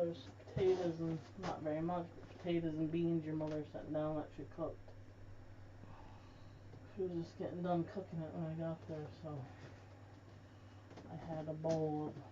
there's potatoes and not very much, but potatoes and beans your mother sent down that she cooked. She was just getting done cooking it when I got there, so I had a bowl of.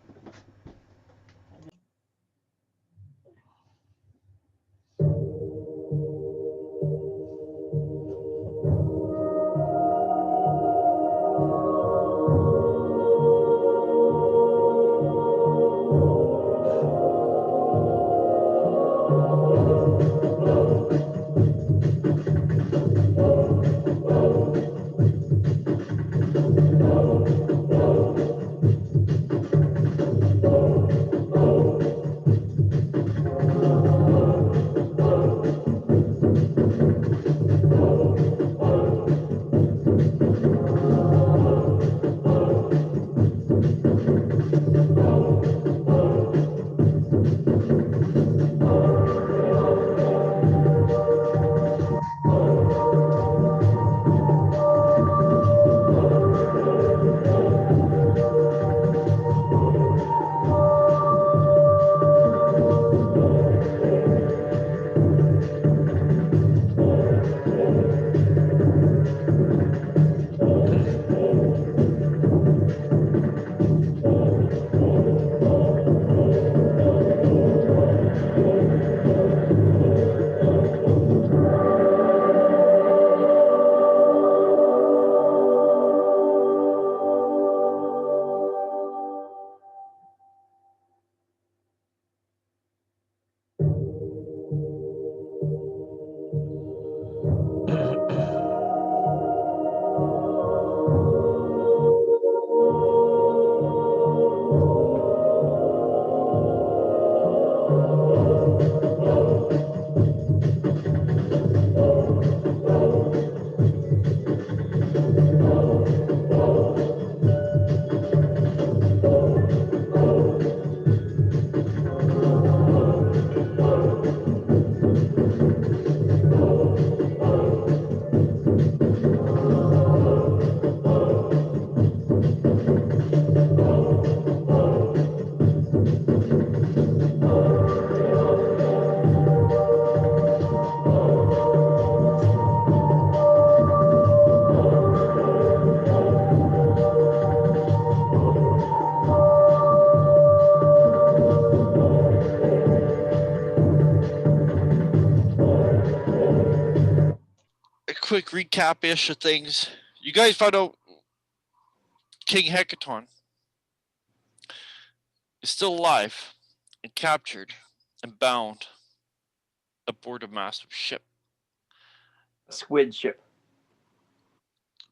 A quick recap-ish of things. You guys found out King Hecaton is still alive and captured and bound aboard a massive ship. A squid ship.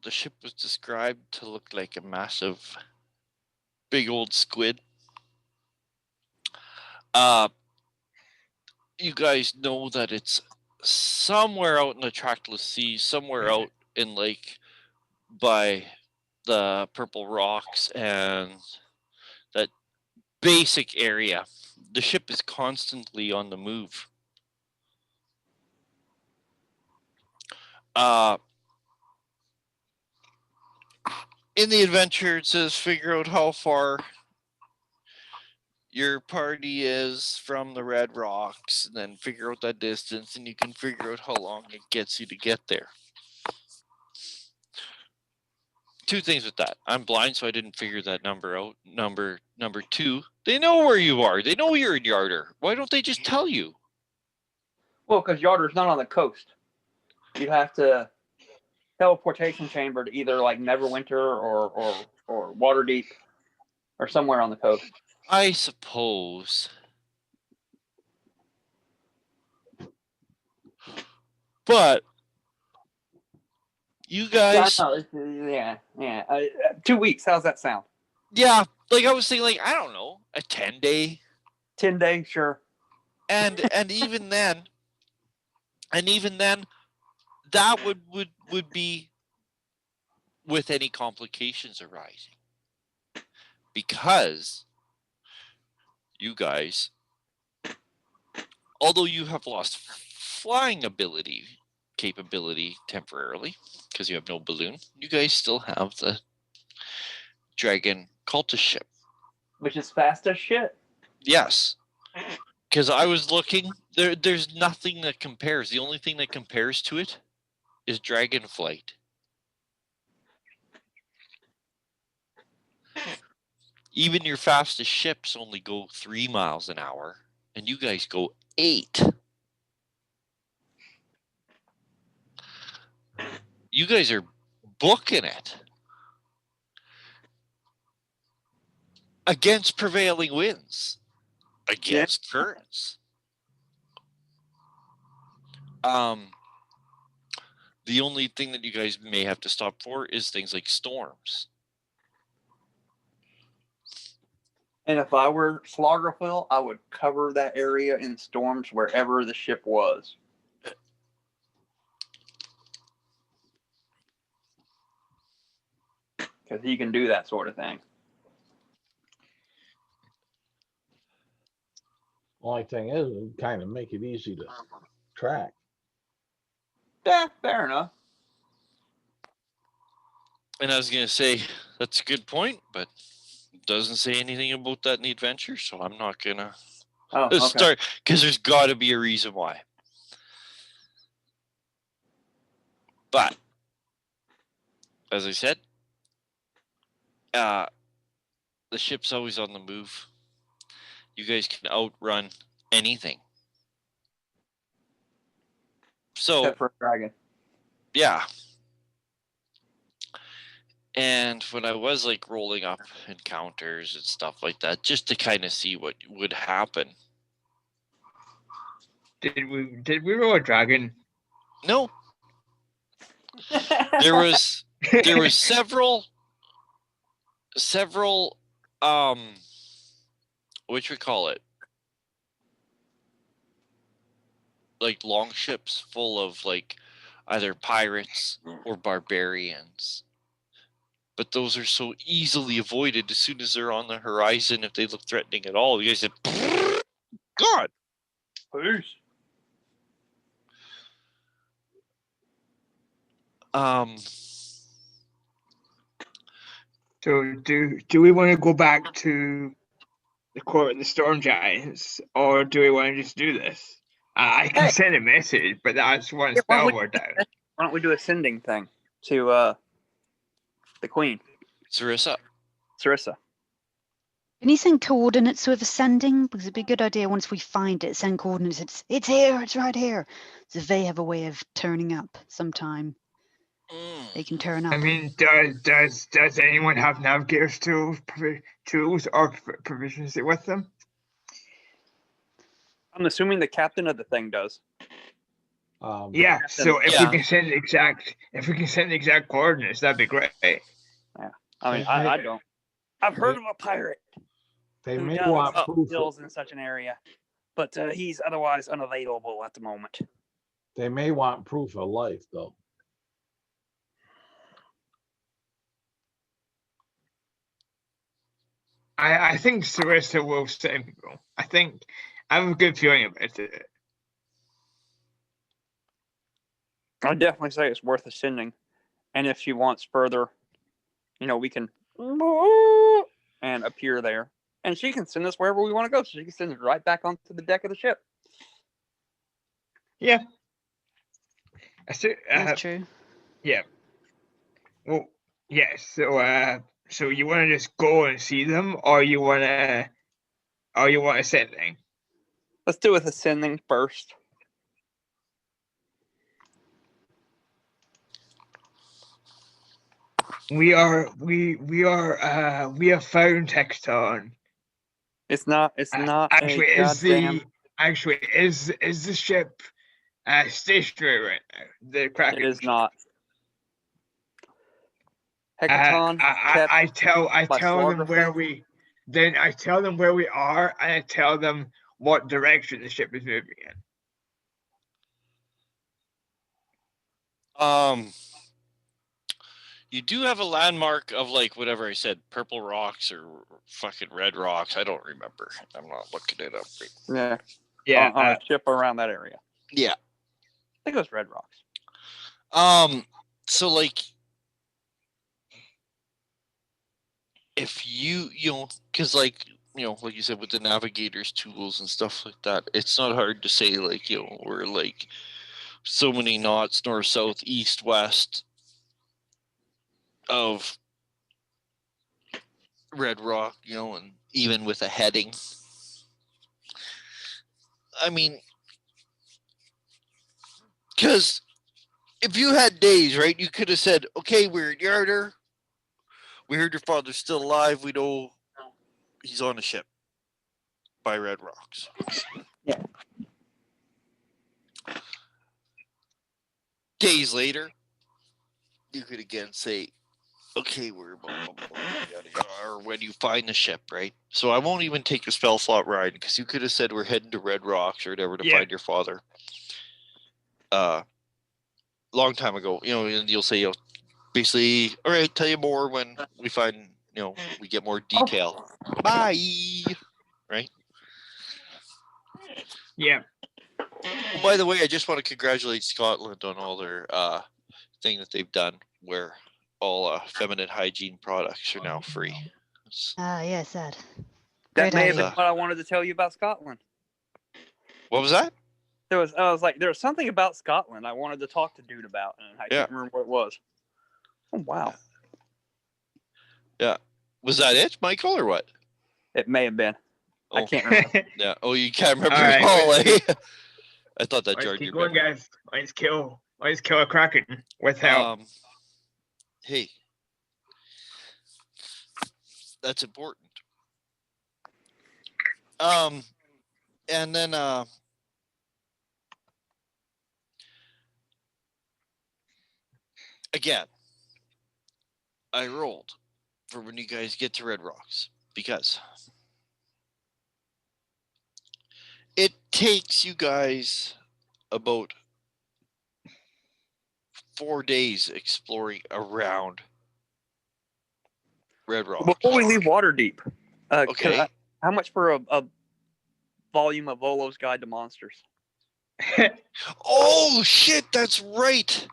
The ship was described to look like a massive, big old squid. You guys know that it's somewhere out in the trackless sea, somewhere out in like by the purple rocks and that basic area. The ship is constantly on the move. In the adventure, it says figure out how far your party is from the red rocks, and then figure out that distance, and you can figure out how long it gets you to get there. Two things with that. I'm blind, so I didn't figure that number out. Number two, they know where you are. They know you're in Yarder. Why don't they just tell you? Well, because Yarder's not on the coast. You have to teleportation chamber to either like Neverwinter or Waterdeep or somewhere on the coast. I suppose. But you guys, yeah. 2 weeks. How's that sound? Yeah, like I was thinking, like I don't know, a 10-day, 10-day, sure. And even then, that would be with any complications arising, because you guys, although you have lost flying capability temporarily because you have no balloon, you guys still have the dragon cultist ship, which is fast as shit. Yes, Because I was looking, there's nothing that compares. The only thing that compares to it is Dragonflight. Even your fastest ships only go 3 miles an hour, and you guys go 8. You guys are booking it against prevailing winds, against currents. The only thing that you guys may have to stop for is things like storms. And if I were Slaughterville, I would cover that area in storms wherever the ship was. Because he can do that sort of thing. Only thing is, it kind of make it easy to track. Yeah, fair enough. And I was going to say, that's a good point, but it doesn't say anything about that in the adventure, so I'm not going to start, because there's got to be a reason why. But, as I said, the ship's always on the move. You guys can outrun anything. So, Except for a dragon. Yeah. And when I was like rolling up encounters and stuff like that, just to kind of see what would happen. Did we roll a dragon? No. There was several what you call it? Like long ships full of like either pirates or barbarians. But those are so easily avoided as soon as they're on the horizon. If they look threatening at all, you guys said, God. Peace. So do we want to go back to the court of the storm giants, or do we want to just do this? I can send a message, but that's one spell word down. Why don't we do a sending thing to the queen, Sarissa? Can you send coordinates with ascending? Because it'd be a good idea once we find it, send coordinates. It's here, it's right here. So if they have a way of turning up sometime, they can turn up. I mean, does anyone have navigator's tools or proficiency with them? I'm assuming the captain of the thing does. Yeah. So if we can send the exact coordinates, that'd be great. Yeah. I mean, I don't. I've heard of a pirate. They may want proof. Skills in such an area, but he's otherwise unavailable at the moment. They may want proof of life, though. I think Sarissa will send people. I have a good feeling about it. I'd definitely say it's worth ascending. And if she wants further, we can and appear there. And she can send us wherever we want to go. So she can send us right back onto the deck of the ship. Yeah. That's true. Yeah. Well, yes. So you want to just go and see them, or you want ascending? Let's do with ascending first. We have found Hexton. It's not actually is the ship stationary right now? The Kraken. It is not. Hexton. I tell them where we. Then I tell them where we are, and I tell them what direction the ship is moving in. You do have a landmark of like whatever I said, purple rocks or fucking red rocks. I don't remember. I'm not looking it up. Yeah. Yeah. On a ship around that area. Yeah. I think it was red rocks. So like, if because like like you said, with the navigator's tools and stuff like that, it's not hard to say, like, we're like so many knots north, south, east, west of Red Rock, and even with a heading. I mean, because if you had days, right, you could have said, okay, we're in Yarder. We heard your father's still alive. We know he's on a ship by Red Rocks. Yeah. Days later, you could again say, okay, we're or when you find the ship, right? So I won't even take a spell slot ride, because you could have said we're heading to Red Rocks or whatever to find your father. Long time ago, and you'll say, basically, all right, tell you more when we find, we get more detail. Bye. Right? Yeah. By the way, I just want to congratulate Scotland on all their thing that they've done, where all feminine hygiene products are now free. Yes, that. That Great may have idea. been what I wanted to tell you about Scotland. What was that? I was like, there was something about Scotland I wanted to talk to dude about, and I can't remember what it was. Oh wow. Yeah. Was that it, Michael, or what? It may have been. Oh. I can't remember. Yeah. Oh, you can't remember All right, at all, let's eh? I thought that Let's jarred keep your going, memory. guys. Let's kill a Kraken with help. Hey, that's important. And then again, I rolled for when you guys get to Red Rocks, because it takes you guys about 4 days exploring around Red Rocks. Before we leave Waterdeep, Okay. how much for a volume of Volo's Guide to Monsters? Oh shit, that's right.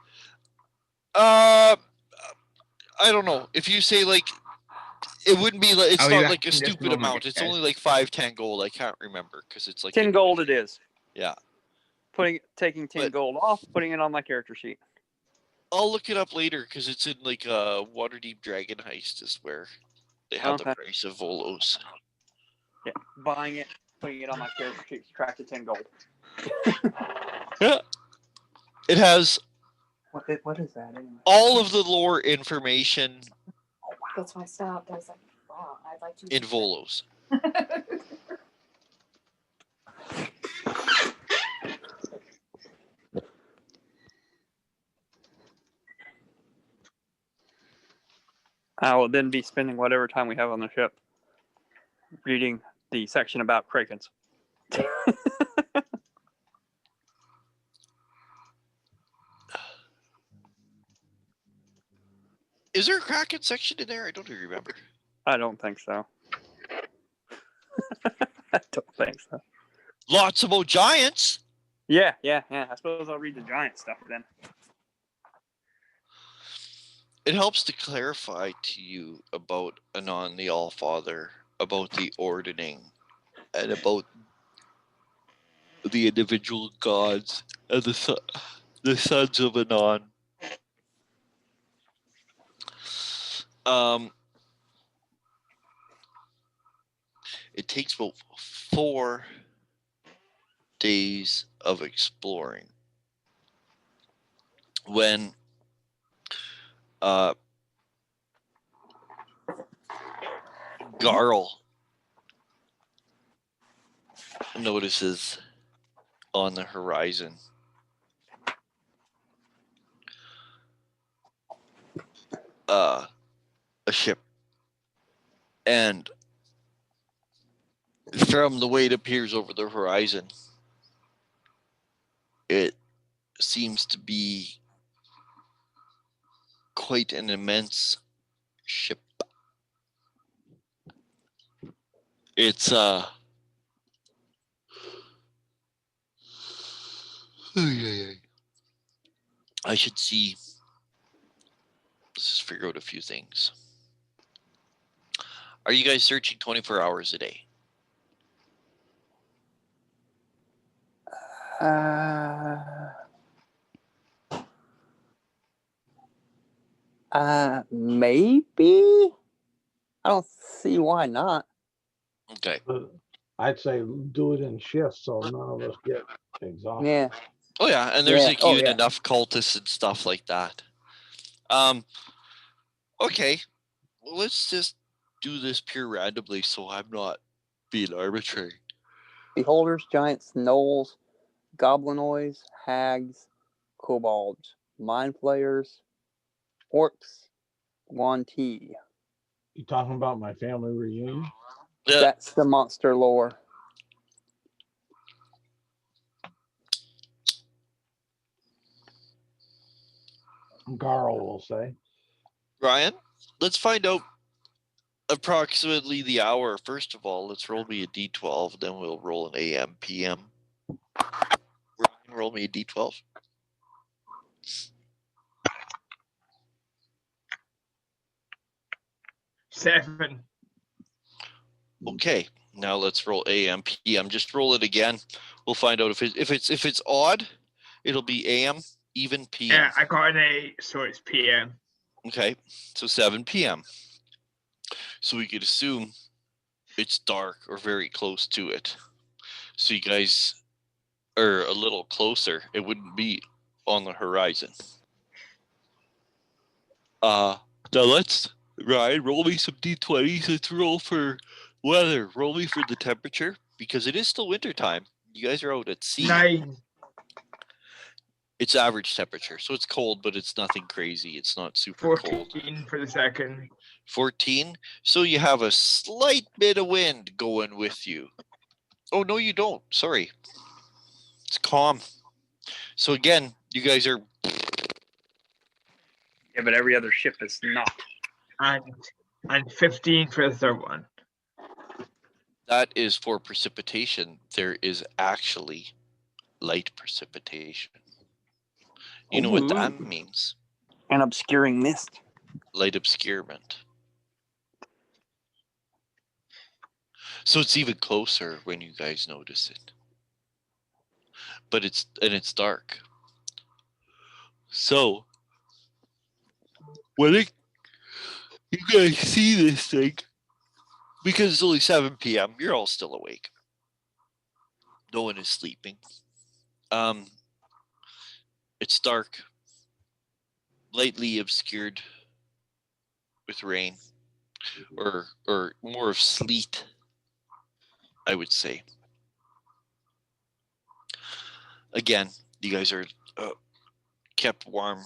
I don't know. If you say, like, it wouldn't be like, it's not like a stupid amount. It's only like 5-10 gold. I can't remember, because it's like 10 gold it is. Yeah. Taking 10 gold off, putting it on my character sheet. I'll look it up later, because it's in like Waterdeep Dragon Heist is where they have the price of Volos. Yeah, buying it, putting it on my character sheet, subtract to 10 gold. Yeah. It has what is that anyway? all of the lore information. Oh, wow. That's why I stopped. I was like, wow, I'd like to. In Volos. I will then be spending whatever time we have on the ship reading the section about Krakens. Is there a Kraken section in there? I don't even remember. I don't think so. I don't think so. Lots about giants. Yeah. I suppose I'll read the giant stuff then. It helps to clarify to you about Anon the Allfather, about the ordering, and about the individual gods and the sons of Anon. It takes about 4 days of exploring. When Garl notices on the horizon a ship, and from the way it appears over the horizon, it seems to be quite an immense ship. It's I should see. Let's just figure out a few things. Are you guys searching 24 hours a day? Maybe. I don't see why not. Okay. But I'd say do it in shifts so none of us get exhausted. Yeah. Oh yeah, and there's Yeah. like Oh, even yeah. enough cultists and stuff like that. Okay. Well, let's just do this pure randomly so I'm not being arbitrary. Beholders, giants, gnolls, goblinoids, hags, kobolds, mind flayers, orcs, Guan-Ti. You talking about my family reunion? Yeah. That's the monster lore. Garl will say. Ryan, let's find out approximately the hour. First of all, let's roll me a d12, then we'll roll an AM, PM. Ryan, roll me a d12. Seven. Okay, now let's roll AM, PM. Just roll it again. We'll find out if it's odd, it'll be AM, even PM. Yeah, I got an 8, so it's PM. Okay, so 7 p.m. So we could assume it's dark or very close to it. So you guys are a little closer. It wouldn't be on the horizon. Now let's, Ryan, roll me some d20s. Let's roll for weather. Roll me for the temperature because it is still wintertime. You guys are out at sea. 9. It's average temperature, so it's cold, but it's nothing crazy. It's not super 14 cold. for the second. 14. So you have a slight bit of wind going with you. Oh, no, you don't. Sorry. It's calm. So again, you guys are... Yeah, but every other ship is not. And 15 for the third one. That is for precipitation. There is actually light precipitation. You know what that Ooh. means? An obscuring mist. Light obscurement. So it's even closer when you guys notice it. But it's dark. So when you guys see this thing, because it's only 7 p.m., you're all still awake. No one is sleeping. It's dark, lightly obscured with rain, or more of sleet, I would say. Again, you guys are kept warm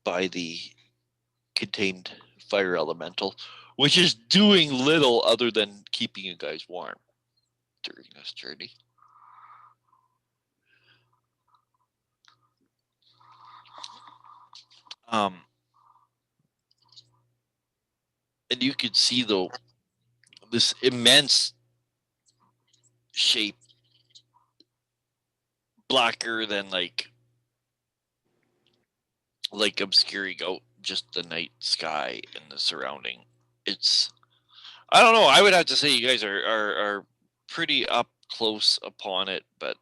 by the contained fire elemental, which is doing little other than keeping you guys warm during this journey. And you could see though this immense shape, blacker than like obscuring out just the night sky and the surrounding. It's, I don't know. I would have to say you guys are pretty up close upon it, but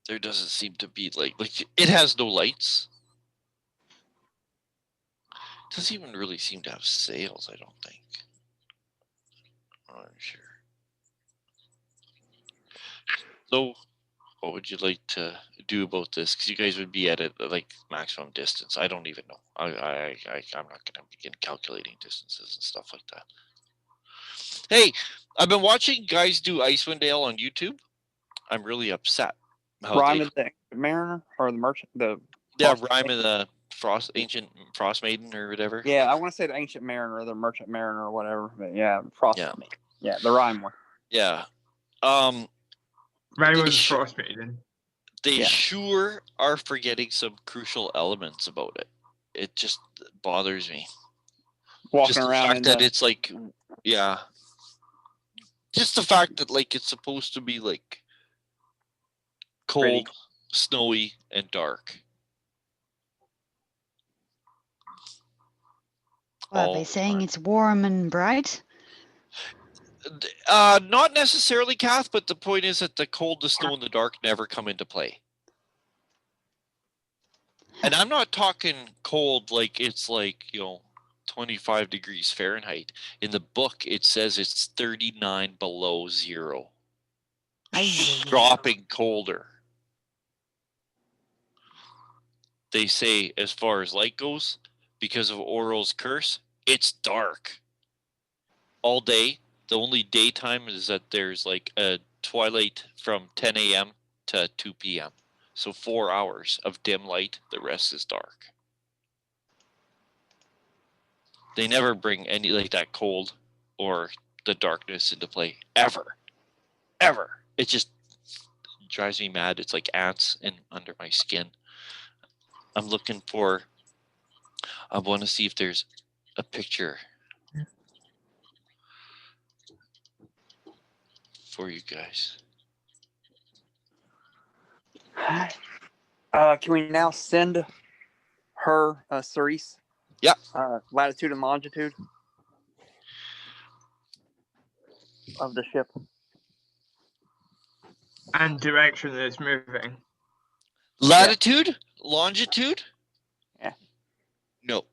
there doesn't seem to be like it has no lights. It doesn't even really seem to have sails, I don't think. I'm not sure. So, what would you like to do about this? Because you guys would be at it like maximum distance. I don't even know. I'm not gonna begin calculating distances and stuff like that. Hey, I've been watching guys do Icewind Dale on YouTube. I'm really upset. Rhyme of the Mariner or the Merchant? Rhyme of the Ancient Frost Maiden or whatever. Yeah, I want to say the Ancient Mariner or the Merchant Mariner or whatever. But yeah, Frost Maiden. Yeah, the rhyme one. Yeah. Rhyme was Frost Maiden. They sure are forgetting some crucial elements about it. It just bothers me. Walking just around the fact that it's like, yeah. Just the fact that like it's supposed to be like cold, pretty, snowy, and dark. Well, are they saying it's warm and bright? Not necessarily, Kath, but the point is that the cold, the snow, and the dark never come into play. And I'm not talking cold like it's like, 25 degrees Fahrenheit. In the book, it says it's 39 below zero. Dropping colder. They say, as far as light goes, because of Oral's curse, it's dark all day. The only daytime is that there's like a twilight from 10 a.m. to 2 p.m. So 4 hours of dim light. The rest is dark. They never bring any like that cold or the darkness into play ever. It just drives me mad. It's like ants under my skin. I want to see if there's a picture for you guys. Can we now send her, Cerise? Yeah. Latitude and longitude of the ship. And direction that it's moving. Latitude? Longitude? Yeah. No.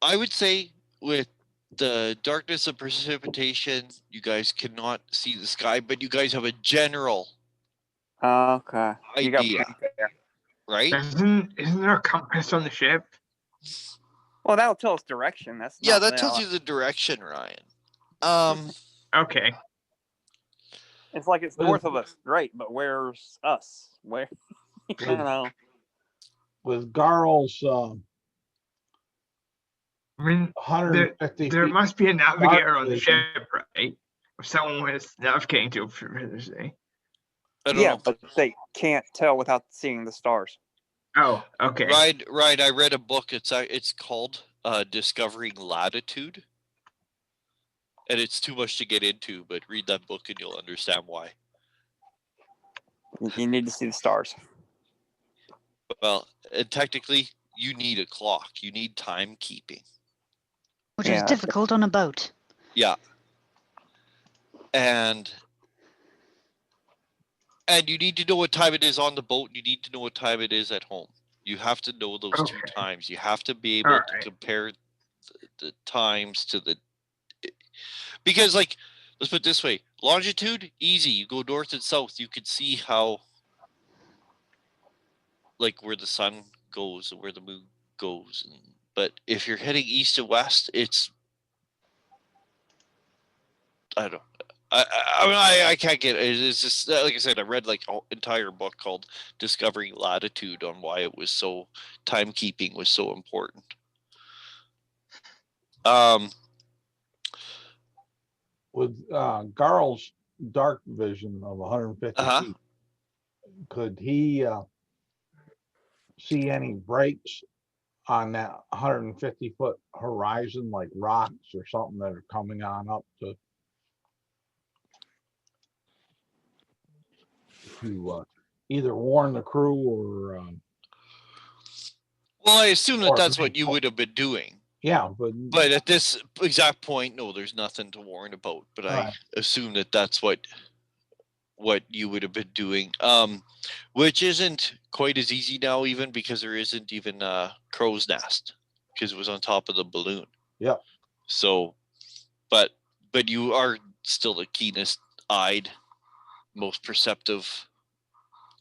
I would say with the darkness of precipitation, you guys cannot see the sky, but you guys have a general Okay. You got idea, point there. right? Isn't there a compass on the ship? Well, that'll tell us direction. That's Yeah, not, that tells you the direction, Ryan. Okay. It's like it's north of us. Great, but where's us? Where? You know. With Garl's I mean, 150 there feet must be a navigator on the vision. ship, right? Or someone with navigating to say. I don't Yeah, know. but they can't tell without seeing the stars. Oh, okay. Right. I read a book. It's called Discovering Latitude, and it's too much to get into. But read that book and you'll understand why. You need to see the stars. Well, and technically, you need a clock. You need timekeeping. Which is difficult on a boat. Yeah. And you need to know what time it is on the boat. And you need to know what time it is at home. You have to know those two times. You have to be able to compare the times to the. Because, like, let's put it this way: longitude, easy. You go north and south. You can see how, like, where the sun goes and where the moon goes. But if you're heading east and west, it's. I don't. I can't get it. It's just like I said. I read like an entire book called "Discovering Latitude" on why it was so timekeeping was so important. With Garl's dark vision of 150 feet, could he see any breaks on that 150-foot horizon, like rocks or something that are coming on up to either warn the crew or well, I assume that's what you would have been doing. Yeah, but at this exact point, no, there's nothing to warn about. But I assume that's what you would have been doing, which isn't quite as easy now, even because there isn't even a crow's nest because it was on top of the balloon. Yeah. So, but you are still the keenest eyed, most perceptive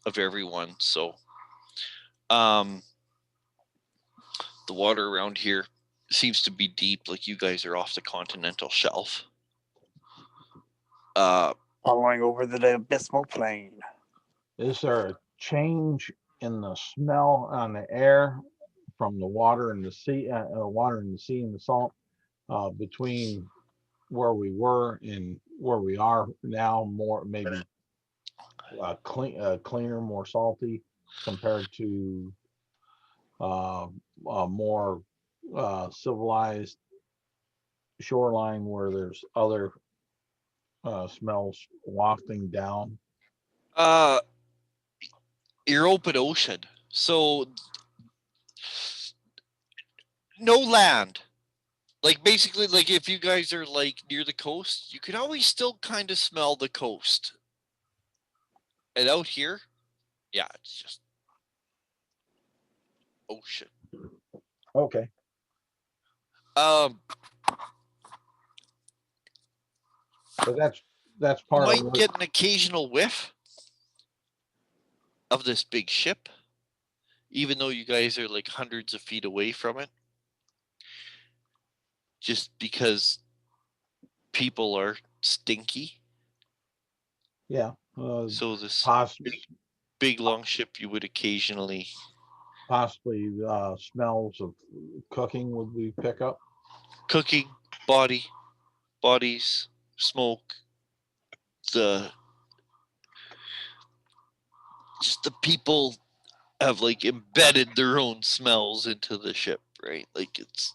of everyone. So, the water around here seems to be deep. Like you guys are off the continental shelf. Following over the abysmal plain. Is there a change in the smell on the air from the water and the sea, and the salt between where we were and where we are now? More maybe cleaner, more salty compared to a more civilized shoreline where there's other smells wafting down. You're open ocean, so no land. Like basically, like if you guys are like near the coast, you can always still kind of smell the coast. And out here, yeah, it's just Oh shit. Okay. But that's You part of might what, get an occasional whiff of this big ship, even though you guys are like hundreds of feet away from it. Just because people are stinky. yeah. So this Possibly big long ship, you would occasionally smells of cooking would we pick up? cooking, bodies, smoke, just the people have like embedded their own smells into the ship, right? Like it's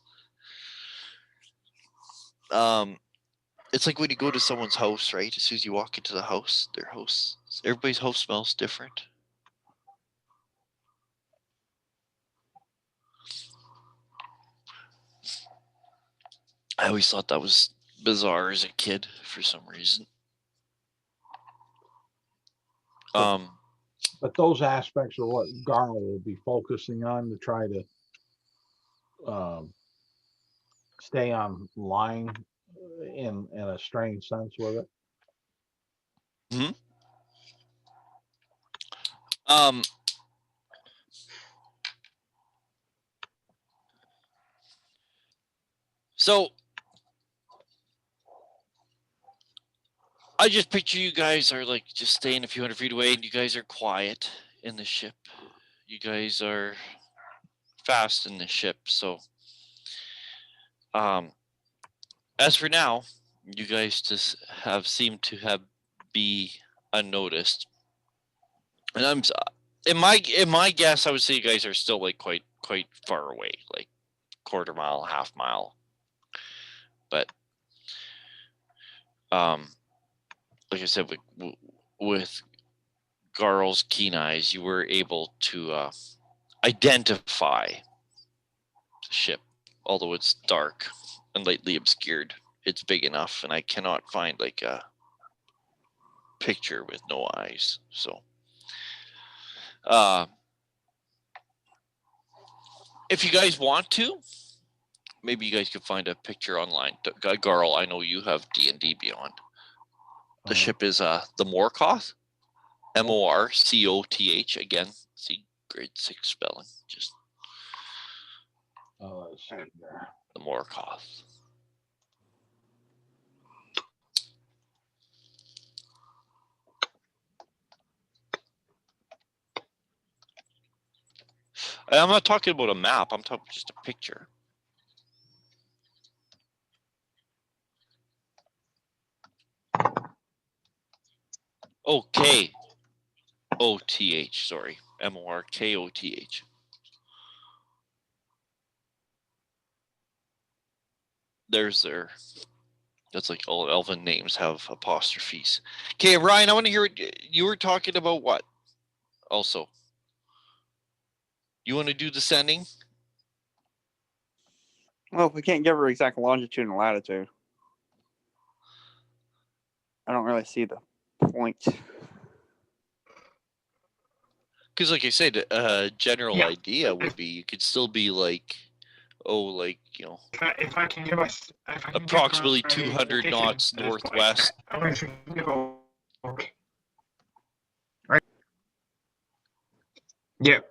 like when you go to someone's house, right? As soon as you walk into the house, their house, everybody's house smells different. I always thought that was bizarre as a kid for some reason. But those aspects are what Garl will be focusing on to try to stay on line in a strange sense with it. So I just picture you guys are like just staying a few hundred feet away, and you guys are quiet in the ship. You guys are fast in the ship, so as for now, you guys just seemed to be unnoticed. And I'm in my guess, I would say you guys are still like quite far away, like quarter mile, half mile. But like I said, with Garl's keen eyes, you were able to identify the ship, although it's dark and lightly obscured. It's big enough, and I cannot find like a picture with no eyes. So, if you guys want to, maybe you guys could find a picture online. Garl, I know you have D&D Beyond. The ship is the Morkoth, Morcoth. Again, see grade 6 spelling. Just let's see there. the Morkoth. I'm not talking about a map. I'm talking just a picture. Okay. OTH, sorry. Morkoth. There's their. That's like all elven names have apostrophes. Okay, Ryan, I want to hear what you were talking about. What? Also, you want to do descending? Well, if we can't give her exact longitude and latitude, I don't really see the point. Because, like I said, a general idea would be you could still be like, if I can give us approximately 200 knots northwest. Right. Yep.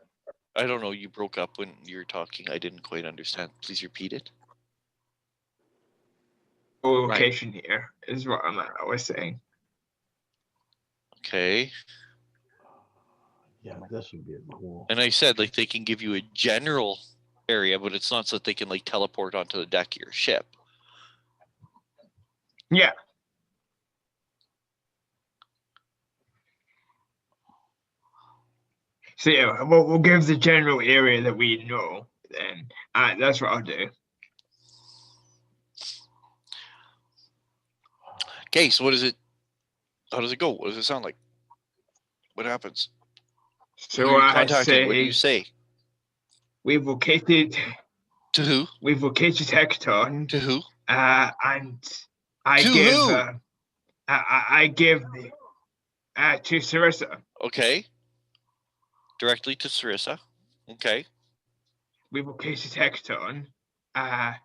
I don't know. You broke up when you were talking. I didn't quite understand. Please repeat it. Location here is what I was saying. Okay. Yeah, this would be cool. And I said like they can give you a general area, but it's not so that they can like teleport onto the deck of your ship. Yeah. So yeah, we'll give the general area that we know. Then that's what I'll do. Okay, so what is it? How does it go? What does it sound like? What happens? So who are you I contacting? say, What do you say? We've located. To who? We've located Hecton. To who? And I to give. Who? I give to Sarissa. Okay. Directly to Sarissa. Okay. we will place the text on. And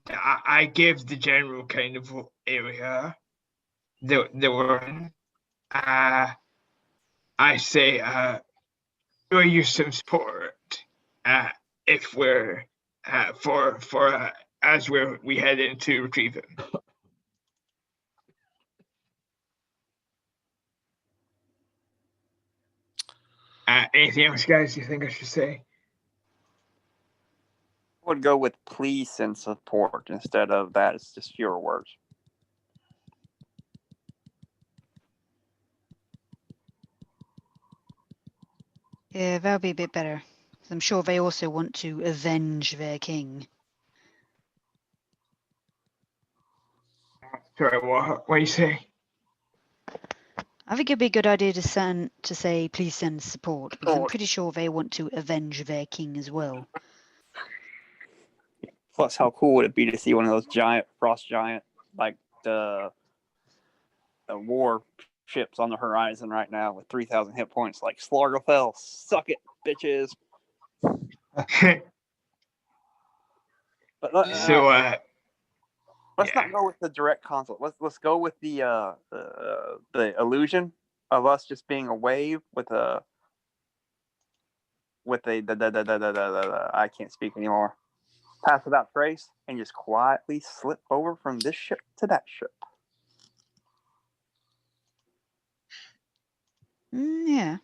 I give the general kind of area that we're in. I say we'll use some support if we're for as we head in to retrieve him. Anything else, guys, you think I should say? I would go with please and support instead of that. It's just fewer words. Yeah, that'll be a bit better. I'm sure they also want to avenge their king. Sorry, what do you say? I think it'd be a good idea to say please send support, because I'm pretty sure they want to avenge their king as well. Plus, how cool would it be to see one of those giant frost giant, like the war ships on the horizon right now with 3,000 hit points, like Slorgafell, suck it, bitches. But So, let's not go with the direct conflict. Let's go with the illusion of us just being a wave with a I can't speak anymore. Pass without trace and just quietly slip over from this ship to that ship. Yeah.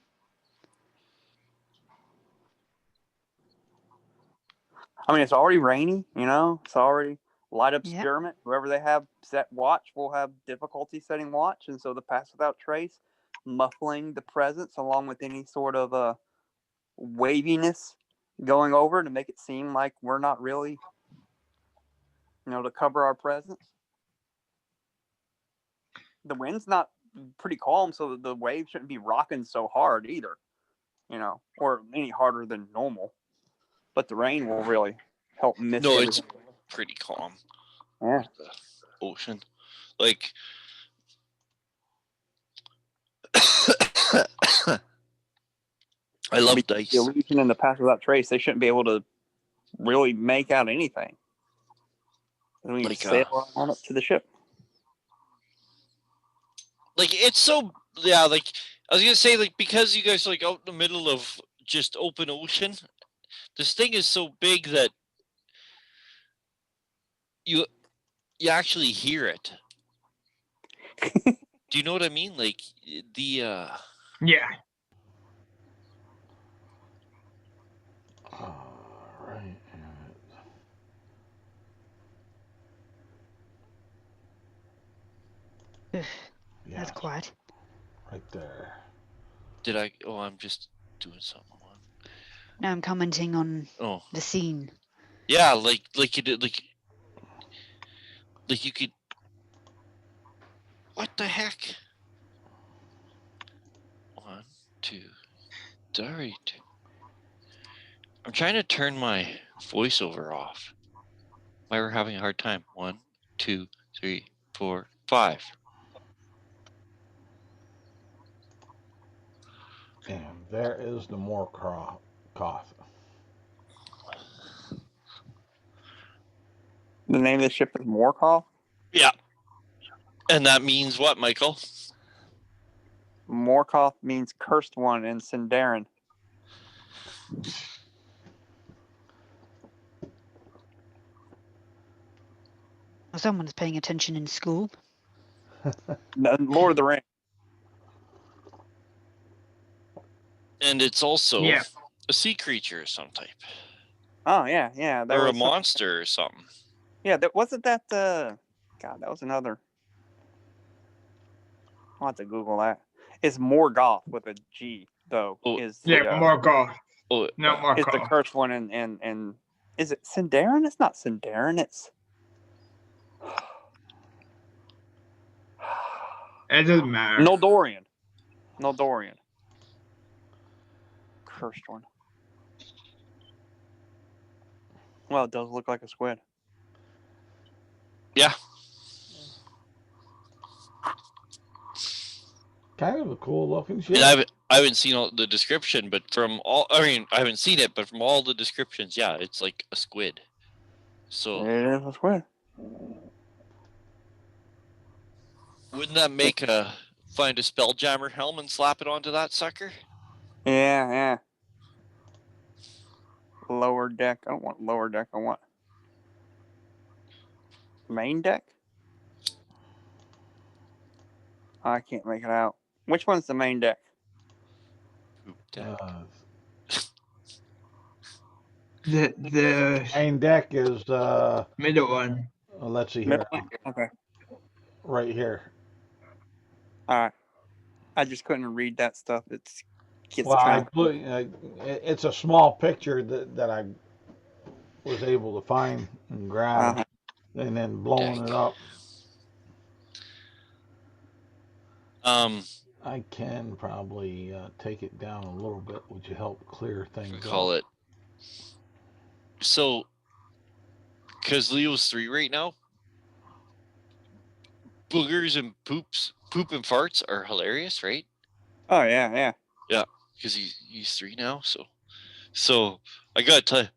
I mean, it's already rainy, you know. It's already light Yeah. obscurement. Whoever they have set watch will have difficulty setting watch, and so the pass without trace, muffling the presence along with any sort of waviness going over to make it seem like we're not really, to cover our presence. The wind's not pretty calm, so the wave shouldn't be rocking so hard either, or any harder than normal. But the rain will really help mist everything. It's pretty calm. Yeah. The ocean. Like I love dice. The illusion and the pass without trace, they shouldn't be able to really make out anything. And we sail on up to the ship. Like it's so like I was gonna say, like, because you guys are like out in the middle of just open ocean, this thing is so big that you actually hear it. Do you know what I mean? Like the yeah. All right. That's quiet. Right there. Did I? Oh, I'm just doing something. No, I'm commenting on the scene. Yeah, like you did, like you could. What the heck? 1, 2. Sorry. I'm trying to turn my voiceover off. Why we're having a hard time. 1, 2, 3, 4, 5. And there is the Morkoth. The name of the ship is Morkoth? Yeah. And that means what, Michael? Morkoth means cursed one in Sindarin. Someone's paying attention in school. Lord of the Rings. And it's also a sea creature of some type. Oh, yeah. Or a monster or something. Yeah, wasn't that God, that was another. I'll have to Google that. It's Morgoth with a G, though. Morgoth. No, Morgoth. It's the cursed one, and is it Sindarin? It's not Sindarin. It's. It doesn't matter. Noldorian. Cursed one. Well, it does look like a squid. Yeah. kind of a cool looking And ship. I haven't seen all the description, but from all, I mean, I haven't seen it, but from all the descriptions, yeah, it's like a squid. So It is a squid. wouldn't that make find a Spelljammer helm and slap it onto that sucker? Yeah. Lower deck. I don't want lower deck. I want main deck. I can't make it out. Which one's the main deck? Poop deck. The Main deck is middle one. let's see here, Okay. right here. All right. I just couldn't read that stuff. It's Well, it's a small picture that I was able to find and grab, Uh-huh. and then blowing it up. I can probably take it down a little bit. Would you help clear things up? Call it. So, because Leo's 3 right now, boogers and poop and farts are hilarious, right? Oh yeah. Yeah, because he's 3 now. So I gotta tell you,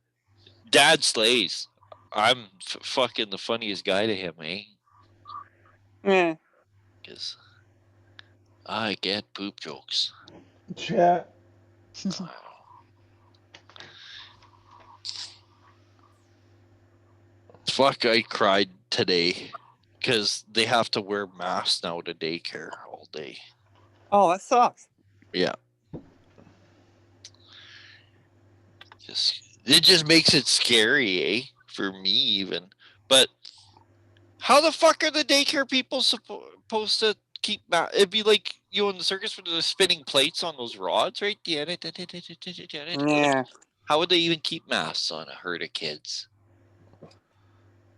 Dad slays. I'm fucking the funniest guy to him, eh? Yeah. Because I get poop jokes. Chat. Fuck, I cried today because they have to wear masks now to daycare all day. Oh, that sucks. Yeah. It just makes it scary, eh? For me, even. But how the fuck are the daycare people supposed to keep it'd be like you in the circus with the spinning plates on those rods, right? Yeah. How would they even keep masks on a herd of kids?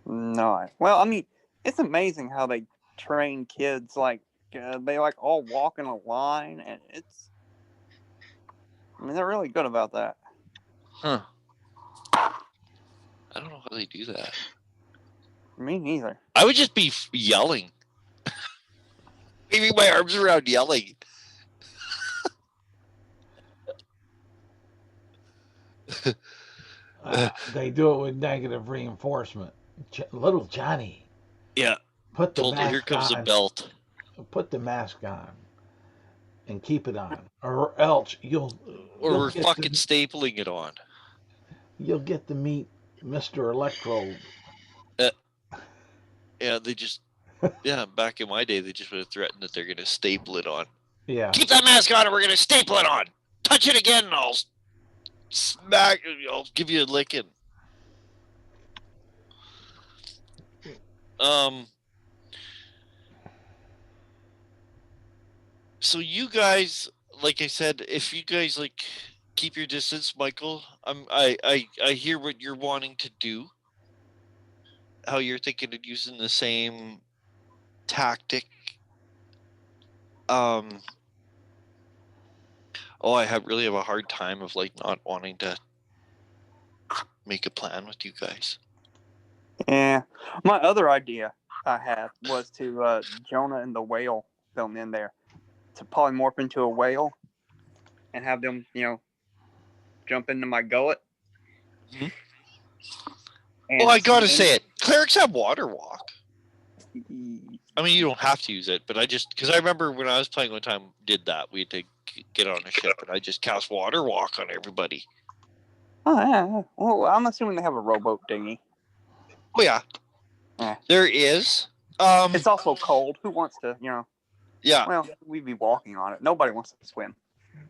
No. Well, I mean, it's amazing how they train kids. Like they like all walk in a line, and it's. I mean, they're really good about that. Huh. I don't know how they do that. Me neither. I would just be yelling. Waving my arms around yelling. They do it with negative reinforcement. Little Johnny. Yeah. Put the Told you, here mask comes on. the belt. Put the mask on. And keep it on. Or else you'll we're fucking stapling it on. You'll get to meet Mr. Electrode. Yeah, they just... Yeah, back in my day, they just would have threatened that they're going to staple it on. Yeah. Keep that mask on or we're going to staple it on. Touch it again and I'll smack... I'll give you a licking. So you guys, like I said, if you guys like keep your distance, Michael, I hear what you're wanting to do. How you're thinking of using the same tactic. I really have a hard time of like not wanting to make a plan with you guys. Yeah. My other idea I had was to Jonah and the whale film in there. To polymorph into a whale and have them, jump into my gullet. Mm-hmm. Well, I gotta say it. Clerics have water walk. I mean, you don't have to use it, but because I remember when I was playing one time, did that. We had to get on a ship, and I just cast water walk on everybody. Oh, yeah. Well, I'm assuming they have a rowboat dinghy. Oh, yeah. There is. It's also cold. Who wants to, Yeah. Well, we'd be walking on it. Nobody wants to swim.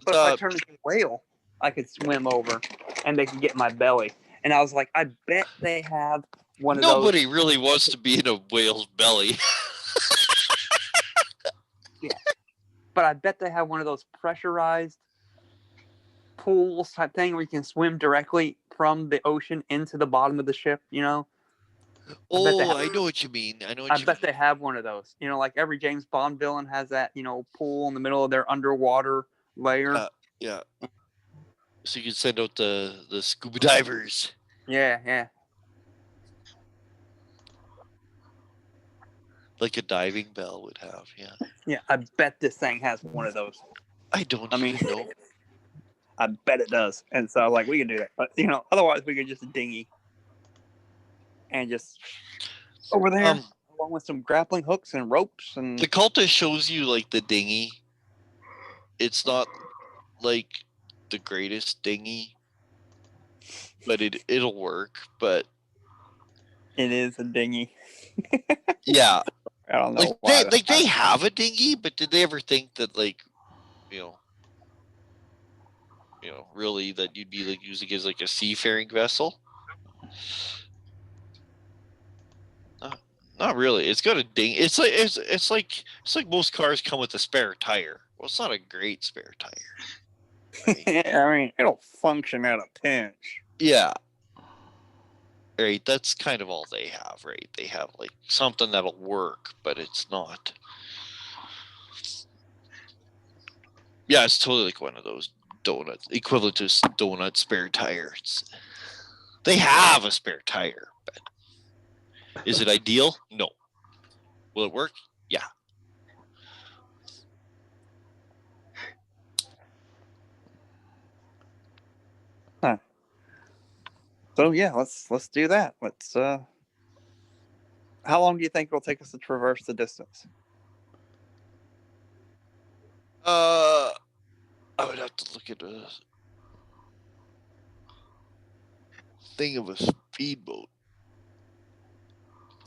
But if I turned into a whale, I could swim over, and they could get my belly. And I was like, I bet they have one of those. Nobody really wants to be in a whale's belly. Yeah. But I bet they have one of those pressurized pools type thing where you can swim directly from the ocean into the bottom of the ship, I know what you mean. I bet they have one of those. Like every James Bond villain has that, pool in the middle of their underwater layer. Yeah. So you can send out the scuba divers. Yeah. Like a diving bell would have, yeah. Yeah, I bet this thing has one of those. I don't I mean, even know. I bet it does. And so, like, we can do that. But, otherwise we could just dinghy and just over there, along with some grappling hooks and ropes. And the cultist shows you, like, the dinghy. It's not, like, the greatest dinghy, but it'll work. But it is a dinghy. yeah, I don't know like why. they have a dinghy, but did they ever think that, like, really that you'd be, like, using it as, like, a seafaring vessel? Not really. It's got a dinghy. It's like most cars come with a spare tire. Well, it's not a great spare tire. Right? I mean, it'll function at a pinch. Yeah. Right. That's kind of all they have, right? They have, like, something that'll work, but it's not. Yeah, it's totally like one of those donuts, equivalent to a donut spare tire. They have a spare tire, but is it ideal? No. Will it work? Yeah. Huh. So yeah, let's do that. Let's. How long do you think it'll take us to traverse the distance? I would have to look at a thing of a speedboat.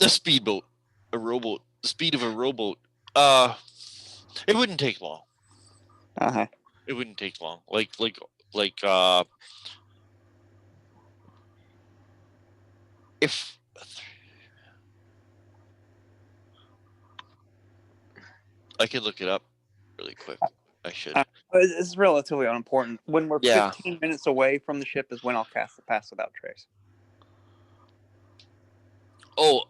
A speedboat. A rowboat. The speed of a rowboat. It wouldn't take long. Uh-huh. It wouldn't take long. Like if I could look it up really quick. I should. It's relatively unimportant. When we're Yeah. 15 minutes away from the ship is when I'll cast the pass without trace. Oh,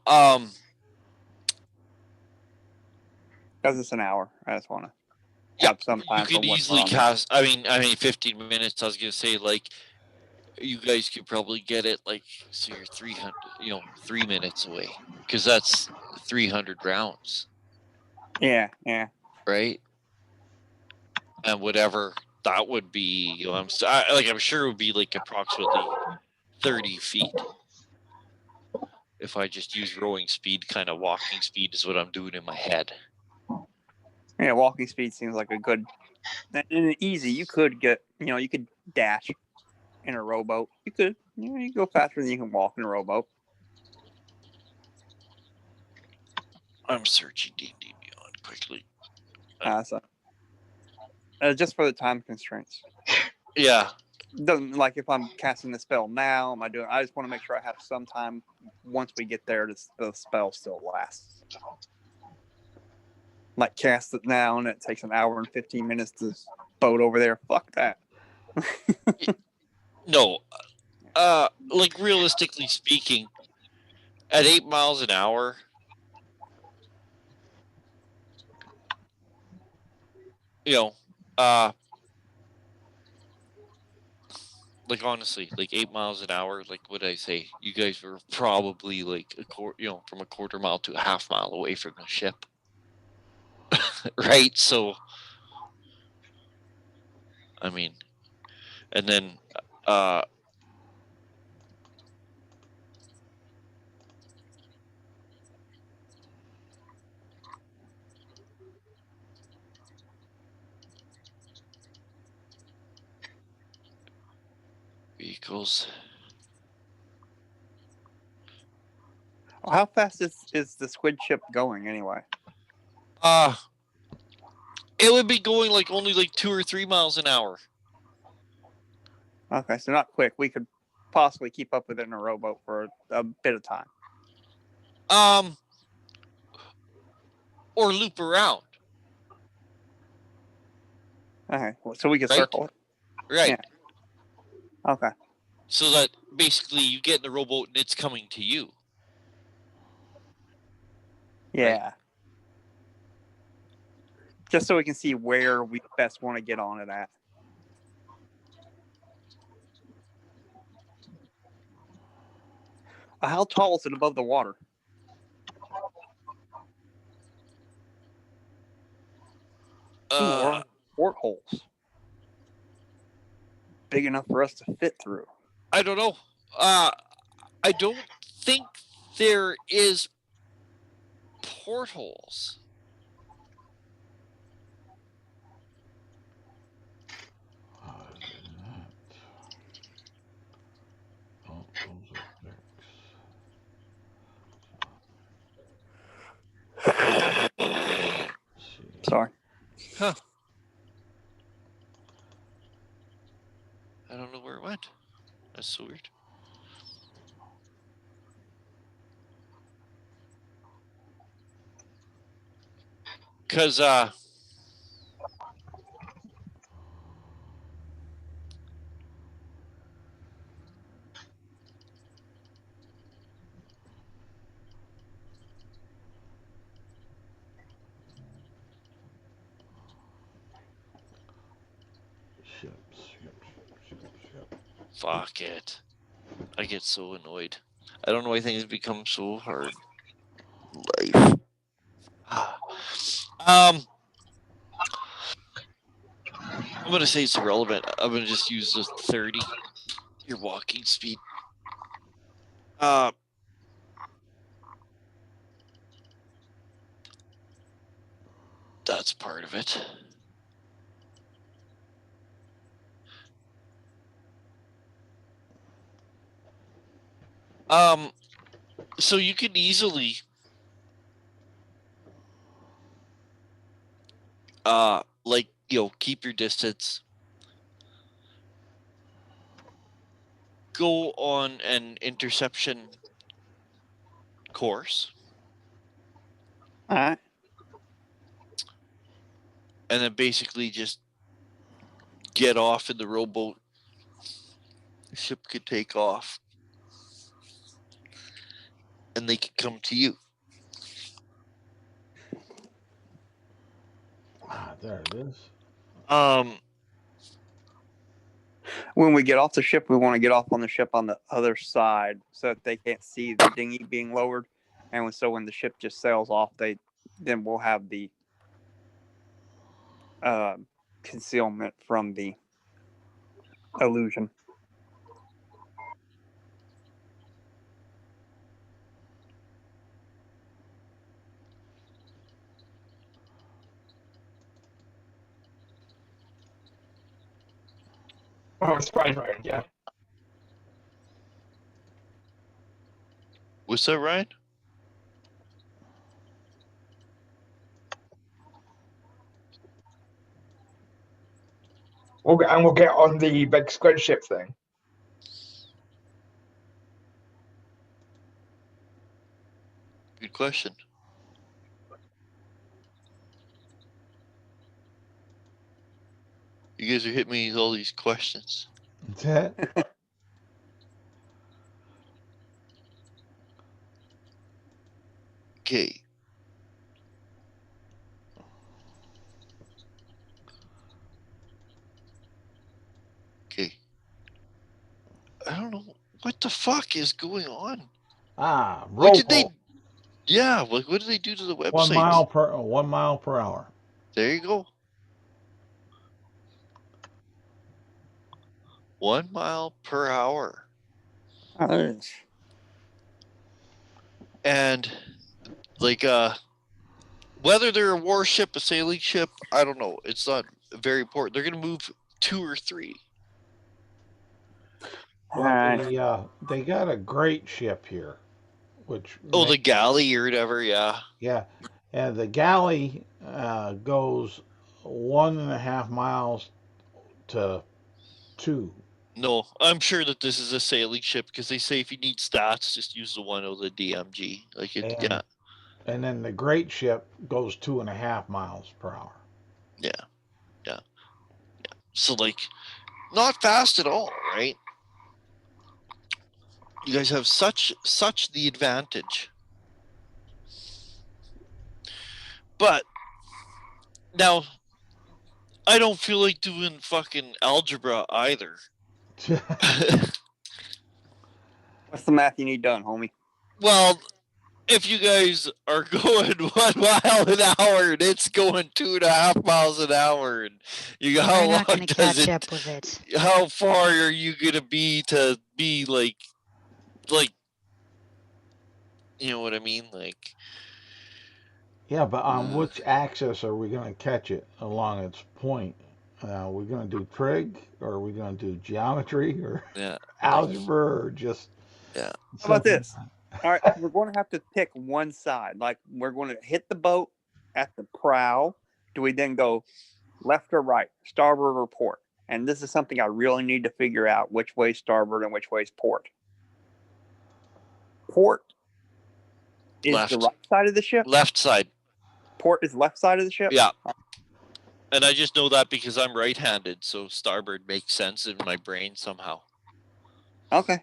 Because it's an hour. I just want to yeah, have some time. you could easily cast. I mean, 15 minutes. I was gonna say, like, you guys could probably get it, like, so you're 300, 3 minutes away, because that's 300 rounds. Yeah. Right. And whatever that would be, I'm sure it would be, like, approximately 30 feet. If I just use rowing speed, kind of walking speed is what I'm doing in my head. Yeah, walking speed seems like a good and easy. You could get, you could dash in a rowboat. You could, you go faster than you can walk in a rowboat. I'm searching D&D Beyond quickly. So, just for the time constraints. Yeah. Doesn't, like, if I'm casting the spell now, I just want to make sure I have some time once we get there. The spell still lasts. Like, cast it now and it takes an hour and 15 minutes to boat over there. Fuck that. No. Like, realistically speaking, at 8 miles an hour, like, honestly, like, 8 miles an hour, like, what did I say? You guys were probably, like, from a quarter mile to a half mile away from the ship. Right? So, I mean, and then, vehicles. How fast is the squid ship going anyway? It would be going, like, only, like, 2 or 3 miles an hour. Okay, so not quick. We could possibly keep up with it in a rowboat for a bit of time. Or loop around. Okay, so we could Right? circle it. Right. Yeah. Okay. So that basically you get in the rowboat and it's coming to you. Yeah. Right? Just so we can see where we best want to get on it at. How tall is it above the water? portholes big enough for us to fit through? I don't know. I don't think there is portholes. Oh, those are bricks. Sorry. Huh. I don't know where it went. That's so weird. Because, Ship. fuck it. I get so annoyed. I don't know why things become so hard. Life. I'm gonna say it's irrelevant. I'm gonna just use the 30. Your walking speed. That's part of it. So you can easily like, you know, keep your distance. Go on an interception course. All right. And then basically just get off in the rowboat. The ship could take off. And they could come to you. There it is. When we get off the ship, we want to get off on the ship on the other side so that they can't see the dinghy being lowered. And so when the ship just sails off, then we'll have the concealment from the illusion. Oh, it's fine, right? Yeah. What's that, Ryan? We'll get on the big squid ship thing. Good question. You guys are hitting me with all these questions. That Okay. Okay. I don't know what the fuck is going on. What did they? Yeah, what did they do to the website? 1 mile per hour. There you go. 1 mile per hour. And like whether they're a warship, a sailing ship, I don't know. It's not very important. They're gonna move 2 or 3. Well, they got a great ship here, which the galley or whatever, yeah. Yeah, and the galley goes 1.5 miles to 2. No, I'm sure that this is a sailing ship because they say if you need stats, just use the one of the DMG. Like it, yeah. And then the great ship goes 2.5 miles per hour. Yeah. So like, not fast at all, right? You guys have such the advantage. But now, I don't feel like doing fucking algebra either. What's the math you need done, homie? Well, if you guys are going 1 mile an hour and it's going 2.5 miles an hour, and you how We're long not going to does catch it? up with it. How far are you gonna be to be like, you know what I mean? Like, Yeah, but on which axis are we going to catch it along its point? Are we going to do trig, or are we going to do geometry, or yeah, algebra, or just? yeah. How about this? All right, we're going to have to pick one side. Like, we're going to hit the boat at the prow. Do we then go left or right, starboard or port? And this is something I really need to figure out: which way starboard and which way is port. Port is Left. the right side of the ship. Left side. Port is left side of the ship. Yeah. And I just know that because I'm right-handed, so starboard makes sense in my brain somehow. Okay.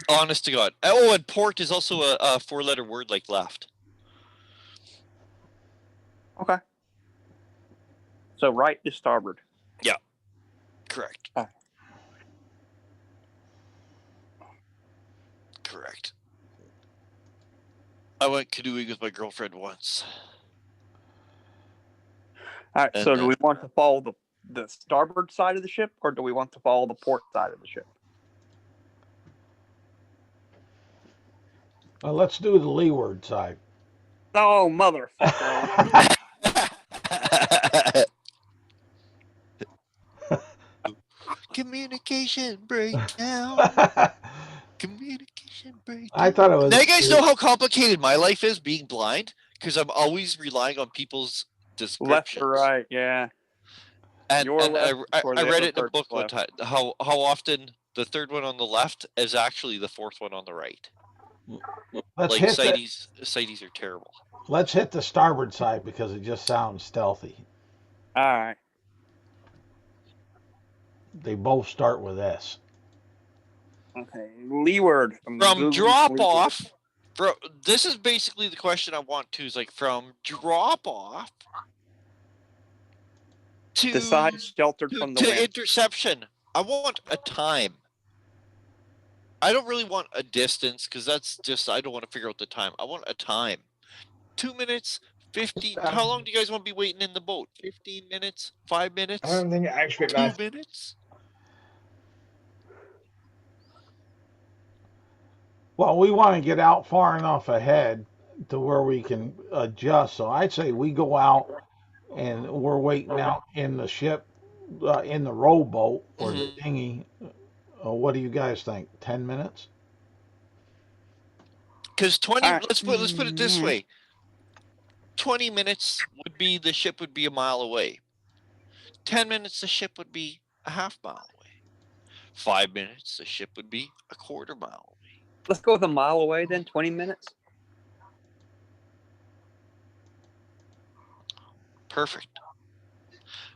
Honest to God. Oh, and port is also a 4-letter word like left. Okay. So right is starboard. Yeah. Correct. Ah. Correct. I went canoeing with my girlfriend once. All right. And, So do we want to follow the starboard side of the ship, or do we want to follow the port side of the ship? Let's do the leeward side. Oh, motherfucker. Communication breakdown. Communication breakdown. I thought it was. Now you guys know how complicated my life is being blind, because I'm always relying on people's descriptions. Left or right, yeah. And I read it in a book one left. time. How often the third one on the left is actually the fourth one on the right. Let's Like hit sighties are terrible. Let's hit the starboard side because it just sounds stealthy. All right. They both start with S. Okay. Leeward. From drop off. This is basically the question I want to, is like from drop off to the side sheltered from the wind. Interception. I want a time. I don't really want a distance, because that's just, I don't want to figure out the time. I want a time. 2 minutes, 15. How long do you guys want to be waiting in the boat? 15 minutes? 5 minutes? I don't think it actually 2 minutes? Well, we want to get out far enough ahead to where we can adjust. So I'd say we go out and we're waiting out in the ship, in the rowboat or the dinghy. What do you guys think? 10 minutes? Because 20. Right. Let's put it this way. 20 minutes would be, the ship would be a mile away. 10 minutes, the ship would be a half mile away. 5 minutes, the ship would be a quarter mile away. Let's go with a mile away then, 20 minutes. Perfect.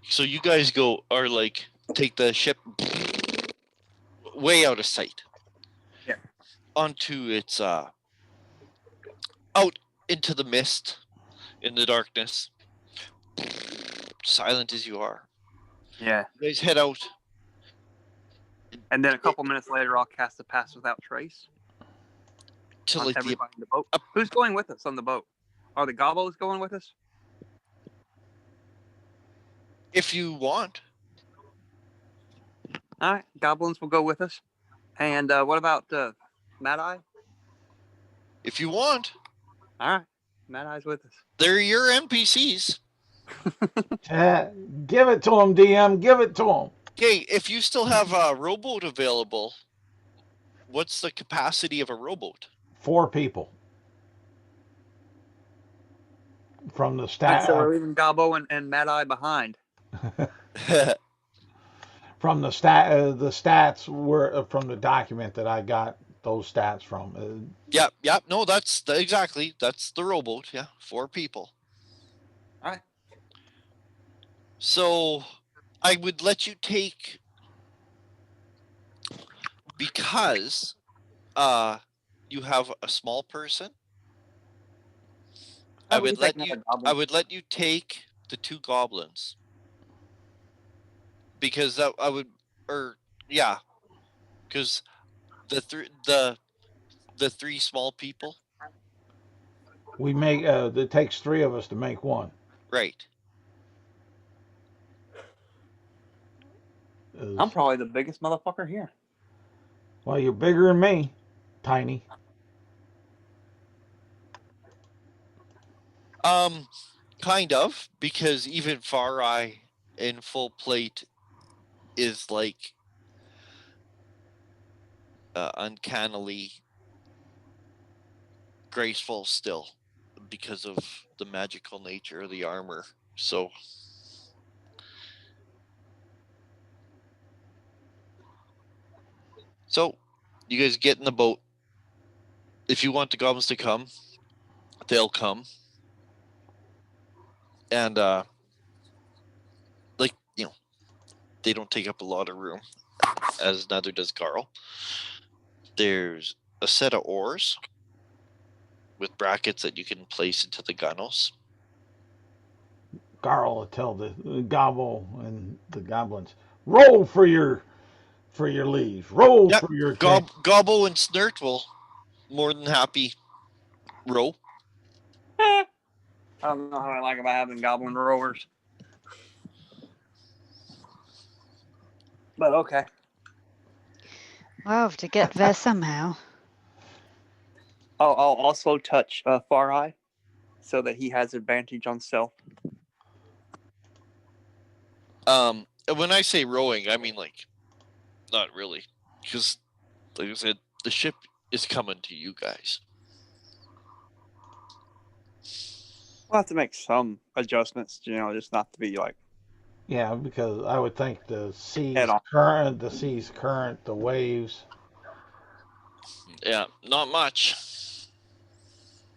So you guys are like, take the ship way out of sight. Yeah. Onto its, out into the mist, in the darkness. Silent as you are. Yeah. You guys head out. And then a couple minutes later, I'll cast the Pass Without Trace. To like everybody in the boat. Who's going with us on the boat? Are the gobos going with us? If you want. All right, goblins will go with us. And what about Mad Eye? If you want. All right, Mad Eye's with us. They're your NPCs. Give it to them, DM. Give it to them. Okay, if you still have a rowboat available, what's the capacity of a rowboat? 4 people. From the stat. So we're leaving Gobbo and Mad Eye behind. From the stats were from the document that I got those stats from. Yep. No, that's exactly. That's the rowboat. Yeah, 4 people. All right. So I would let you take, because you have a small person. I would let you take the 2 goblins. Because because the 3 small people We make it takes 3 of us to make one. Right. I'm probably the biggest motherfucker here. Well, you're bigger than me, tiny. Kind of, because even Far Eye in full plate is like uncannily graceful still because of the magical nature of the armor. So you guys get in the boat. If you want the goblins to come, they'll come. And like, you know, they don't take up a lot of room, as neither does Carl. There's a set of oars with brackets that you can place into the gunnels. Garl will tell the gobble and the goblins, roll for your leaves, roll Yep. for your Gobble and Snert will more than happy row. I don't know how I like about having goblin rowers. But okay. Well, I have to get there somehow. I'll also touch Far Eye so that he has advantage on stealth. When I say rowing, I mean like not really, because like I said, the ship is coming to you guys. We'll have to make some adjustments, just not to be like. Yeah, because I would think the sea's Head on. current, the waves, Yeah, not much.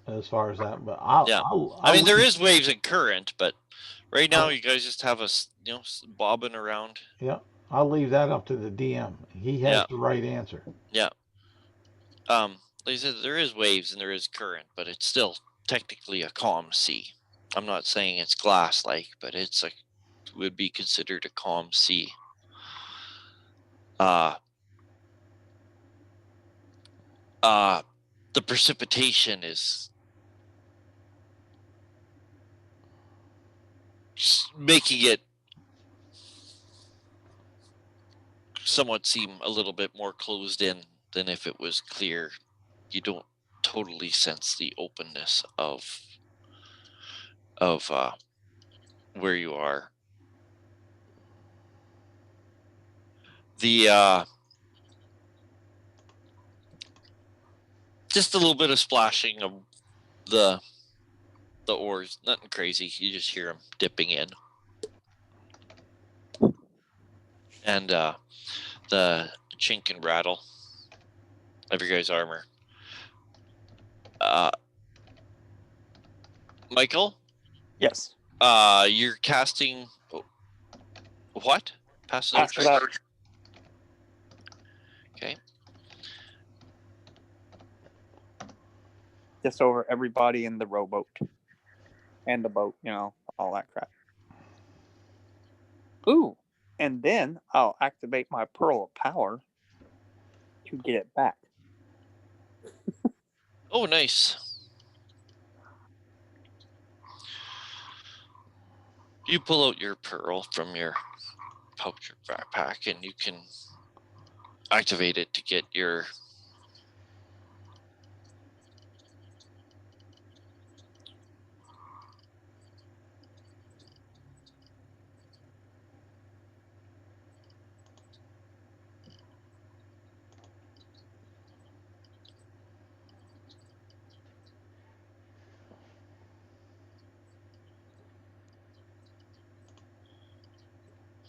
as far as that. But I mean, there is waves and current, but right now you guys just have us, bobbing around. Yeah, I'll leave that up to the DM. He has the right answer. Yeah. Like I said, there is waves and there is current, but it's still technically a calm sea. I'm not saying it's glass-like, but it's would be considered a calm sea. The precipitation is making it somewhat seem a little bit more closed in than if it was clear. You don't totally sense the openness of where you are. The just a little bit of splashing of the oars, nothing crazy. You just hear them dipping in, and the chink and rattle of your guys' armor. Michael? Yes. You're casting what? Pass it out. Pass it out. Okay. Just over everybody in the rowboat and the boat, all that crap. Ooh, and then I'll activate my Pearl of Power to get it back. Oh, nice. You pull out your pearl from your pouch or backpack, and you can activate it to get your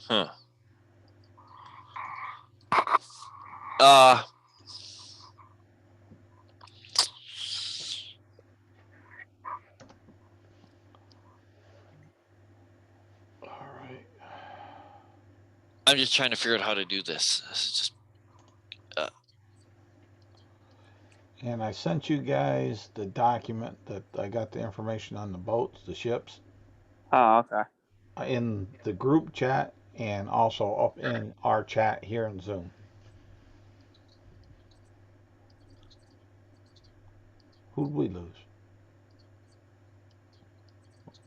Huh. All right. I'm just trying to figure out how to do this. This is just. And I sent you guys the document that I got the information on the boats, the ships, Oh, okay. in the group chat and also up in our chat here in Zoom. Who'd we lose?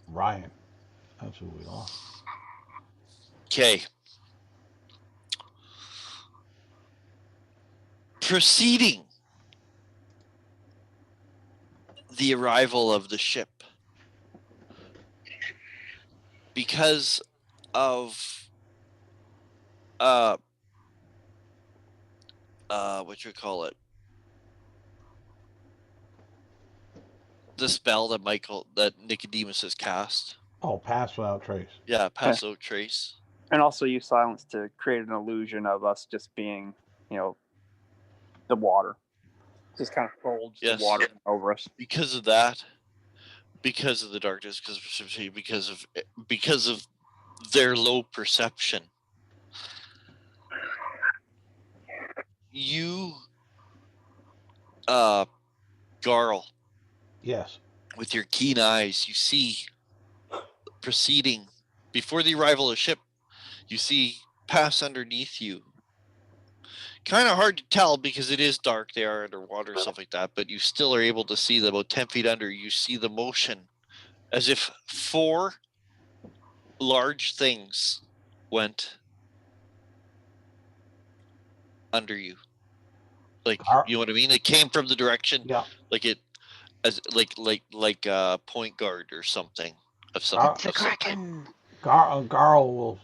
Ryan. That's who we lost. Okay. Preceding the arrival of the ship, because of what you call it, the spell that Nicodemus has cast. Oh, pass without trace. Yeah, pass without trace. And also use silence to create an illusion of us just being, the water. Just kind of folds the water over us. Because of that, because of the darkness, because of their low perception, you, Garl. Yes. With your keen eyes, you see proceeding before the arrival of the ship. You see pass underneath you. Kind of hard to tell because it is dark. They are underwater, stuff like that. But you still are able to see them about 10 feet under. You see the motion as if 4 large things went under you. Like, you know what I mean? It came from the direction. Yeah. Like it, as like a point guard or something of some. It's the Kraken. Garl will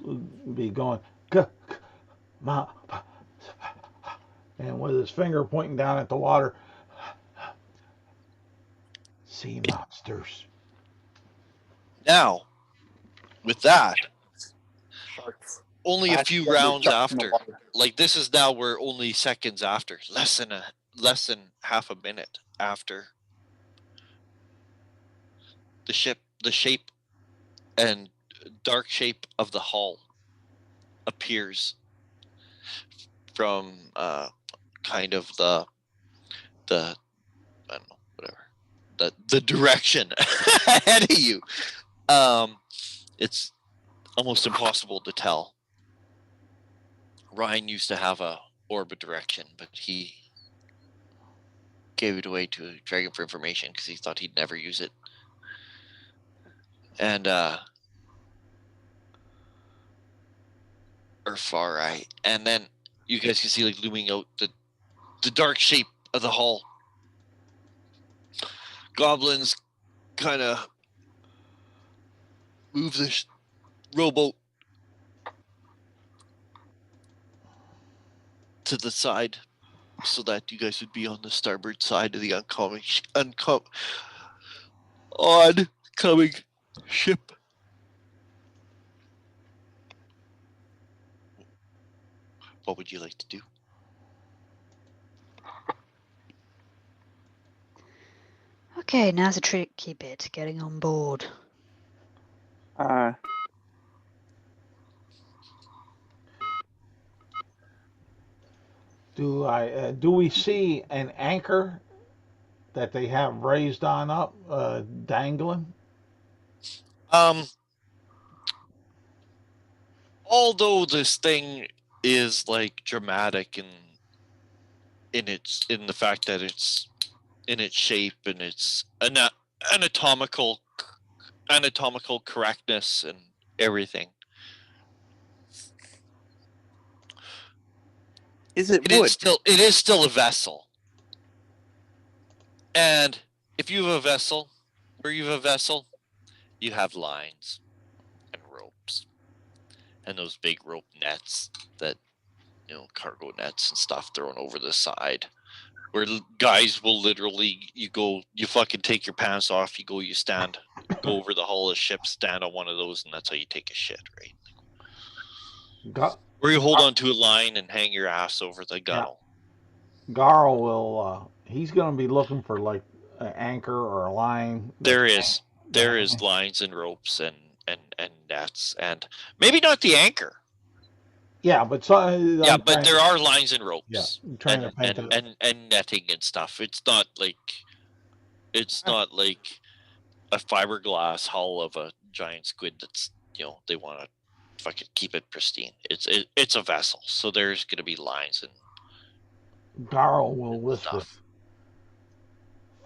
be going, and with his finger pointing down at the water, sea monsters. Now, with that, Sharks. only a few rounds after, like this is now we're only seconds after, less than half a minute after the shape and dark shape of the hull appears from kind of the I don't know, whatever, the direction ahead of you. It's almost impossible to tell. Ryan used to have a orbit direction, but he gave it away to Dragon for information because he thought he'd never use it. And or far right, and then you guys can see like looming out the dark shape of the hull. Goblins kind of move the rowboat to the side so that you guys would be on the starboard side of the oncoming ship. What would you like to do? Okay, now's a tricky bit, getting on board. Do we see an anchor that they have raised on up, dangling? Although this thing is like dramatic in the fact that it's in its shape and its anatomical correctness and everything. Is it wood? It is still a vessel. And if you have a vessel, you have lines and ropes and those big rope nets that, cargo nets and stuff thrown over the side, where guys will literally, you fucking take your pants off, you go over the hull of the ship, stand on one of those, and that's how you take a shit, right? Or you hold on to a line and hang your ass over the gunnel. Yeah. Garl will, he's going to be looking for like an anchor or a line. There is lines and ropes and nets, and maybe not the anchor. Yeah, but there are lines and ropes. Yeah, trying to paint and netting and stuff. It's not like a fiberglass hull of a giant squid that's, they want to fucking keep it pristine. It's a vessel, so there's going to be lines and Garl will whisper,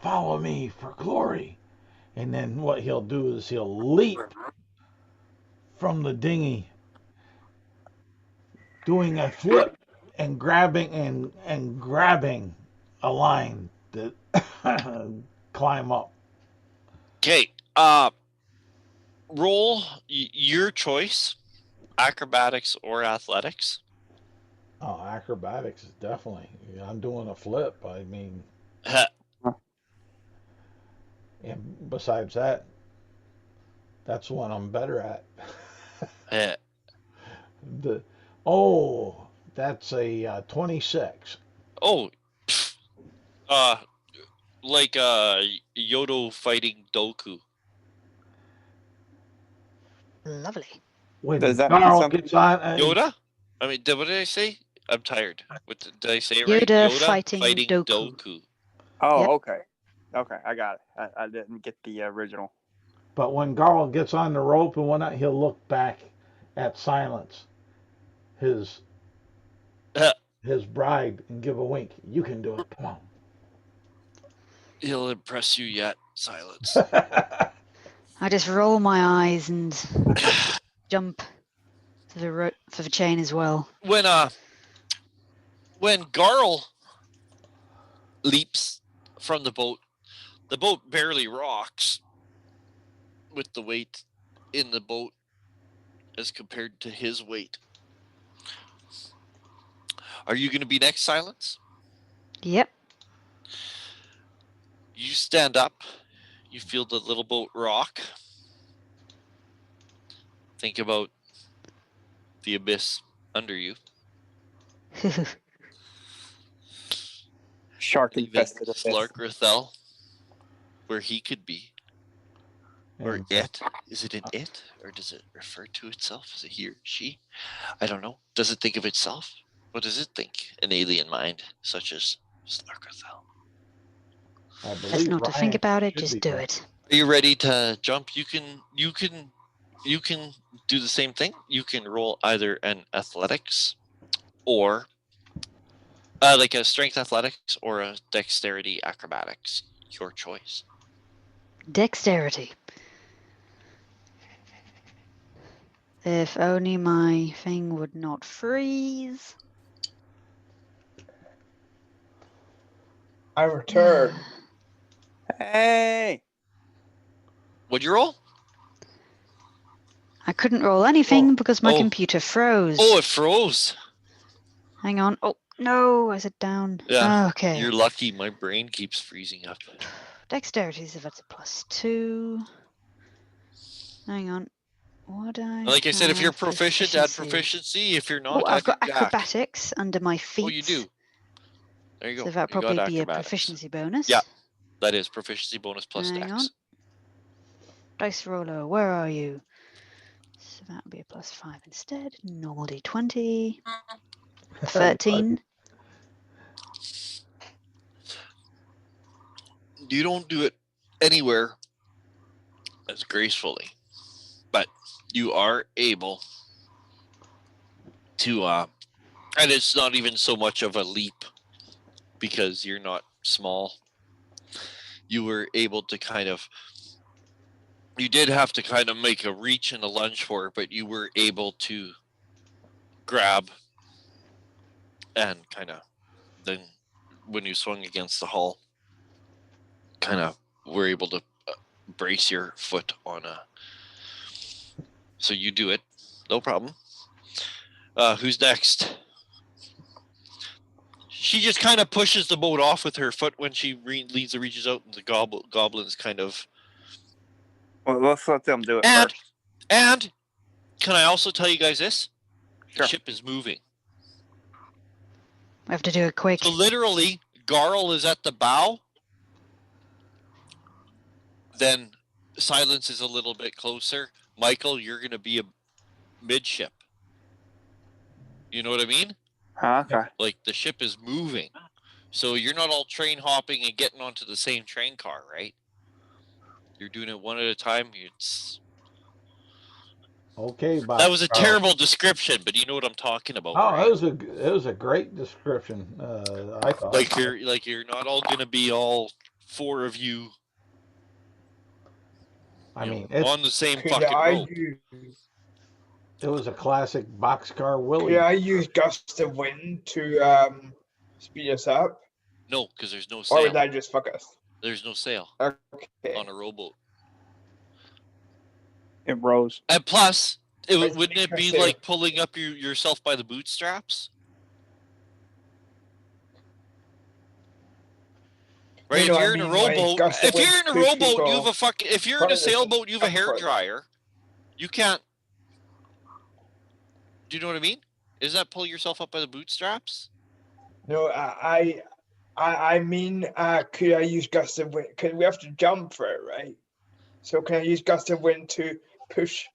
"Follow me for glory. And then what he'll do is he'll leap from the dinghy, doing a flip and grabbing a line to climb up. Okay. Roll your choice, acrobatics or athletics. Oh, acrobatics is definitely. I'm doing a flip. I mean, and besides that, that's what I'm better at. the oh, that's a 26. Oh, like Yodo fighting Doku. Lovely. When Does that mean Carl something? gets on, Yoda? I mean, what did I say? I'm tired. Did I say it right? Yoda fighting Doku. Doku. Oh, Yep. okay. Okay, I got it. I didn't get the original. but when Garl gets on the rope and whatnot, he'll look back at Silence, his bride, and give a wink. You can do it. Come on. He'll impress you yet, Silence. I just roll my eyes and jump for the chain as well. When Garl leaps from the boat barely rocks with the weight in the boat as compared to his weight. Are you going to be next, Silence? Yep. You stand up. You feel the little boat rock. Think about the abyss under you. Shark Even infested. Slarkrethel, where he could be. Or And it. Is it an it? Or does it refer to itself as a he or she? I don't know. Does it think of itself? What does it think? An alien mind, such as Slarkrethel. I Best believe not to think Ryan about it, should just be do there. it. Are you ready to jump? You can do the same thing. You can roll either an athletics or like a strength athletics or a dexterity acrobatics. Your choice. Dexterity. If only my thing would not freeze. I return. Hey! What'd you roll? I couldn't roll anything because my Oh. computer froze. Oh, it froze. Hang on. Oh, no, I said down. Yeah. Okay. You're lucky. My brain keeps freezing up. Dexterity, so that's a +2. Hang on. Would I? Like I said, if you're have proficient, add proficiency. If you're not, Oh, I've add got your jack. acrobatics under my feet. Oh, you do. There you go. So that'd You got probably be a acrobatics. proficiency bonus. Yeah. That is proficiency bonus plus Hang dex. on. Dice roller, where are you? So that would be a +5 instead. Normal d20. 13. You don't do it anywhere as gracefully, but you are able to, and it's not even so much of a leap because you're not small. You were able to you did have to kind of make a reach and a lunge for it, but you were able to grab and kind of then when you swung against the hull, kind of were able to brace your foot on so you do it, no problem. Who's next? She just kind of pushes the boat off with her foot when she reaches out, and the goblins kind of. Well, let's let them do it first. And can I also tell you guys this? Sure. The ship is moving. I have to do it quick. So literally, Garl is at the bow. Then Silence is a little bit closer. Michael, you're going to be a midship. You know what I mean? Okay. Like the ship is moving. So you're not all train hopping and getting onto the same train car, right? You're doing it one at a time. It's Okay, Bob. that was a terrible description, but you know what I'm talking about. Oh, right? it was a great description. I thought. Like you're not all gonna be all four of you I you mean, know, on the same Could fucking I rope. it was a classic boxcar could Willie. I use gust of wind to speed us up, No, because there's no or sail. would that just fuck us? There's no sail Okay. on a rowboat. It rose. And plus, Let's wouldn't make it a be sail. like pulling up yourself by the bootstraps? Right, No, if I you're in a mean, like, rowboat, gust of if you're wind in a push rowboat, you have people a fucking. If you're in a further, so sailboat, you have a up hair further. dryer. You can't. Do you know what I mean? Is that pull yourself up by the bootstraps? No, I mean, could I use gust of wind? Because we have to jump for it, right? So can I use gust of wind to push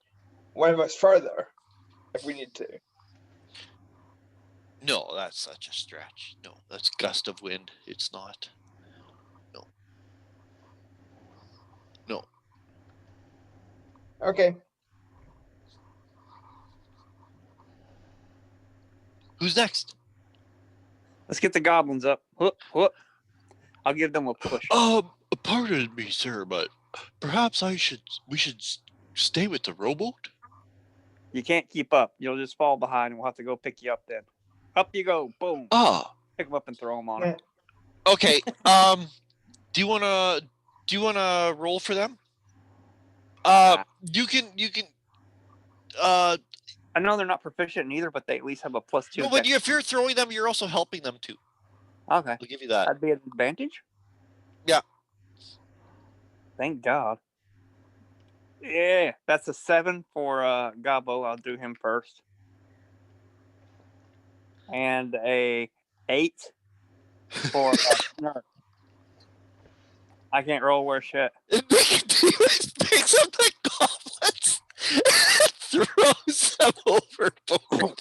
one of us further if we need to? No, that's such a stretch. No, that's gust of wind. It's not. No. No. Okay. Who's next? Let's get the goblins up. Whoop, whoop. I'll give them a push. Pardon me, sir, but perhaps we should stay with the rowboat? You can't keep up. You'll just fall behind, and we'll have to go pick you up then. Up you go. Boom. Ah. Pick them up and throw them on them. Okay. Do you wanna roll for them? You can. I know they're not proficient in either, but they at least have a +2. No, but if you're throwing them, you're also helping them too. Okay. I'll give you that. That'd be an advantage? Yeah. Thank God. Yeah, that's a 7 for Gabo. I'll do him first. And a 8 for Snark. I can't roll worse shit. Picks up the goblets and throws them overboard.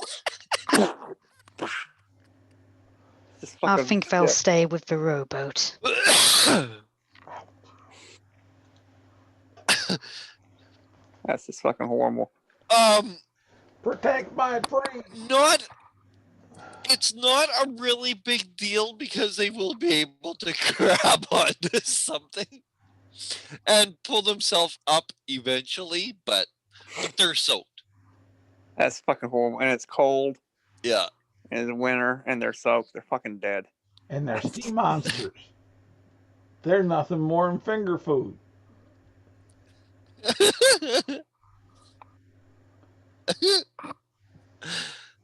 I think they'll stay with the rowboat. That's just fucking horrible. Protect my brain. It's not a really big deal because they will be able to grab onto something and pull themselves up eventually, but they're soaked. That's fucking horrible. And it's cold. Yeah. And it's winter and they're soaked. They're fucking dead. And they're sea monsters. They're nothing more than finger food.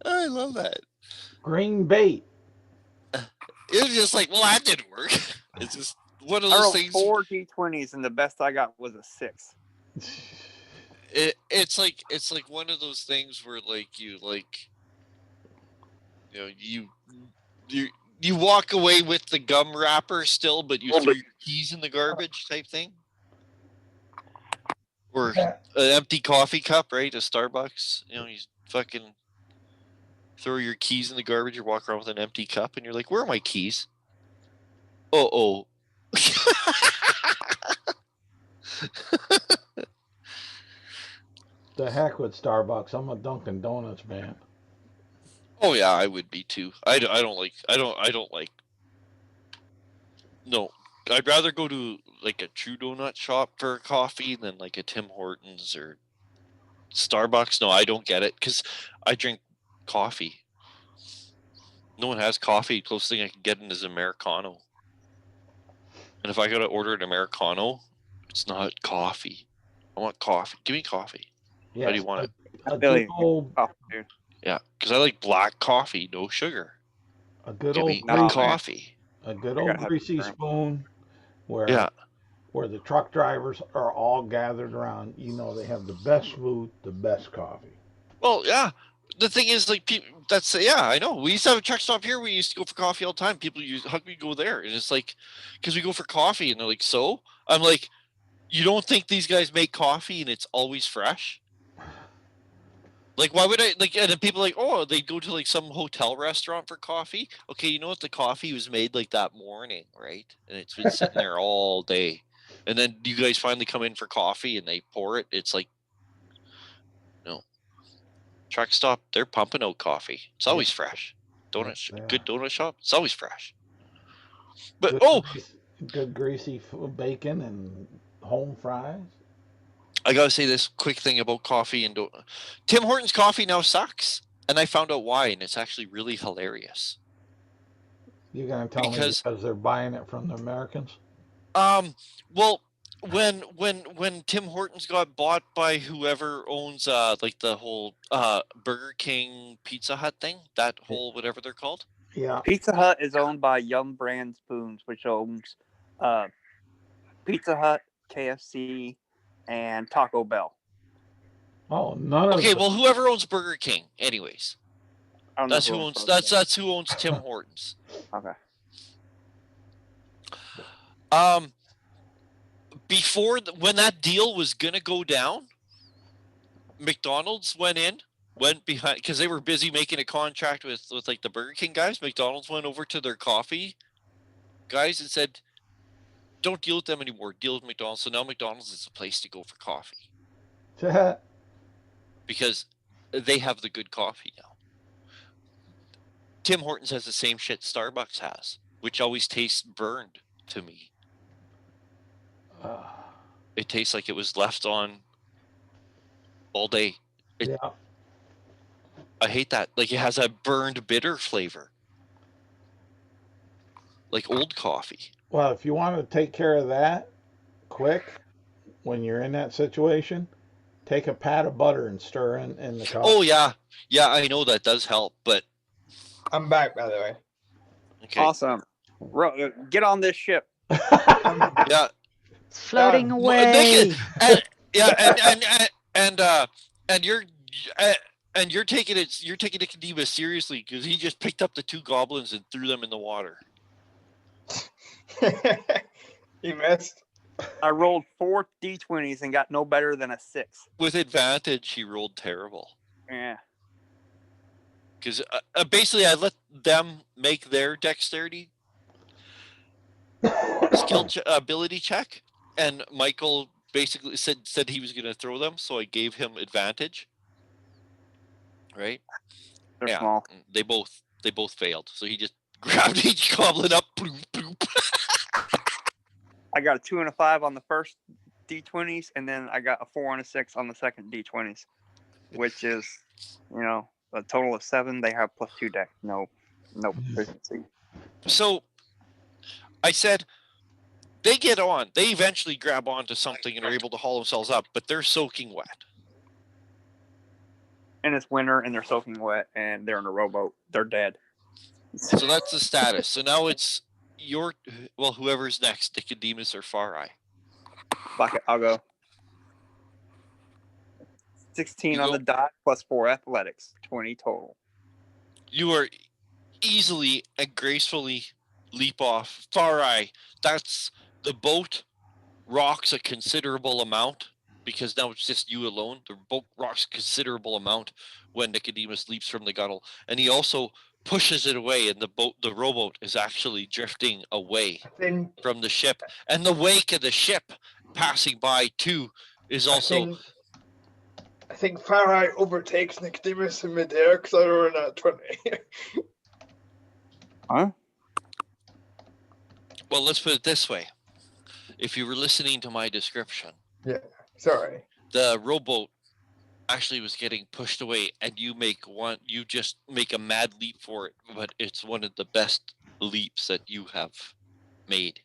I love that. Green bait. It was just like, well, that didn't work. It's just one of I those rolled things. 4 D20s and the best I got was a 6. It's like one of those things where you walk away with the gum wrapper still, but you threw your keys in the garbage type thing. Or an empty coffee cup, right? A Starbucks. You fucking throw your keys in the garbage or walk around with an empty cup and you're like, where are my keys? Oh. The heck with Starbucks. I'm a Dunkin' Donuts man. Oh yeah, I would be too. I don't like. No, I'd rather go to like a True Donut shop for a coffee than like a Tim Hortons or Starbucks. No, I don't get it because I drink coffee. No one has coffee. Closest thing I can get in is Americano. And if I gotta order an Americano, it's not coffee. I want coffee. Give me coffee. Yes, How do you want it? A good old, Yeah, because I like black coffee, no sugar. a good Give old me greasy, coffee. a good old greasy spoon, where Yeah. where the truck drivers are all gathered around. You know they have the best food, the best coffee. Well, yeah. The thing is, like, people. I know. We used to have a truck stop here. We used to go for coffee all the time. People how can we go there? And it's like, because we go for coffee, and they're like, so? I'm like, you don't think these guys make coffee and it's always fresh? Like, why would I and then people are like, oh, they go to like some hotel restaurant for coffee. Okay, you know what? The coffee was made like that morning, right? And it's been sitting there all day. And then you guys finally come in for coffee and they pour it. It's like, no. Truck stop, they're pumping out coffee. It's always fresh. Good donut shop, it's always fresh. But good greasy bacon and home fries. I gotta say this quick thing about coffee and Tim Hortons coffee now sucks, and I found out why, and it's actually really hilarious. You're gonna tell me because they're buying it from the Americans? Well, when Tim Hortons got bought by whoever owns like the whole Burger King Pizza Hut thing, that whole whatever they're called. Yeah. Pizza Hut is owned by Yum Brand Spoons, which owns Pizza Hut, KFC, and Taco Bell. Oh, none of Okay, well, whoever owns Burger King, anyways. I don't That's know who owns. That's who owns Tim Hortons. Okay. Before when that deal was gonna go down, McDonald's went behind because they were busy making a contract with like the Burger King guys. McDonald's went over to their coffee guys and said, "Don't deal with them anymore. Deal with McDonald's." So now McDonald's is the place to go for coffee because they have the good coffee now. Tim Hortons has the same shit Starbucks has, which always tastes burned to me. It tastes like it was left on all day. Yeah. I hate that. Like it has a burned bitter flavor. Like old coffee. Well, if you want to take care of that quick, when you're in that situation, take a pat of butter and stir in the coffee. Oh yeah. Yeah, I know that does help, but I'm back, by the way. okay. Awesome. Get on this ship. Yeah. It's floating away. And you're taking Nicodemus seriously because he just picked up the 2 goblins and threw them in the water. He missed. I rolled 4 d20s and got no better than a 6. With advantage, he rolled terrible. Yeah. Because basically, I let them make their dexterity skill ability check, and Michael basically said he was going to throw them, so I gave him advantage. Right? They're small. They both failed, so he just grabbed each goblin up. Bloop, bloop. I got a 2 and a 5 on the first d20s, and then I got a 4 and a 6 on the second d20s, which is, a total of 7. They have +2 deck. No proficiency. So I said they get on. They eventually grab onto something and are able to haul themselves up, but they're soaking wet. And it's winter, and they're soaking wet, and they're in a rowboat. They're dead. So that's the status. So now it's whoever's next, Nicodemus or Farai. Fuck it, I'll go. 16 on the dot, +4 athletics, 20 total. You are easily and gracefully leap off. Farai, that's the boat rocks a considerable amount because now it's just you alone. The boat rocks a considerable amount when Nicodemus leaps from the gunnel, and he also pushes it away, and the rowboat is actually drifting away from the ship, and the wake of the ship passing by too is also. I think Farai overtakes Nicodemus in midair because I rolled a 20. Huh? Well, let's put it this way. If you were listening to my description, Yeah, sorry. the rowboat actually was getting pushed away, and you just make a mad leap for it, but it's one of the best leaps that you have made.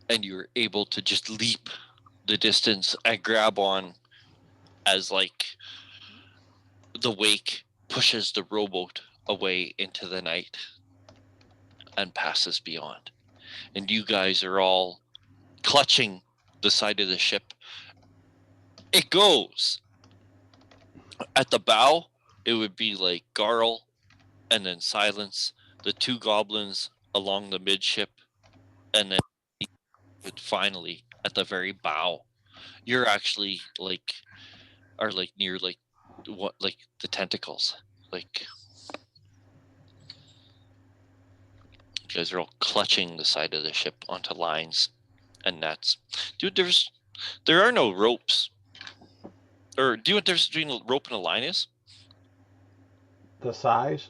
And you're able to just leap the distance and grab on as like the wake pushes the rowboat away into the night and passes beyond. And you guys are all clutching the side of the ship. It goes. At the bow, it would be like Garl and then Silence, the 2 goblins along the midship, and then finally at the very bow. You're actually near the tentacles. Like you guys are all clutching the side of the ship onto lines and nets. Dude, there are no ropes. Or do you know what the difference between a rope and a line is? The size?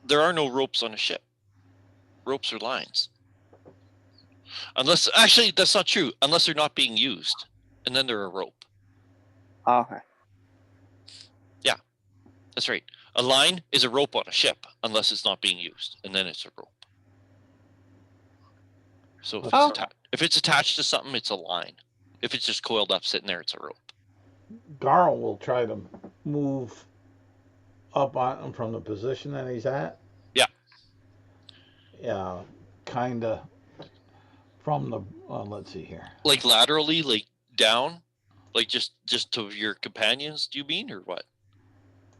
There are no ropes on a ship. Ropes are lines. Unless, actually, that's not true. Unless they're not being used, and then they're a rope. Okay. That's right. A line is a rope on a ship, unless it's not being used, and then it's a rope. So if it's attached to something, it's a line. If it's just coiled up sitting there, it's a rope. Garl will try to move up on him from the position that he's at. Yeah. Yeah, kind of from the. Let's see here. Like laterally, like down, like just to your companions. Do you mean, or what?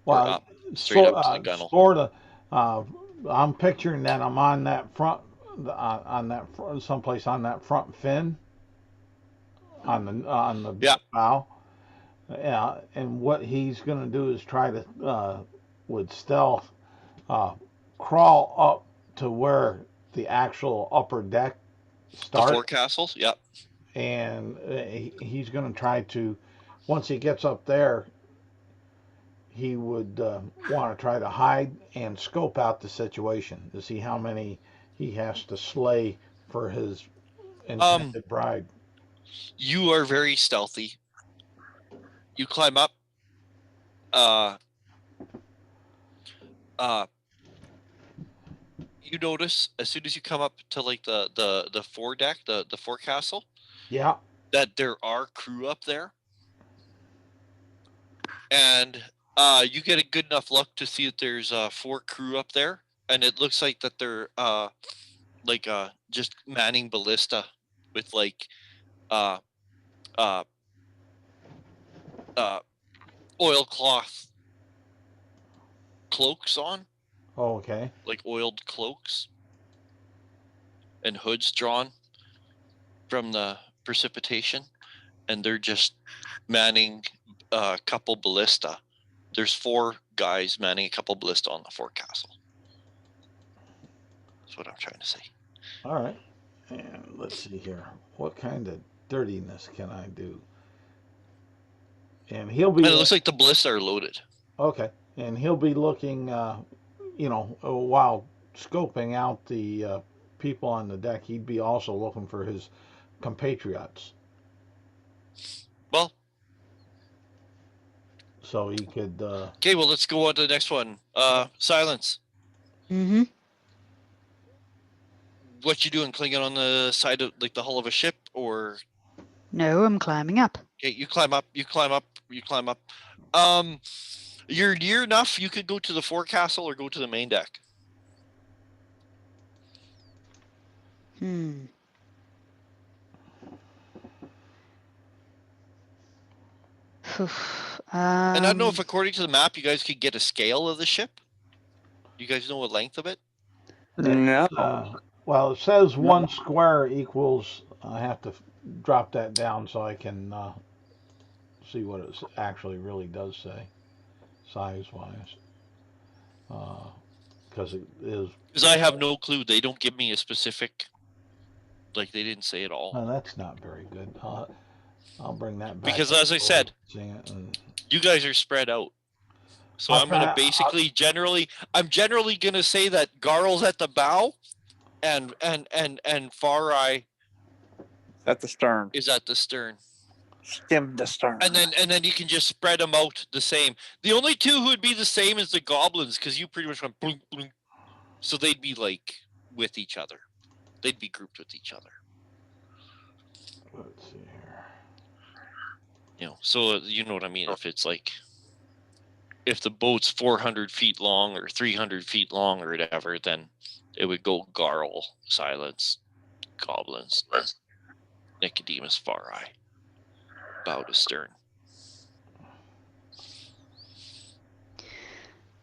Well, or up, straight up to the gunnel. Sort of. I'm picturing that I'm on that front, on that someplace on that front fin, on the bow. Yeah, and what he's going to do is try to, with stealth, crawl up to where the actual upper deck starts. The forecastles, yep. And he's going to try to, once he gets up there, he would want to try to hide and scope out the situation to see how many he has to slay for his intended bride. You are very stealthy. You climb up. You notice as soon as you come up to like the foredeck, the forecastle. Yeah. That there are crew up there. And you get a good enough look to see that there's 4 crew up there, and it looks like that they're just manning ballista with like oilcloth cloaks on. Oh, okay. Like oiled cloaks and hoods drawn from the precipitation, and they're just manning a couple ballista. There's 4 guys manning a couple ballista on the forecastle. That's what I'm trying to say. All right. And let's see here. What kind of dirtiness can I do? And he'll be. And it looks like the ballista are loaded. Okay. And he'll be looking, while scoping out the people on the deck, he'd be also looking for his compatriots. Well. So he could. Okay, well, let's go on to the next one. Silence. Mm-hmm. What you doing? Clinging on the side of like the hull of a ship, or? No, I'm climbing up. Okay, you climb up. You climb up. You climb up. You're near enough. You could go to the forecastle or go to the main deck. And I don't know if, according to the map, you guys could get a scale of the ship. You guys know the length of it? No. Well, it says 1 square equals. I have to drop that down so I can see what it actually really does say, size-wise. Because it is. Because I have no clue. They don't give me a specific. Like, they didn't say it all. Oh, that's not very good. I'll bring that back. Because as I said, you guys are spread out. So I'm going to basically I'm generally going to say that Garl's at the bow and Farai at the stern. Is at the stern. Stem the stern. And then you can just spread them out the same. The only 2 who would be the same is the goblins, because you pretty much went boom, boom. So they'd be like with each other. They'd be grouped with each other. Let's see here. You know, so you know what I mean. If it's like, if the boat's 400 feet long or 300 feet long or whatever, then it would go Garl, Silence, Goblins, Nicodemus, Farai, bow to stern.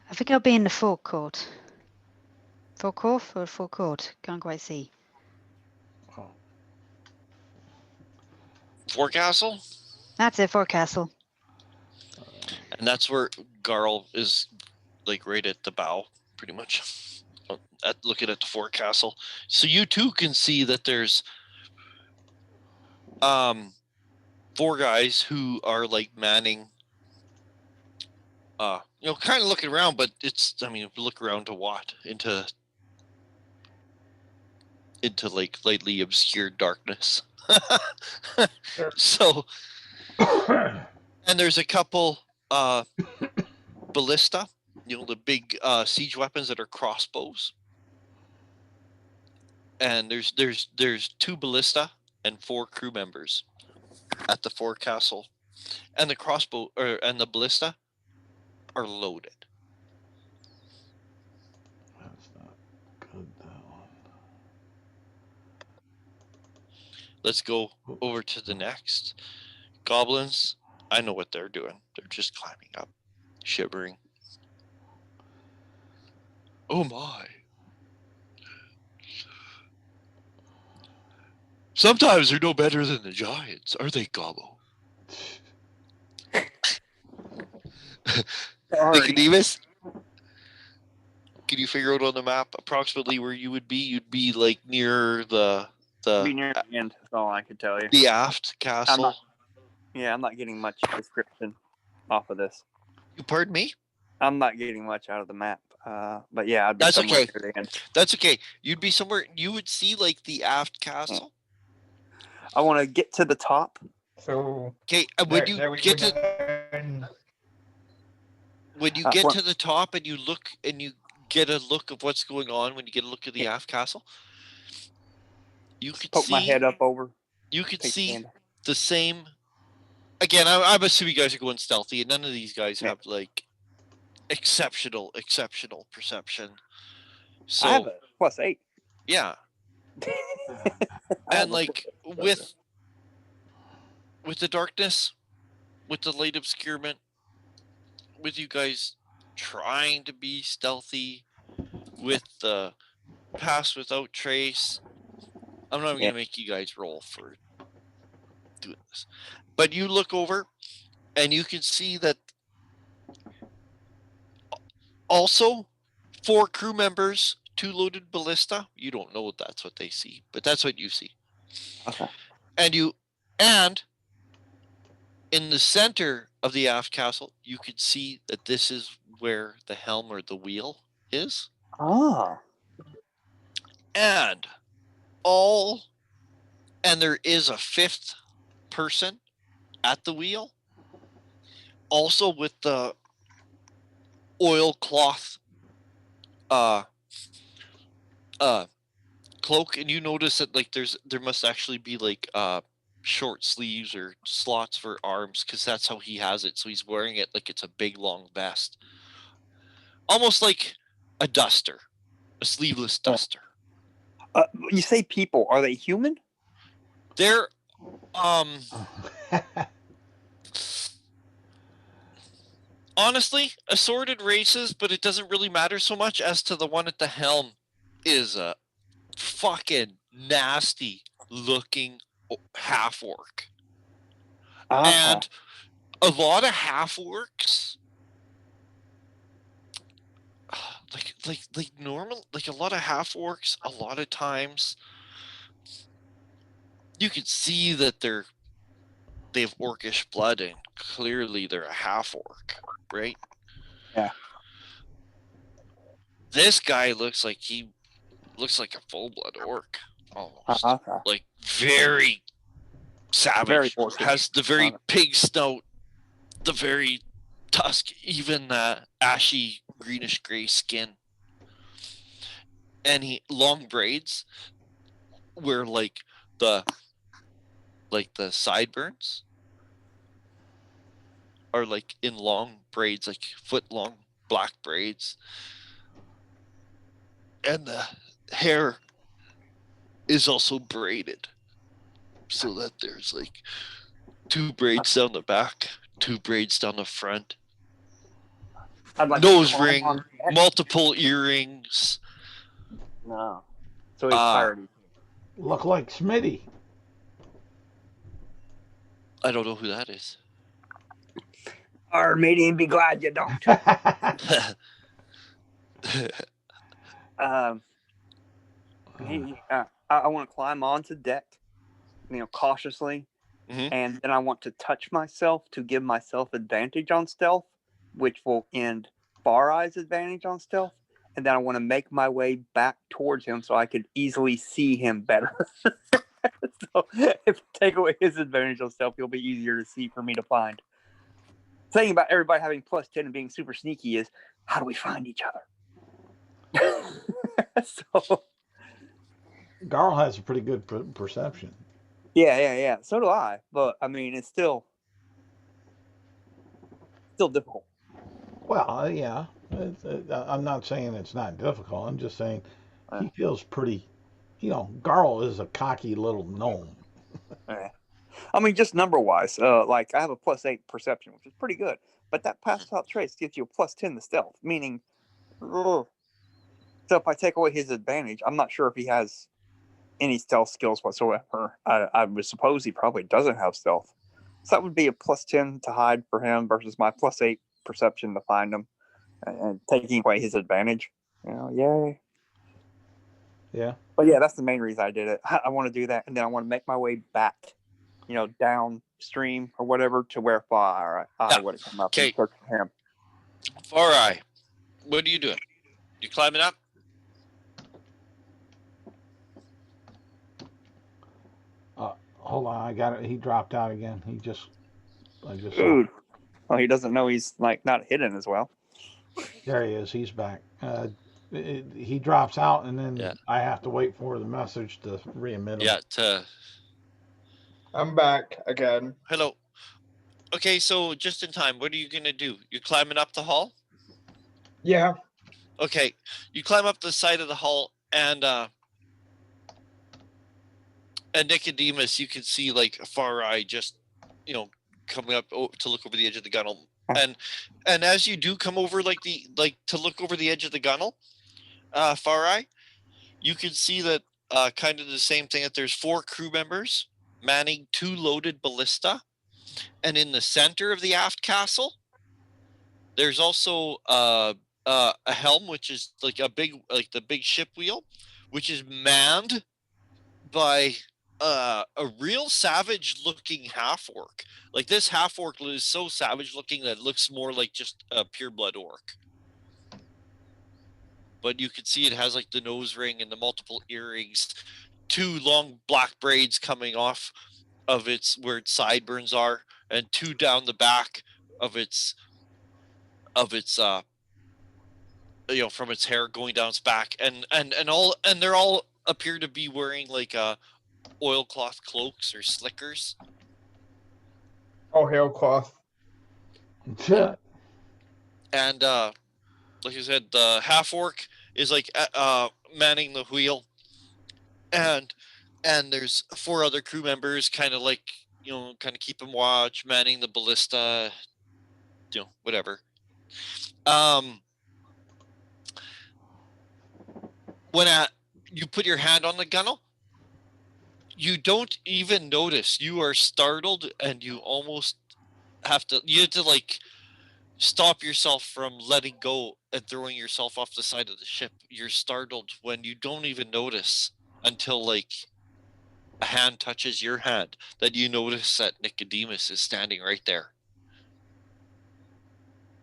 I think I'll be in the forecourt. Forecourt or forecourt? Can't quite see. Forecastle? That's it, forecastle. And that's where Garl is, like right at the bow, pretty much. Looking at the forecastle. So you too can see that there's 4 guys who are like manning, kind of looking around, but look around to what? Into into like lightly obscured darkness. Sure. So, and there's a couple ballista, the big siege weapons that are crossbows. And there's 2 ballista and 4 crew members at the forecastle, and the crossbow and the ballista are loaded. That's not good, that one. Let's go over to the next. Goblins, I know what they're doing. They're just climbing up, shivering. Oh my. Sometimes they're no better than the giants, are they, Gobbo? Sorry. Nicodemus, can you figure out on the map approximately where you would be? You'd be like near Be near the end. That's all I could tell you. the aft castle. I'm not getting much description off of this. You pardon me? I'm not getting much out of the map. But yeah, I'd be That's somewhere okay. near the end. That's okay. You'd be somewhere. You would see like the aft castle. I want to get to the top. So Okay, when you get to What- to the top and you look and you get a look of what's going on, when you get a look at the aft castle, you could Poke my head up over. You could take see hand. the same. Again, I'm assuming you guys are going stealthy, and none of these guys Yeah. have like exceptional perception. So I have a +8. yeah, I have and a like +8. with the darkness, with the light obscurement, with you guys trying to be stealthy, with the pass without trace. I'm not going to make you guys roll for doing this, but you look over and you can see that also 4 crew members, 2 loaded ballista. You don't know that's what they see, but that's what you see. Okay. And in the center of the aft castle, you could see that this is where the helm or the wheel is. Ah. And there is a 5th person at the wheel, also with the oilcloth cloak, and you notice that like there must actually be like short sleeves or slots for arms, because that's how he has it. So he's wearing it like it's a big long vest, almost like a duster, a sleeveless duster. You say people? Are they human? They're honestly assorted races, but it doesn't really matter so much as to the one at the helm is a fucking nasty looking half orc. And a lot of half orcs, like normal, like a lot of half orcs, a lot of times you can see that they have orcish blood, and clearly they're a half orc, right? Yeah. This guy looks like a full blood orc almost. Like very savage. Very orcish. Has the very pig snout, the very tusk, even ashy greenish gray skin, and he long braids where like the sideburns are like in long braids, like foot long black braids, and the hair is also braided so that there's like 2 braids down the back, 2 braids down the front, nose ring, multiple earrings. No. So he's piratey. Look like Smitty. I don't know who that is. Our matey, be glad you don't. I want to climb onto deck, cautiously, and then I want to touch myself to give myself advantage on stealth, which will end Far Eye's advantage on stealth, and then I want to make my way back towards him so I could easily see him better. So if I take away his advantage on stealth, he'll be easier to see for me to find. The thing about everybody having +10 and being super sneaky is, how do we find each other? So Garl has a pretty good perception. yeah. So do I. But I mean, it's still difficult. Well, yeah. I'm not saying it's not difficult. I'm just saying he feels pretty. Garl is a cocky little gnome. Yeah. I mean, just number wise, like I have a +8 perception, which is pretty good. But that pass without trace gives you a +10 to stealth, meaning. So if I take away his advantage, I'm not sure if he has any stealth skills whatsoever. I would suppose he probably doesn't have stealth. So that would be a +10 to hide for him versus my +8 perception to find him, and taking away his advantage. Yay. Yeah. But yeah, that's the main reason I did it. I want to do that, and then I want to make my way back, downstream or whatever to where Far Eye would have come up and searched for him. Far Eye, what are you doing? You climbing up? Hold on, I got it. He dropped out again. I just saw. Dude. Well, he doesn't know he's not hidden as well. There he is. He's back. He drops out, and then I have to wait for the message to re-emit him. Yeah. I'm back again. Hello. Okay, so just in time, what are you gonna do? You climbing up the hall? Yeah. Okay, you climb up the side of the hall, and Nicodemus, you can see like Far Eye just, coming up to look over the edge of the gunnel, and as you do come over to look over the edge of the gunnel, Far Eye, you can see that kind of the same thing, that there's 4 crew members manning 2 loaded ballista, and in the center of the aft castle, there's also a helm, which is like the big ship wheel, which is manned by a real savage looking half orc. Like, this half orc is so savage looking that it looks more like just a pure blood orc. But you can see it has like the nose ring and the multiple earrings, 2 long black braids coming off of where its sideburns are, and 2 down the back of its from its hair going down its back, and they're all appear to be wearing like oilcloth cloaks or slickers. Oh, hailcloth. And like I said, the half orc is like manning the wheel, and there's 4 other crew members kind of keeping watch, manning the ballista, whatever. When you put your hand on the gunnel, you don't even notice. You are startled, and you almost have to like stop yourself from letting go and throwing yourself off the side of the ship. You're startled when you don't even notice until like a hand touches your hand, that you notice that Nicodemus is standing right there.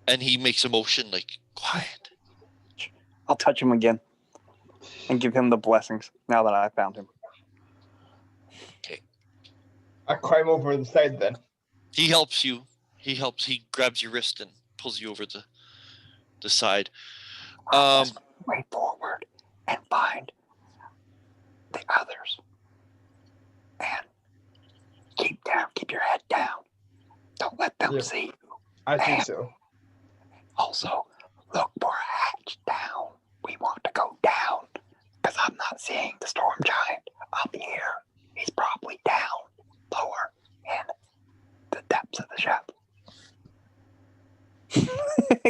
And he makes a motion like, quiet. I'll touch him again and give him the blessings now that I found him. Okay. I climb over the side then. He helps you. He grabs your wrist and pulls you over the side. Way forward and find the others. And keep your head down. Don't let them see you. I think so. Also, look for a hatch down. We want to go down, because I'm not seeing the storm giant up here. He's probably down, lower, in the depths of the ship.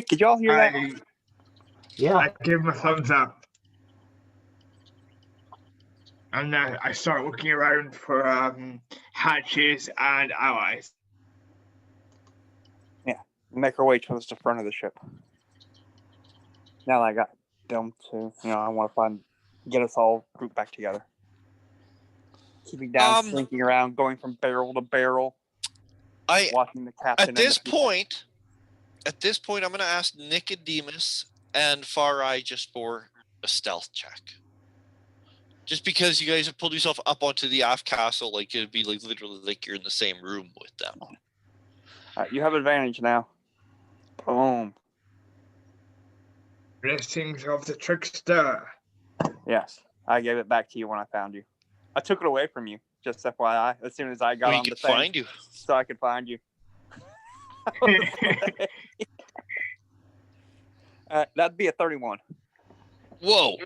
Could y'all hear that? Yeah. I give him a thumbs up. And then I start looking around for hatches and allies. Yeah, make our way towards the front of the ship. Now that I got them to, I want to get us all grouped back together. Keeping down, slinking around, going from barrel to barrel. Watching the captain. At this point, I'm going to ask Nicodemus and Far Eye just for a stealth check. Just because you guys have pulled yourself up onto the aft castle, like it'd be like literally like you're in the same room with them. You have advantage now. Boom. Blessings of the trickster. Yes, I gave it back to you when I found you. I took it away from you, just FYI, as soon as I got We on the could thing, find you. so I could find you. That'd be a 31. Whoa.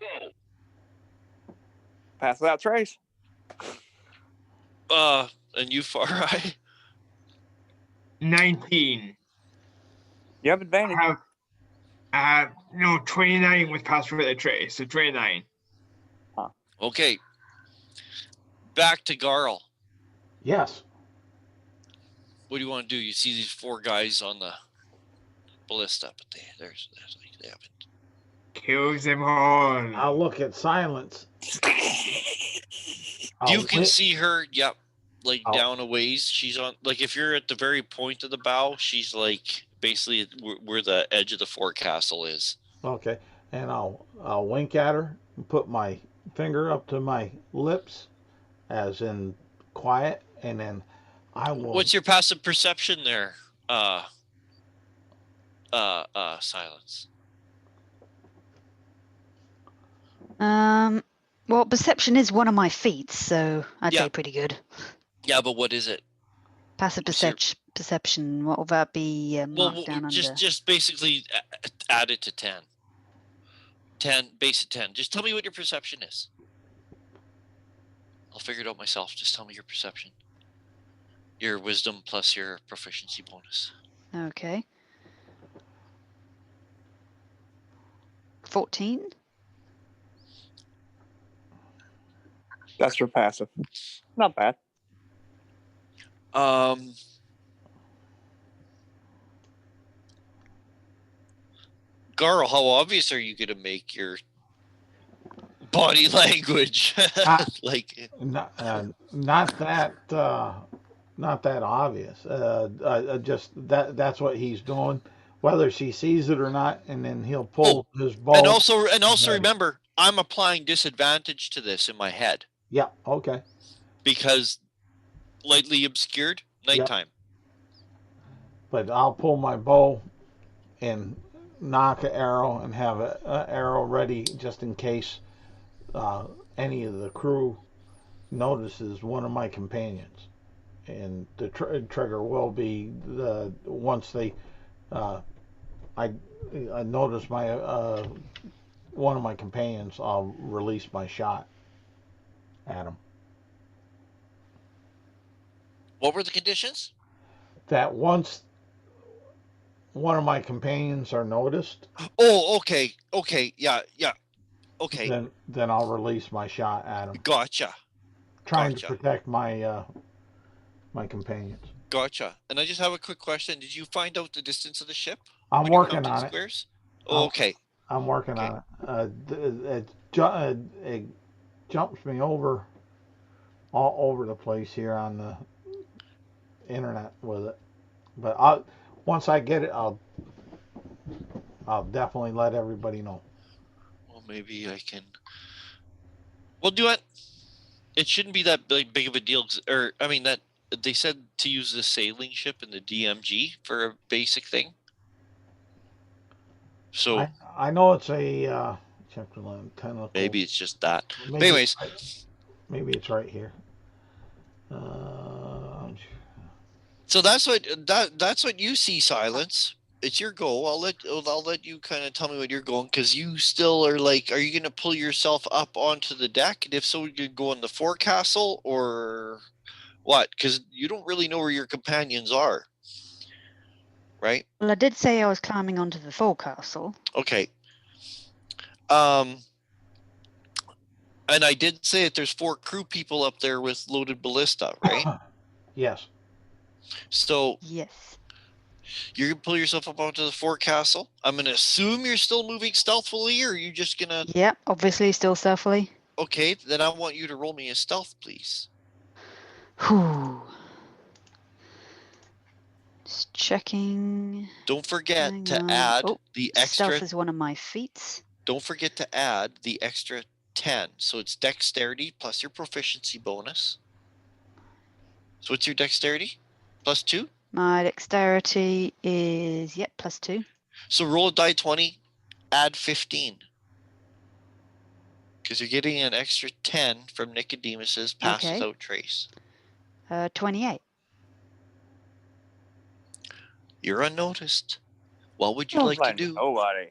Pass without trace. And you, Far Eye? 19. You have advantage. I have no 29 with pass without a trace, so 29. Okay. Back to Garl. Yes. What do you want to do? You see these 4 guys on the ballista, but there's like they haven't. Kills them all. I'll look at Silence. You can see her, yep, like I'll- down a ways. She's on, like if you're at the very point of the bow, she's like basically where the edge of the forecastle is. Okay, and I'll wink at her and put my finger up to my lips, as in quiet, and then I will. What's your passive perception there? Silence. Well, perception is one of my feats, so I'd Yeah. say pretty good. Yeah, but what is it? Passive What's your- perception. What will that be marked Well, down under? just basically add it to 10. 10, base of 10. Just tell me what your perception is. I'll figure it out myself. Just tell me your perception. Your wisdom plus your proficiency bonus. Okay. 14. That's your passive. Not bad. Garl, how obvious are you going to make your body language? Like, not that obvious. Just that's what he's doing, whether she sees it or not, and then he'll pull his bow. and also Ready. remember, I'm applying disadvantage to this in my head Yeah. Okay. because lightly obscured nighttime. But I'll pull my bow and knock an arrow and have an arrow ready just in case any of the crew notices one of my companions. And the trigger will be once they I notice my one of my companions, I'll release my shot at him. What were the conditions? That once one of my companions are noticed, Oh, okay, yeah, okay, then I'll release my shot at him, gotcha. trying to protect my my companions. Gotcha. And I just have a quick question. Did you find out the distance of the ship? I'm when you working counted on it. squares? Oh, okay. I'm working on it. It jumps me over all over the place here on the internet with it. But once I get it, I'll definitely let everybody know. Well, maybe I can. We'll do it. It shouldn't be that big of a deal. Or I mean, that they said to use the sailing ship in the DMG for a basic thing. So I know it's a chapter 11 tentacle. Maybe it's just that. Maybe Anyways, maybe it's right here. So that's what you see, Silence. It's your goal. I'll let you kind of tell me what you're going, because you still are like, are you going to pull yourself up onto the deck? And if so, you go in the forecastle or what? Because you don't really know where your companions are, right? Well, I did say I was climbing onto the forecastle. Okay. And I did say that there's 4 crew people up there with loaded ballista, right? Yes. So yes, you're gonna pull yourself up onto the forecastle. I'm gonna assume you're still moving stealthily, or are you just gonna? Yep, obviously still stealthily. Okay, then I want you to roll me a stealth, please. Whew. Let's checking. Don't forget Hang to on. add Oh, the extra. Stealth is one of my feats. Don't forget to add the extra 10. So it's dexterity plus your proficiency bonus. So what's your dexterity? +2? My dexterity is, yep, +2. So roll a die 20, add 15. Because you're getting an extra 10 from Nicodemus's pass Okay. without trace. 28. You're unnoticed. What would you like to do? Nobody.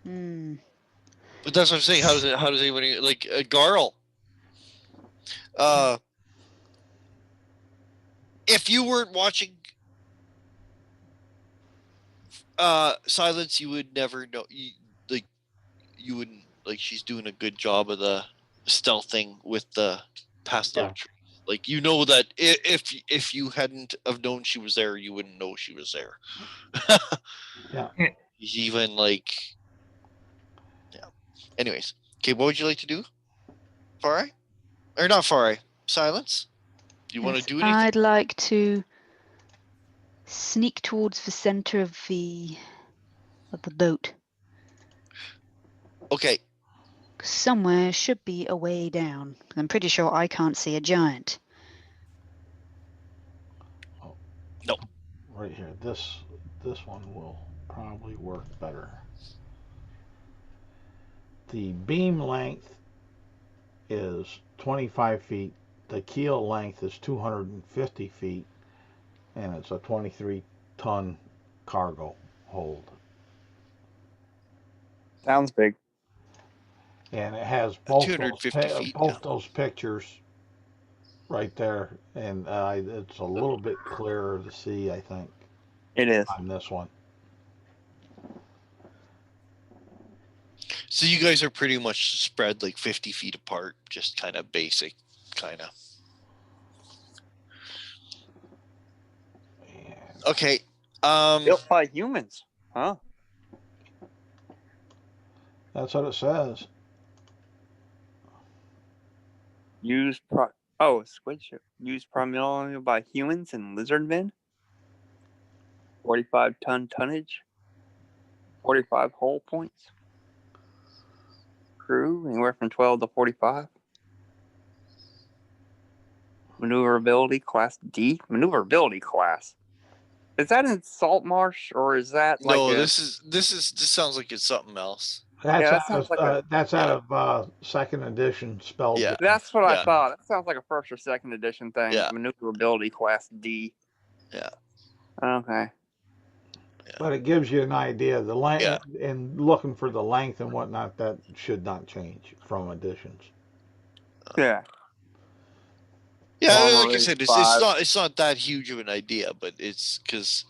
Hmm. But that's what I'm saying. How does anybody like Garl? If you weren't watching Silence, you would never know. You wouldn't like. She's doing a good job of the stealthing with the passed out trees. Like you know that if you hadn't have known she was there, you wouldn't know she was there. Yeah. Even like, yeah. Anyways, okay. What would you like to do, Farai? Or not Farai? Silence. Do you want to Yes, do anything? I'd like to sneak towards the center of the boat. Okay. Somewhere should be a way down. I'm pretty sure I can't see a giant. No. Right here. This one will probably work better. The beam length is 25 feet. The keel length is 250 feet, and it's a 23-ton cargo hold. Sounds big. And it has both 250 feet. those pictures right there, and it's a little bit clearer to see, I think, It is. on this one. So you guys are pretty much spread like 50 feet apart, just kind of basic, kind of. Okay. Built by humans, huh? That's what it says. Squid ship. Used primarily by humans and lizardmen. 45-ton tonnage. 45 hull points. Crew anywhere from 12 to 45. Maneuverability class D. Maneuverability class. Is that in Salt Marsh or is that like no? This sounds like it's something else. That's that sounds like out of second edition spell. Yeah. That's what Yeah. I thought. That sounds like a first or second edition thing. Yeah. Maneuverability class D. Yeah. Okay. Yeah. But it gives you an idea of the length, Yeah. and looking for the length and whatnot, that should not change from editions. Yeah. Yeah, Long like I said, range it's not that huge of an idea, but it's because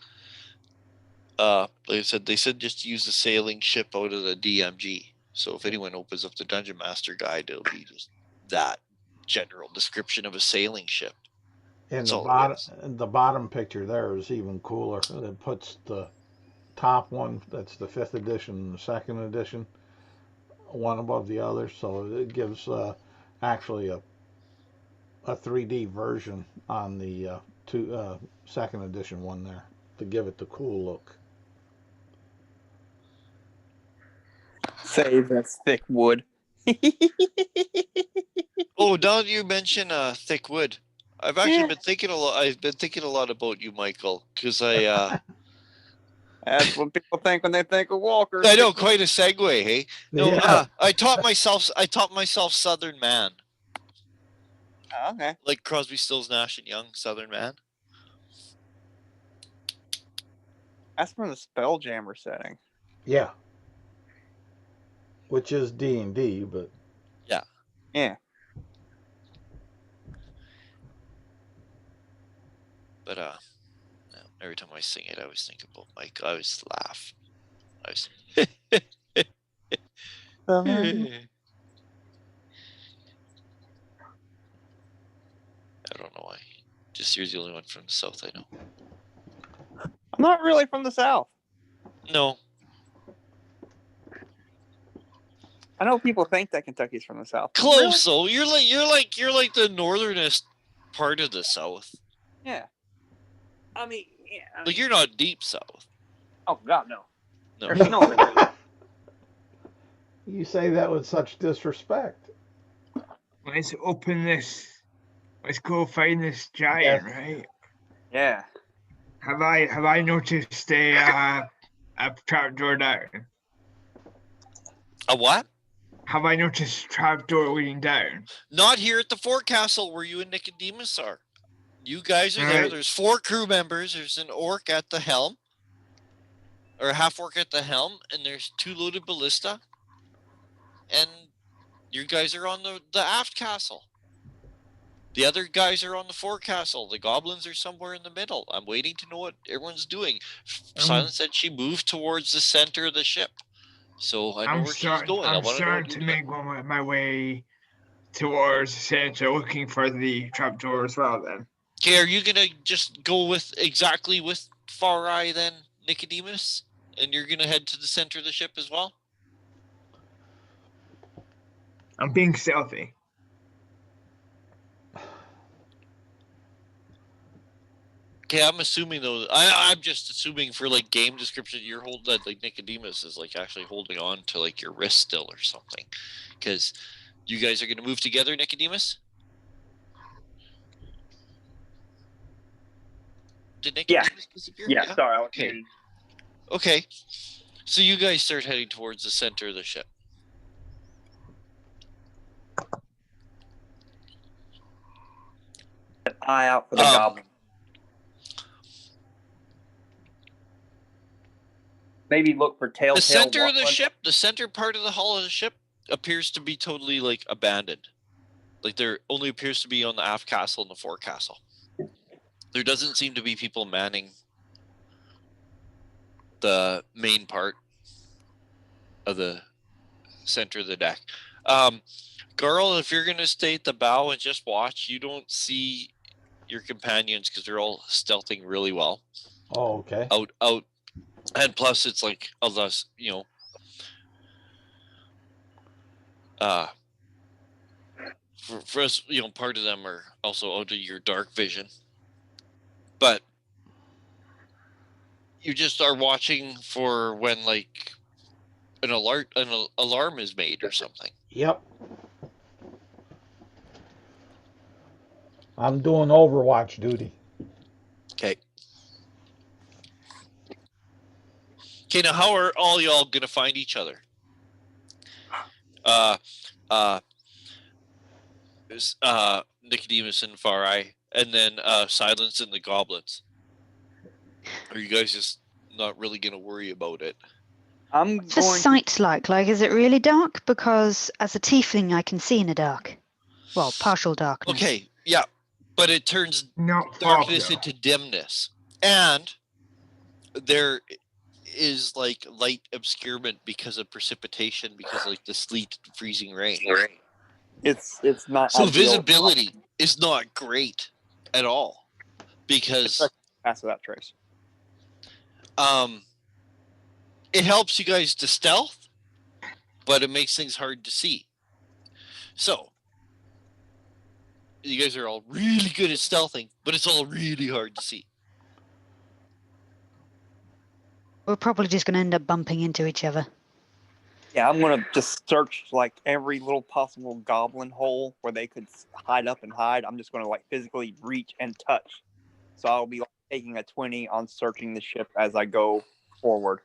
like I said, they said just use the sailing ship out of the DMG. So if anyone opens up the Dungeon Master Guide, it'll be just that general description of a sailing ship. And That's the bottom picture there is even cooler. It puts the top one, that's the 5th edition and the 2nd edition, one above the other, so it gives actually a 3D version on the 2nd edition one there to give it the cool look. Save that's thick wood. Oh, now that you mention thick wood, I've actually been thinking a lot. I've been thinking a lot about you, Michael, because That's what people think when they think of walkers. I know, quite a segue, hey. No, Yeah. I taught myself Southern Man, Okay. like Crosby, Stills, Nash and Young, Southern Man. That's from the Spelljammer setting. Yeah. Which is D&D, but Yeah. But every time I sing it, I always think about Mike. I always laugh. I don't know why. Just you're the only one from the South I know. I'm not really from the South. No. I know people think that Kentucky's from the South. Close though. You're like the northernest part of the South. Yeah. I mean, yeah. Like, you're not deep south. Oh God, no. No. There's snow everywhere. You say that with such disrespect. Let's open this. Let's go find this giant, Yes. right? Yeah. Have I noticed a trapdoor down? A what? Have I noticed trapdoor leading down? Not here at the forecastle where you and Nicodemus are. You guys are there. Right. There's 4 crew members. There's an orc at the helm. Or a half orc at the helm. And there's 2 loaded ballista. And you guys are on the aft castle. The other guys are on the forecastle. The goblins are somewhere in the middle. I'm waiting to know what everyone's doing. Silence said she moved towards the center of the ship. So I know where she's going. I I'm want to know what starting you're to doing. make my way towards the center, looking for the trapdoor as well. Then. Okay, are you gonna just go with Far Eye then, Nicodemus? And you're gonna head to the center of the ship as well? I'm being stealthy. Okay, I'm assuming though. I'm just assuming for like game description, you're holding that like Nicodemus is like actually holding on to like your wrist still or something, because you guys are gonna move together, Nicodemus. Did Nicodemus disappear? Yeah. Sorry. I was Okay. muted. Okay. So you guys start heading towards the center of the ship. An eye out for the goblin. Maybe look for telltale. The center of the one. ship, the center part of the hull of the ship, appears to be totally like abandoned. Like there only appears to be on the aft castle and the forecastle. There doesn't seem to be people manning the main part of the center of the deck. Garl, if you're gonna stay at the bow and just watch, you don't see your companions because they're all stealthing really well. Oh, okay. Out, and plus it's like a less, for us, part of them are also out of your dark vision. But you just are watching for when like an alarm is made or something. Yep. I'm doing Overwatch duty. Okay. Okay, now how are all y'all gonna find each other? Nicodemus and Far Eye, and then Silence and the Goblins. Are you guys just not really gonna worry about it? What's the sight like? Like, is it really dark? Because as a tiefling, I can see in the dark. Well, partial darkness. Okay, yeah, but it turns darkness into dimness, and there is like light obscurement because of precipitation, because like the sleet, freezing rain. It's not. So visibility is not great at all because pass without trace. It helps you guys to stealth, but it makes things hard to see. So you guys are all really good at stealthing, but it's all really hard to see. We're probably just going to end up bumping into each other. Yeah, I'm going to just search like every little possible goblin hole where they could hide up and hide. I'm just going to like physically reach and touch. So I'll be like, taking a 20 on searching the ship as I go forward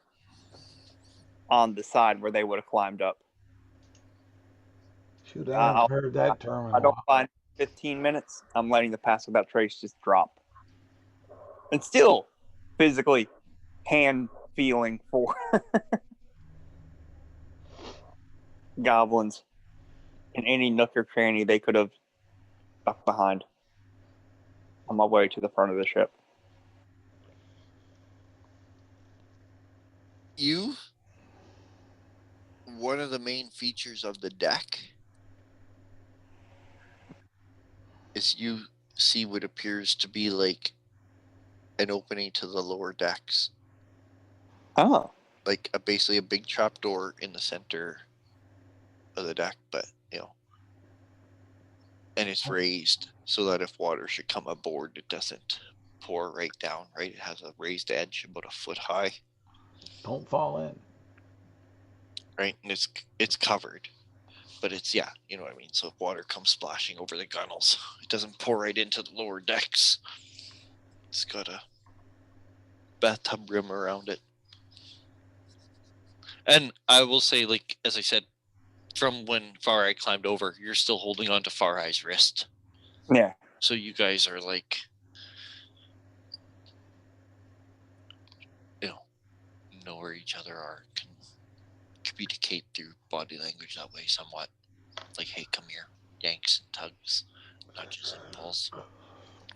on the side where they would have climbed up. Shoot, I haven't heard that term in a I don't while. find 15 minutes. I'm letting the pass without trace just drop. And still physically hand feeling for goblins in any nook or cranny they could have stuck behind on my way to the front of the ship. One of the main features of the deck is you see what appears to be like an opening to the lower decks. Oh. Like basically a big trap door in the center of the deck, but and it's raised so that if water should come aboard, it doesn't pour right down, right? It has a raised edge about a foot high, Don't fall in. right? And it's covered, but it's, yeah, you know what I mean? So if water comes splashing over the gunnels, it doesn't pour right into the lower decks. It's got a bathtub rim around it. And I will say, like, as I said, from when Far Eye climbed over, you're still holding on to Far Eye's wrist. Yeah. So you guys are like, you know where each other are, can communicate through body language that way somewhat. Like, hey, come here, yanks and tugs, nudges and pulls.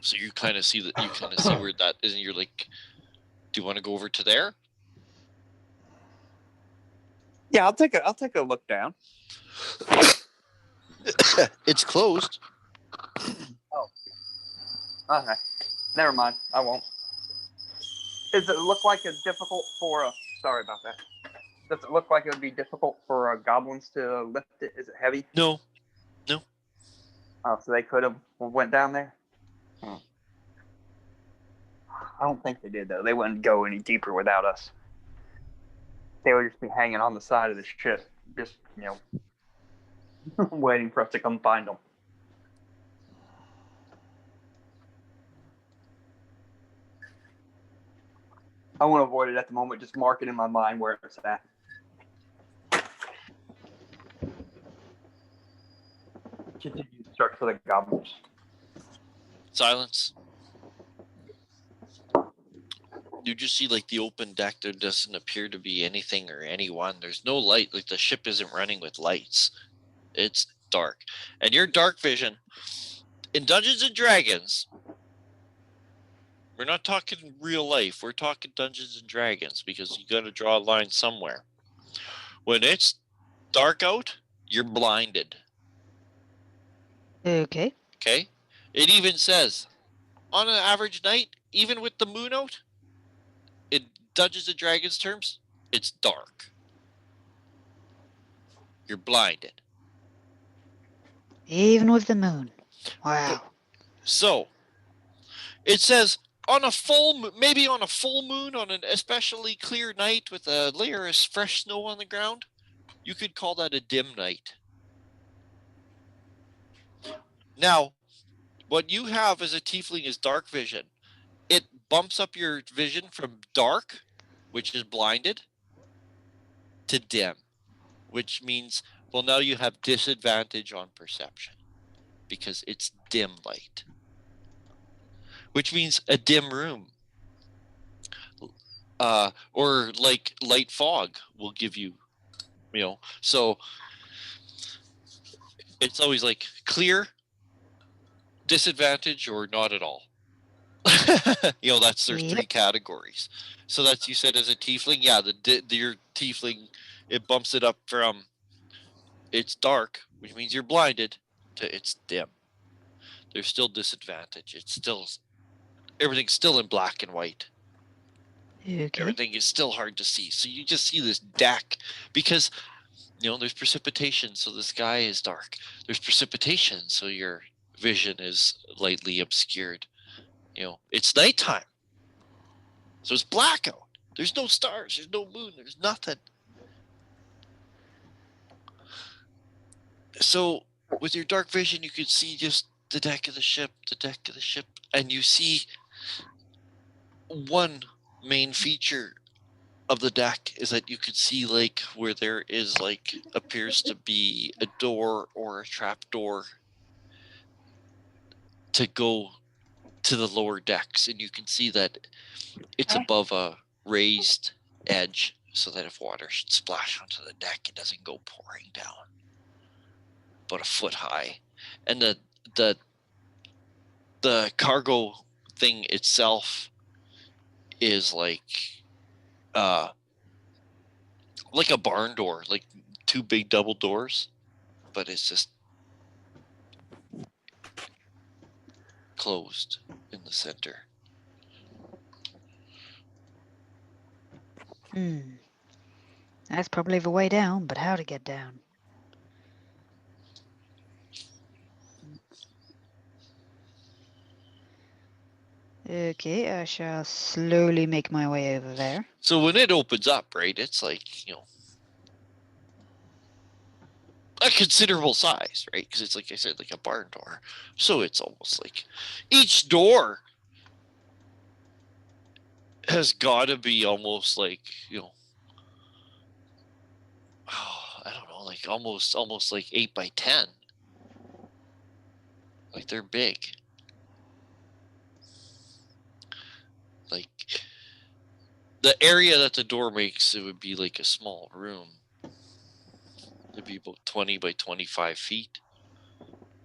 So you kind of see that, you kind of see where that is, and you're like, do you want to go over to there? Yeah, I'll take a look down. It's closed. Okay. Never mind. I won't. Does it look like it's difficult for a... Sorry about that. Does it look like it would be difficult for goblins to lift it? Is it heavy? No. Oh, so they could have went down there? I don't think they did, though. They wouldn't go any deeper without us. They would just be hanging on the side of the ship, just, waiting for us to come find them. I want to avoid it at the moment, just mark it in my mind where it's at. Continue to search for the goblins. Silence. You just see, like, the open deck. There doesn't appear to be anything or anyone. There's no light. Like, the ship isn't running with lights. It's dark. And your dark vision in Dungeons and Dragons, we're not talking real life. We're talking Dungeons and Dragons, because you got to draw a line somewhere. When it's dark out, you're blinded. Okay. Okay? It even says, on an average night, even with the moon out, in Dungeons and Dragons terms, it's dark. You're blinded. Even with the moon. Wow. So, it says on a full, maybe on a full moon, on an especially clear night with a layer of fresh snow on the ground, you could call that a dim night. Now, what you have as a tiefling is dark vision. It bumps up your vision from dark, which is blinded, to dim, which means, well, now you have disadvantage on perception because it's dim light, which means a dim room, or like light fog will give you, so it's always like clear, disadvantage, or not at all. That's their three categories. So that's, you said as a tiefling, yeah, your tiefling, it bumps it up from it's dark, which means you're blinded, to it's dim. There's still disadvantage. Everything's still in black and white. Okay. Everything is still hard to see. So you just see this deck because there's precipitation, so the sky is dark. There's precipitation, so your vision is lightly obscured. It's nighttime, so it's blackout. There's no stars, there's no moon, there's nothing. So with your dark vision, you can see just the deck of the ship, and you see one main feature of the deck is that you could see, like, where there is, like, appears to be a door or a trap door to go to the lower decks, and you can see that it's above a raised edge, so that if water should splash onto the deck, it doesn't go pouring down. About a foot high. And the cargo thing itself is like a barn door, like two big double doors, but it's just closed in the center. That's probably the way down, but how to get down? Okay, I shall slowly make my way over there. So when it opens up, right, it's like, you know, a considerable size, right? Because it's, like I said, like a barn door. So it's almost like each door has got to be almost like, you know, I don't know, like almost like 8 by 10. Like they're big. Like the area that the door makes, it would be like a small room. It'd be about 20 by 25 feet.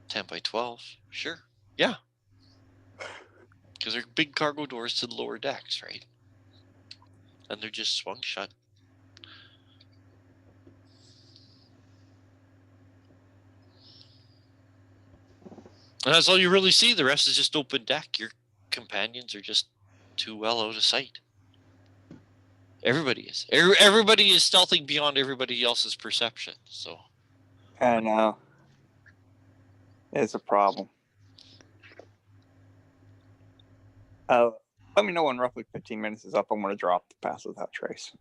10 by 12. Sure. Yeah. Because they're big cargo doors to the lower decks, right? And they're just swung shut. And that's all you really see. The rest is just open deck. Your companions are just too well out of sight. Everybody is. Everybody is stealthing beyond everybody else's perception. So I know. It's a problem. Let me know when roughly 15 minutes is up. I'm going to drop the Pass Without Trace.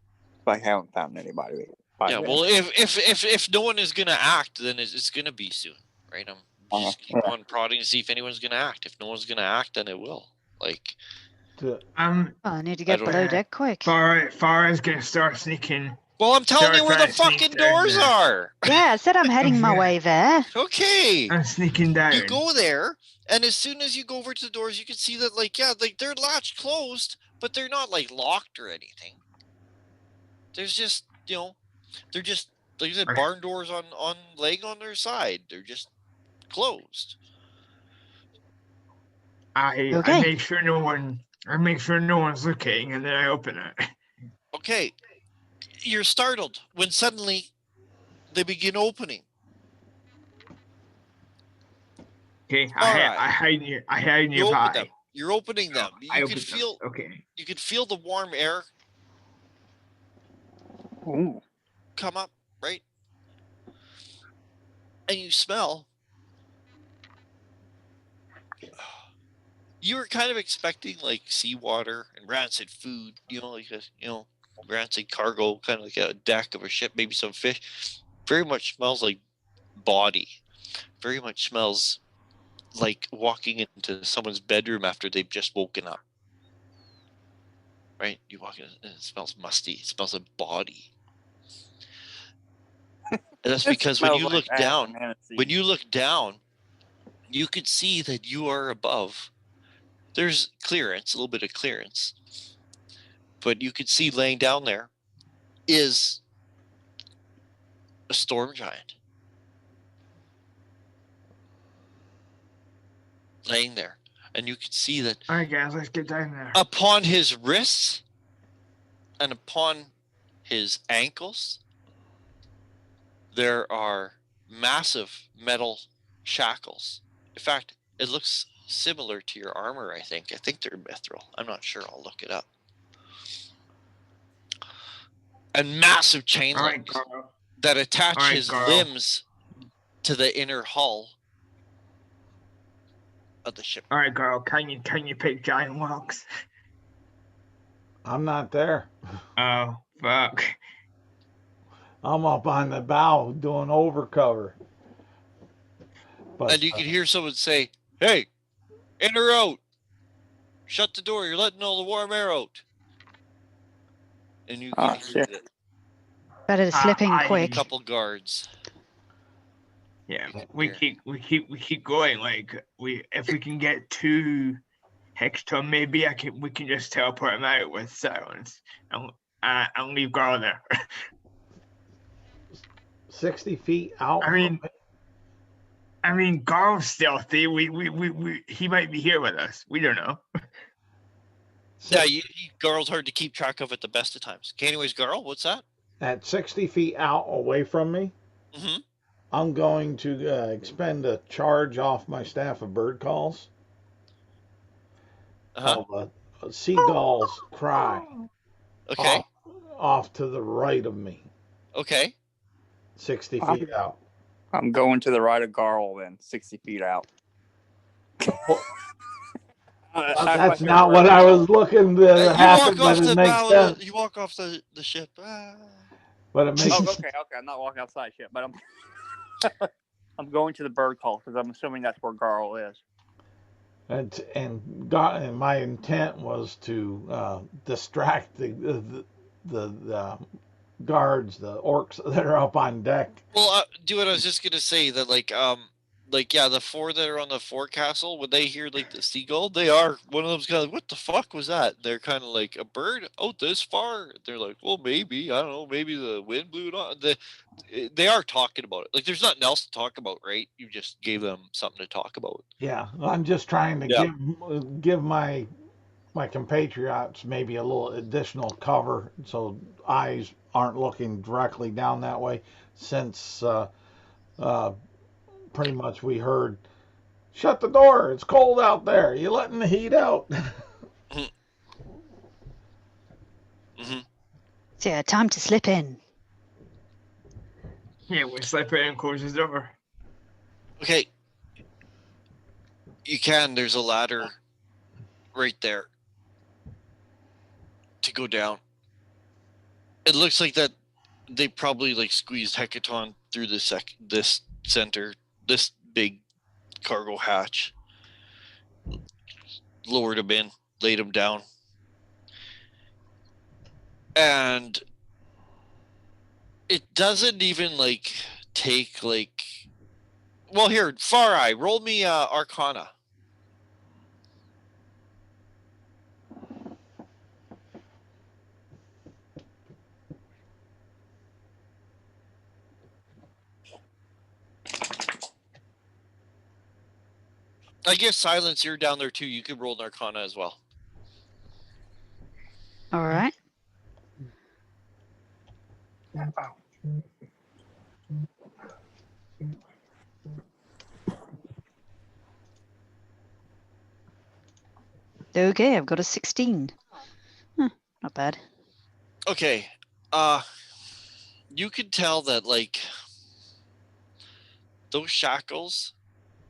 If I haven't found anybody. yeah, well, if no one is gonna act, then it's gonna be soon, right? I'm just keep on prodding to see if anyone's gonna act. If no one's gonna act, then it will. Like, Oh, I need to get below deck quick. Farah's gonna start sneaking. well, I'm telling you where the fucking doors are. Yeah, I said I'm heading my way there. Okay. I'm sneaking down. You go there, and as soon as you go over to the doors, you can see that, like, yeah, like they're latched closed, but they're not like locked or anything. There's just, you know, they're just, like you said, barn doors on laying on their side. They're just closed. I make sure no one's looking, and then I open it. Okay, you're startled when suddenly they begin opening. Okay, I hide nearby. You're opening them. You can feel. Okay. You can feel the warm air. Ooh. Come up, right? And you smell. You were kind of expecting like seawater and rancid food, you know, like a, you know, rancid cargo, kind of like a deck of a ship, maybe some fish. Very much smells like body. Very much smells like walking into someone's bedroom after they've just woken up. Right? You walk in and it smells musty. It smells like body. And that's because when you look down, you could see that you are above. There's clearance, a little bit of clearance. But you could see laying down there is a storm giant. Laying there. And you could see that. All right, guys, let's get down there. Upon his wrists and upon his ankles, there are massive metal shackles. In fact, it looks similar to your armor, I think. I think they're mithril. I'm not sure. I'll look it up. And massive chain links that attach his limbs to the inner hull of the ship. All right, Carl, can you pick giant rocks? I'm not there. Oh, fuck. I'm up on the bow doing overcover. But, and you can hear someone say, "Hey, in or out? Shut the door. You're letting all the warm air out." And you can hear it. Better slipping quick. A couple guards. Yeah, we keep going. Like if we can get to Hexton, maybe we can just teleport him out with silence and leave Garl there. 60 feet out. I mean, Garl's stealthy. He might be here with us. We don't know. Yeah, Garl's hard to keep track of at the best of times. Okay, anyways, Garl, what's that? At 60 feet out away from me, I'm going to expend a charge off my staff of bird calls. Seagull's cry. Okay. Off to the right of me. Okay. 60 feet out. I'm going to the right of Garl then, 60 feet out. That's not what I was looking to You happen, walk but off it the makes bow. sense. You walk off the ship. Ah. But it makes Oh, okay. I'm not walking outside shit, but I'm going to the bird call because I'm assuming that's where Garl is. and my intent was to distract the guards, the orcs that are up on deck. Well, dude, I was just gonna say that, like yeah, the four that are on the forecastle, when they hear like the seagull, they are one of them's kind of like, what the fuck was that? They're kind of like, a bird out this far. They're like, well, maybe, I don't know, maybe the wind blew it on. They are talking about it. Like, there's nothing else to talk about, right? You just gave them something to talk about. Yeah, I'm just trying to Yeah. give my compatriots maybe a little additional cover so eyes aren't looking directly down that way, since uh, pretty much we heard, shut the door, it's cold out there, you letting the heat out. Mm-hmm. So yeah, time to slip in. Yeah, we slip in and close the door. Okay. You can. There's a ladder right there to go down. It looks like that they probably like squeezed Hecaton through this center, this big cargo hatch, lowered him in, laid him down, and it doesn't even like take like. Well, here, Far Eye, roll me Arcana. I guess Silence, you're down there too. You could roll an Arcana as well. All right. Okay, I've got a 16. Not bad. Okay. You can tell that like those shackles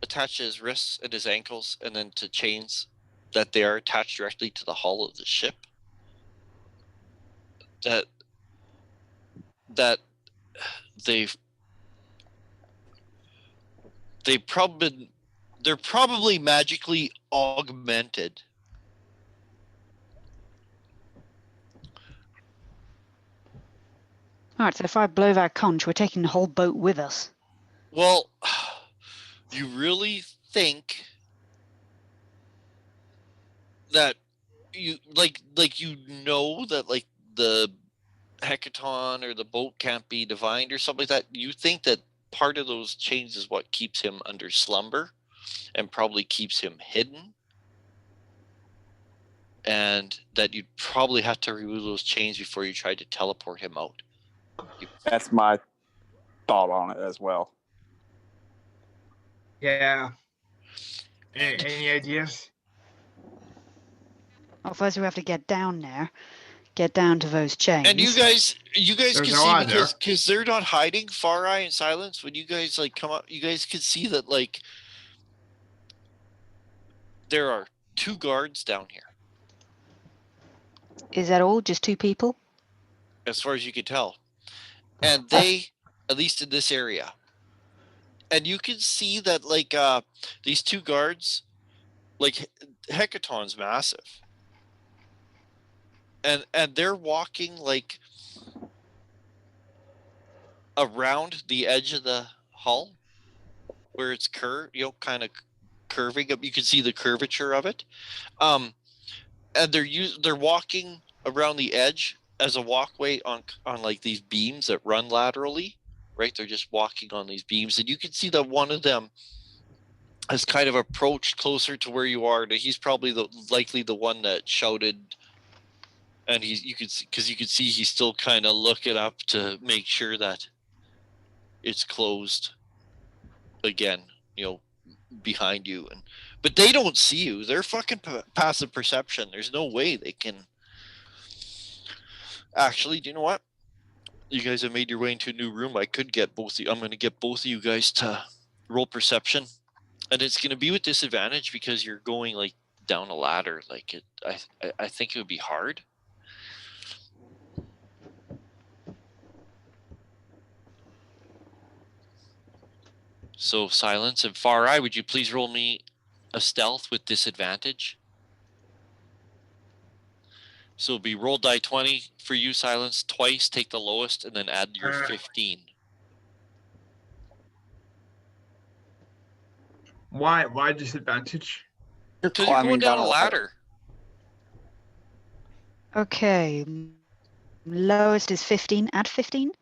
attached to his wrists and his ankles, and then to chains, that they are attached directly to the hull of the ship. That they're probably magically augmented. All right, so if I blow that conch, we're taking the whole boat with us. Well, you really think that you like you know that like the Hecaton or the boat can't be divined or something like that? You think that part of those chains is what keeps him under slumber and probably keeps him hidden, and that you'd probably have to remove those chains before you tried to teleport him out. That's my thought on it as well. Yeah. Any ideas? Well, first we have to get down there, get down to those chains. And you guys There's can a see, ladder. because they're not hiding. Far Eye and Silence, when you guys like come up, you guys can see that like there are 2 guards down here, Is that all? Just 2 people? as far as you can tell, and they, at least in this area, and you can see that like these 2 guards, like Hecaton's massive, and they're walking like around the edge of the hull where it's kind of curving up. You can see the curvature of it, and they're walking around the edge as a walkway on like these beams that run laterally, right? They're just walking on these beams, and you can see that one of them has kind of approached closer to where you are. He's probably likely the one that shouted, and you could see he's still kind of looking up to make sure that it's closed again, behind you. But they don't see you. They're fucking passive perception. There's no way they can. Actually, do you know what? You guys have made your way into a new room. I'm going to get both of you guys to roll perception, and it's going to be with disadvantage because you're going like down a ladder. Like it, I think it would be hard. So Silence and Far Eye, would you please roll me a stealth with disadvantage? So it'll be roll die 20 for you, Silence, twice, take the lowest, and then add your 15. Why disadvantage? Because you're going down a ladder. Okay. Lowest is 15. Add 15?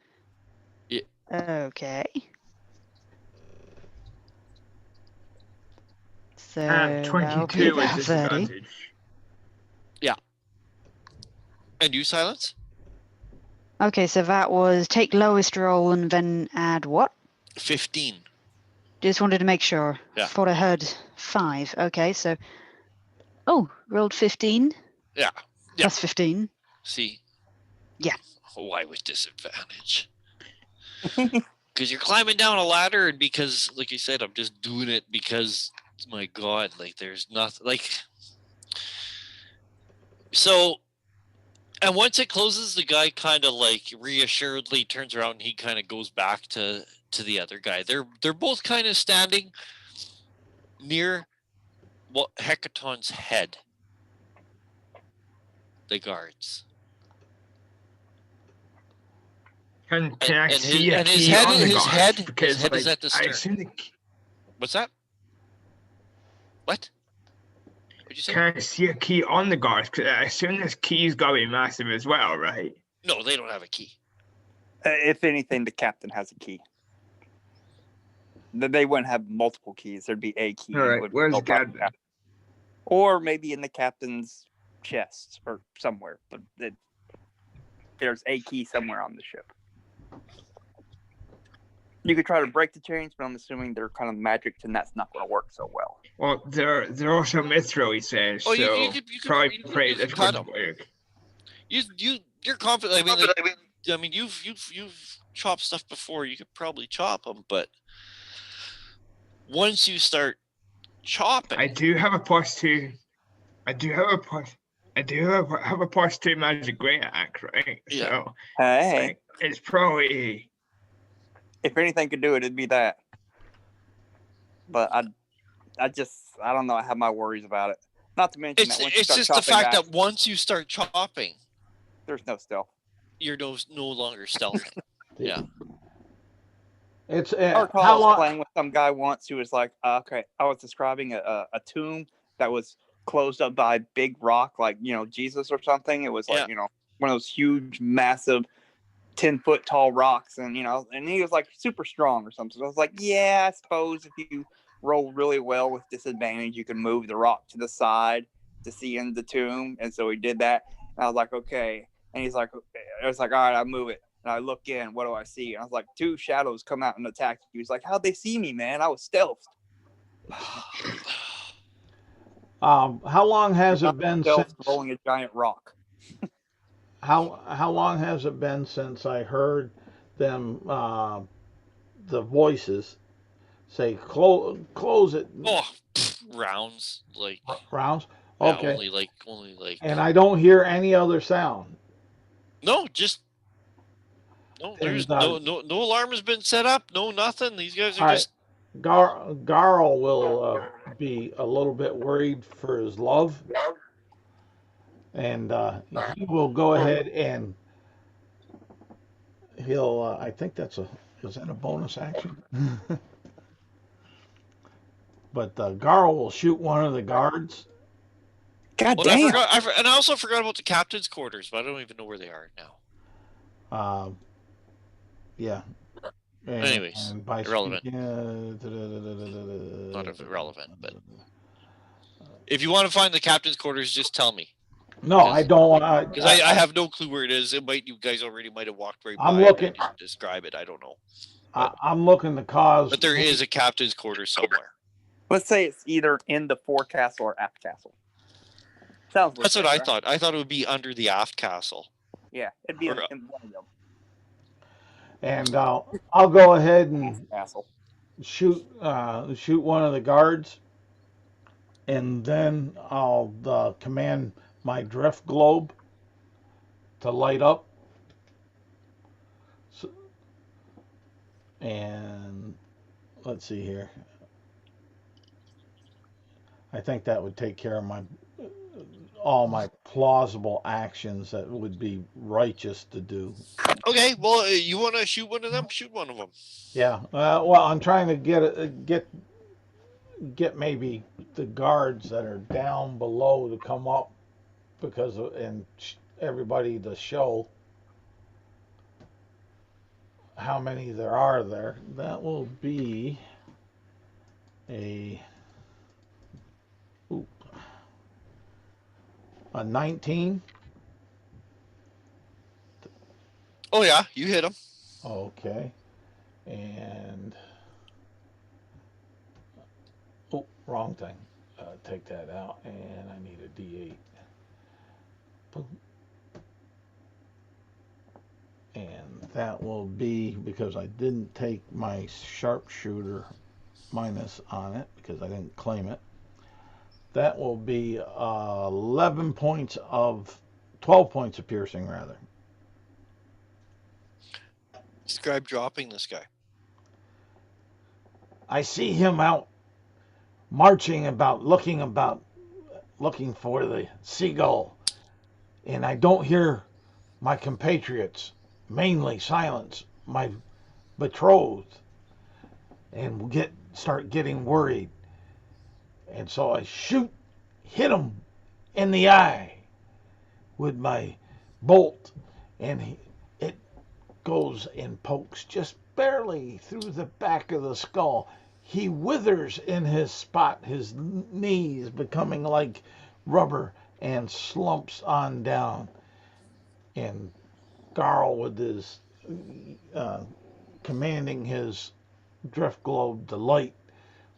Yeah. Okay. So that'll be 22 is about 30. disadvantage. Yeah. And you, Silence? Okay, so that was take lowest roll and then add what? 15. Just wanted to make sure. Yeah. Thought I heard 5. Okay, so rolled 15. Yeah. Plus 15. See? Yeah. Why with disadvantage? Because you're climbing down a ladder, and because, like you said, I'm just doing it because, my God, like there's nothing like. So, and once it closes, the guy kind of like reassuredly turns around and he kind of goes back to the other guy. They're both kind of standing near Hecaton's head. The guards. Can I see a his key head, on the his guards? head, Because his head is at the I stern. assume the What's that? What? What'd you say? Can I see a key on the guards? Because I assume this key's got to be massive as well, right? No, they don't have a key. If anything, the captain has a key. They wouldn't have multiple keys. There'd be a key. All right, where's the captain? Or maybe in the captain's chest or somewhere. But there's a key somewhere on the ship. You could try to break the chains, but I'm assuming they're kind of magic, and that's not going to work so well. Well, they're also mithril, he says. Oh, so you could probably pray you could that's cut going to work. You're confident. I mean, you've chopped stuff before. You could probably chop them, but once you start chopping, I do have a +2. I do have a +2 magic great axe, right? Yeah. So Hey, it's probably. If anything could do it, it'd be that. But I don't know. I have my worries about it. Not to mention that once you it's start just the chopping fact back, that once you start chopping, there's no stealth. you're no longer stealthing. Yeah. It's I recall I was playing with some guy once who was like, okay, I was describing a tomb that was closed up by a big rock, like, Jesus or something. It was like, one of those huge, massive 10-foot tall rocks, and and he was like super strong or something. So I was like, yeah, I suppose if you roll really well with disadvantage, you can move the rock to the side to see in the tomb. And so he did that. And I was like, okay. And he's like, I was like, all right, I move it. And I look in, what do I see? And I was like, 2 shadows come out and attack you. He's like, how'd they see me, man? I was stealthed. How long has it been since rolling a giant rock? How long has it been since I heard them the voices say close it? Oh, rounds like rounds. Yeah, Okay. Only like. And I don't hear any other sound. No, just no. There's no alarm has been set up. No nothing. These guys are just. Garl will be a little bit worried for his love. And he will go ahead and he'll, I think is that a bonus action? But Garl will shoot one of the guards. God damn. And I also forgot about the captain's quarters, but I don't even know where they are now. Yeah. Anyways, irrelevant. Not irrelevant, but if you want to find the captain's quarters, just tell me. No, I don't want. Because I have no clue where it is. You guys already might have walked right by. I'm looking. And didn't describe it. I don't know. I'm looking to cause. But there is a captain's quarters somewhere. Let's say it's either in the forecastle or aft castle. Sounds. That's what I thought. I thought it would be under the aft castle. Yeah, it'd be in one of them. And I'll go ahead and shoot one of the guards. and then I'll command my drift globe to light up. So, and let's see here. I think that would take care of all my plausible actions that would be righteous to do. Okay, well, you want to shoot one of them? Shoot one of them. Yeah. Well, I'm trying to get maybe the guards that are down below to come up and everybody to show how many there are there. That will be a 19. Oh yeah, you hit him. Okay. And wrong thing. Take that out, and I need a D8. Boom. And that will be, because I didn't take my sharpshooter minus on it because I didn't claim it. That will be 12 points of piercing, rather. Describe dropping this guy. I see him out marching about, looking for the seagull, and I don't hear my compatriots, mainly silence, my betrothed, and start getting worried. And so I hit him in the eye with my bolt, and it goes and pokes just barely through the back of the skull. He withers in his spot, his knees becoming like rubber, and slumps on down. And Garl, with his commanding his drift globe to light,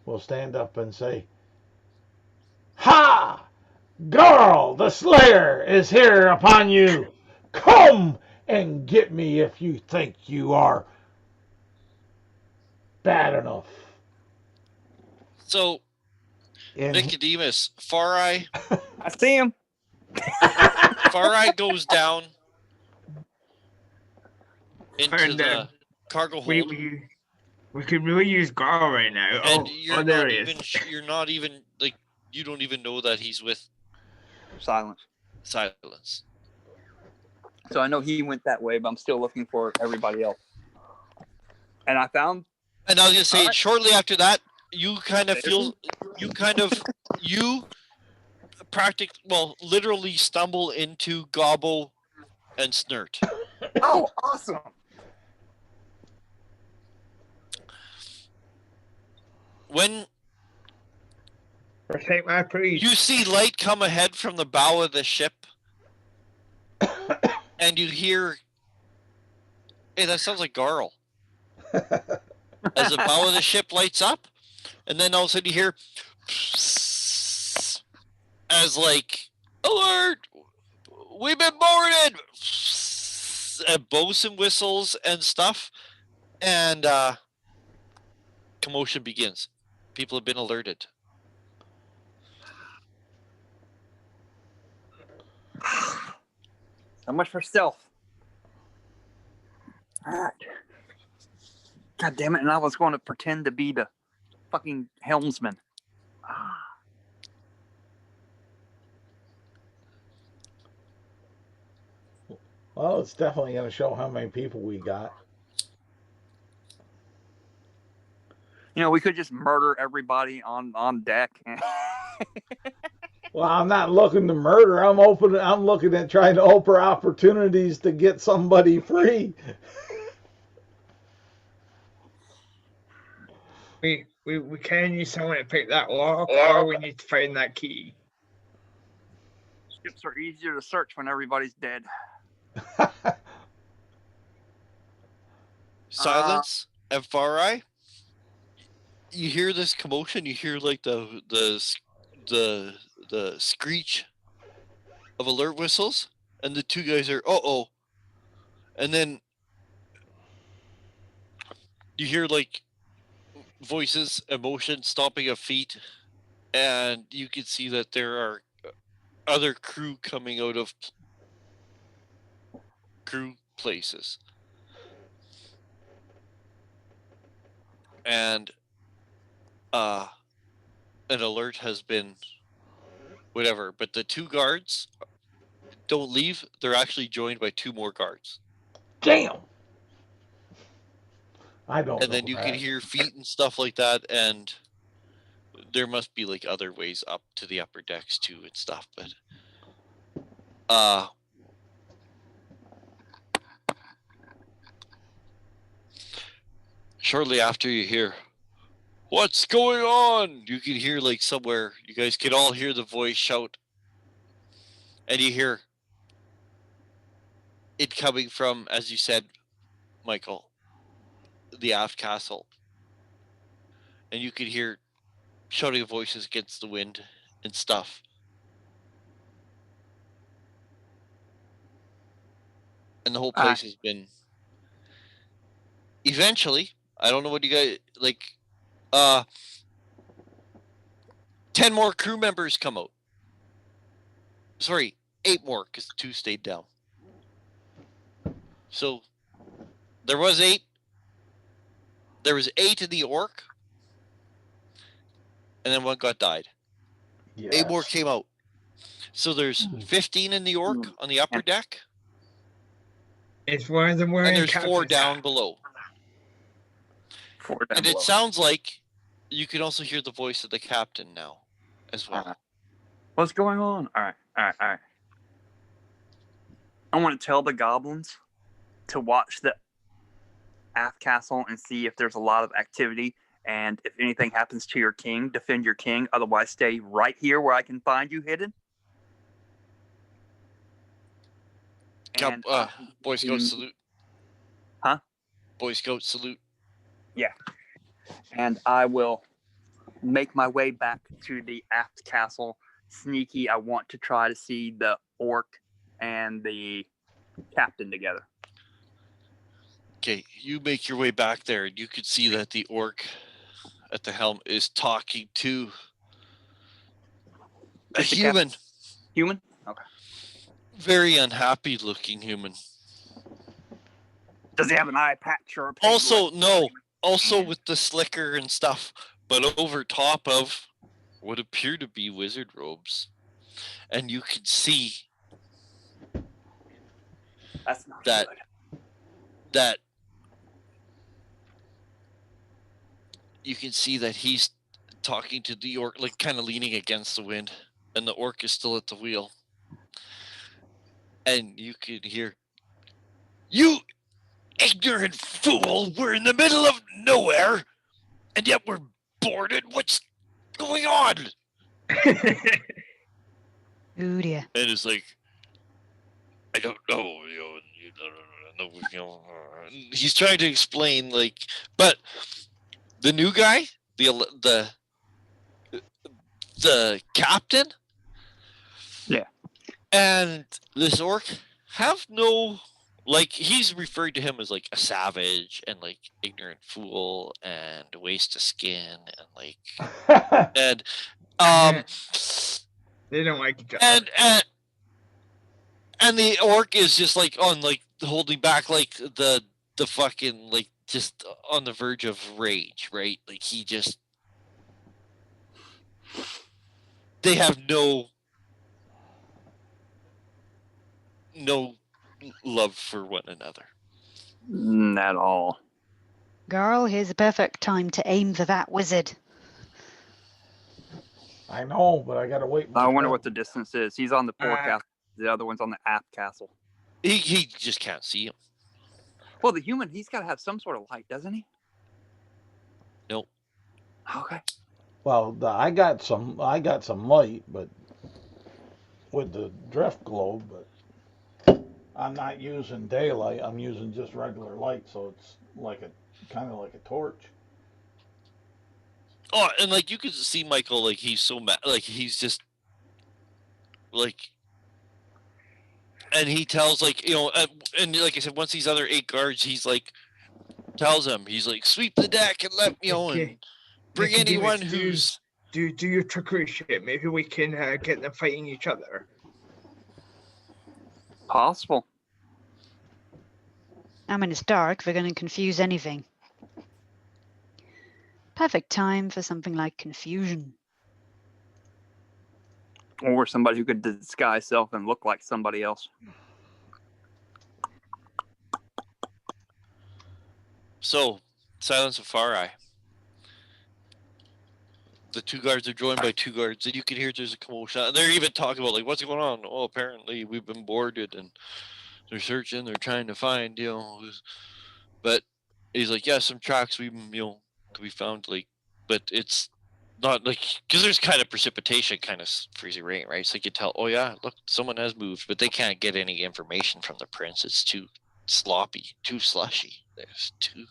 will stand up and say, "Ha! Garl, the Slayer, is here upon you. Come and get me if you think you are bad enough." So, Nicodemus, Farai. I see him. Farai goes down into the cargo hold. We could really use Gar right now. And you're not even like, you don't even know that he's with Silence. So I know he went that way, but I'm still looking for everybody else. And I found. And I was gonna say, shortly after that, you literally stumble into Gobbo and Snert. Oh, awesome! When take my priest, you see light come ahead from the bow of the ship, and you hear, "Hey, that sounds like Garl." As the bow of the ship lights up, and then all of a sudden you hear, as like, "Alert! We've been boarded!" And bosun whistles and stuff, and commotion begins. People have been alerted. So much for stealth. Alright. God damn it, and I was going to pretend to be the fucking helmsman. Well, it's definitely going to show how many people we got. You know, we could just murder everybody on deck. Well, I'm not looking to murder. I'm looking at trying to open opportunities to get somebody free. We can use someone to pick that lock, or we need to find that key. Ships are easier to search when everybody's dead. Silence and Farai. You hear this commotion. You hear like the screech of alert whistles, and the two guys are and then you hear like voices, emotion, stomping of feet, and you can see that there are other crew coming out of crew places. And an alert has been whatever, but the 2 guards don't leave. They're actually joined by 2 more guards. Damn. I don't And know then you that. can hear feet and stuff like that, and there must be like other ways up to the upper decks too and stuff, but shortly after you hear, "What's going on?" You can hear like somewhere, you guys can all hear the voice shout, and you hear it coming from, as you said, Michael, the aft castle. And you can hear shouting voices against the wind and stuff. And the whole place has been... Eventually, I don't know what you guys like. 10 more crew members come out. Sorry, 8 more, because 2 stayed down. So there was 8. There was 8 in the orc, and then 1 got died. Yes. 8 more came out. So there's 15 in the orc on the upper deck. It's one of them wearing And there's 4 captain's down hat. below. 4 down And below. it sounds like you can also hear the voice of the captain now as well. What's going on? All right. I want to tell the goblins to watch the aft castle and see if there's a lot of activity. And if anything happens to your king, defend your king. Otherwise, stay right here where I can find you hidden. And Boy Scout salute. Huh? Boy Scout salute. Yeah. And I will make my way back to the aft castle. Sneaky. I want to try to see the orc and the captain together. Okay, you make your way back there, and you could see that the orc at the helm is talking to a human. Human? Okay. Very unhappy looking human. Does he have an eye patch or a Also, no. Also with the slicker and stuff, but over top of what appear to be wizard robes. And you can see that's not that good. That you can see that he's talking to the orc, like kind of leaning against the wind, and the orc is still at the wheel. And you can hear, "You ignorant fool, we're in the middle of nowhere, and yet we're boarded. What's going on?" Ooh dear. And it's like, "I don't know, he's trying to explain, like, but the new guy, the captain, yeah, and this orc have no, like, he's referring to him as like a savage and like ignorant fool and waste of skin and like and they don't like each other. And the orc is just like on like holding back like the fucking like just on the verge of rage, right? Like he just, they have no love for one another. Not at all. Girl, here's the perfect time to aim for that wizard. I know, but I gotta wait. I wonder what the distance is. He's on the forecast. The other one's on the aft castle. He just can't see him. Well, the human, he's got to have some sort of light, doesn't he? Nope. Okay. Well, I got some light, but with the drift globe, but I'm not using daylight. I'm using just regular light, so it's like a kind of like a torch. Oh, and like you can see Michael, like he's so mad, like he's just like, and he tells like, and like I said, once these other 8 guards, he's like, tells him, he's like, sweep the deck and let and bring anyone who's do your trickery shit. Maybe we can get them fighting each other. Possible. I mean, it's dark. We're going to confuse anything. Perfect time for something like confusion. Or somebody who could disguise self and look like somebody else. So, Silence of Far Eye. The two guards are joined by two guards, and you can hear there's a commotion. And they're even talking about, like, what's going on? Oh, apparently we've been boarded, and they're searching, they're trying to find, but he's like, yeah, some tracks we, could be found, like, but it's not like, because there's kind of precipitation, kind of freezing rain, right? So you can tell, oh yeah, look, someone has moved, but they can't get any information from the prints. It's too sloppy, too slushy. There's too,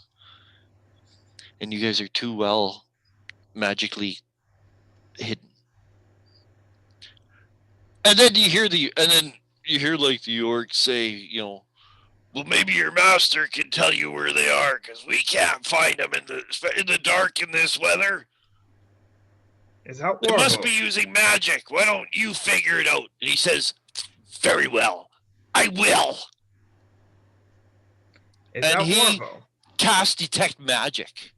and you guys are too well magically hidden. And then you hear like the orcs say, well, maybe your master can tell you where they are, because we can't find them in the dark in this weather. Is that They Warhol? must be using magic. Why don't you figure it out? And he says, very well, I will. Is And that he Warhol? casts Detect Magic.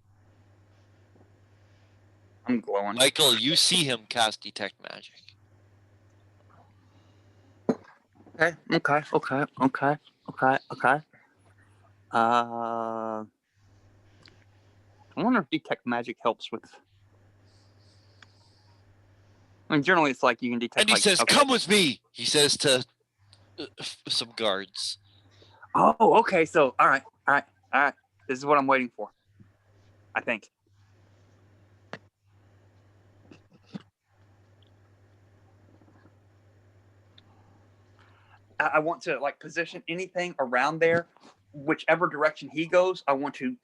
I'm glowing. Michael, you see him cast Detect Magic. Okay. I wonder if Detect Magic helps with. I mean, generally it's like you can detect. And he says, come with me, he says to some guards. Oh, okay. So, all right. This is what I'm waiting for, I think. I want to position anything around there, whichever direction he goes. I want to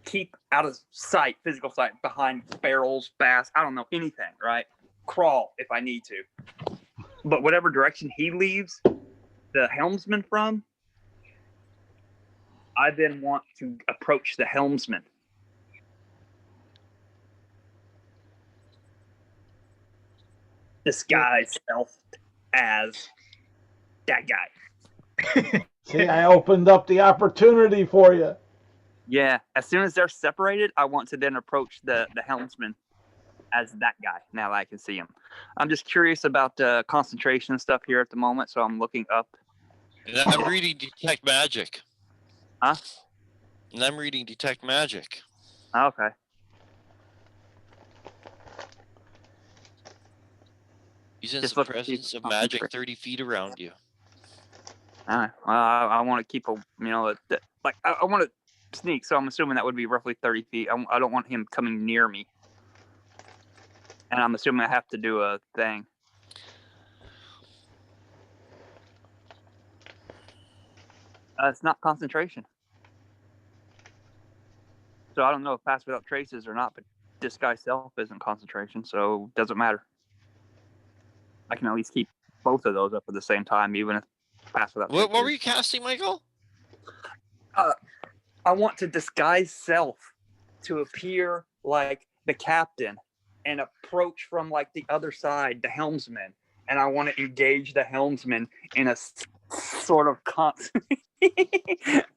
keep out of sight, physical sight, behind barrels, bass. I don't know, anything. Right? Crawl if I need to. But whatever direction he leaves the helmsman from, I then want to approach the helmsman. Disguise self as that guy. See, I opened up the opportunity for you. Yeah, as soon as they're separated, I want to then approach the helmsman as that guy. Now that I can see him. I'm just curious about the concentration and stuff here at the moment, so I'm looking up. And I'm reading Detect Magic. Huh? And I'm reading Detect Magic. Okay. You sense the presence of magic 30 feet around you. All right. I want to keep I want to sneak, so I'm assuming that would be roughly 30 feet. I don't want him coming near me. And I'm assuming I have to do a thing. It's not concentration. So I don't know if Pass Without Traces or not, but Disguise Self isn't concentration, so it doesn't matter. I can at least keep both of those up at the same time, even if Pass Without Traces. What were you casting, Michael? I want to Disguise Self to appear like the captain and approach from the other side, the helmsman. And I want to engage the helmsman in a sort of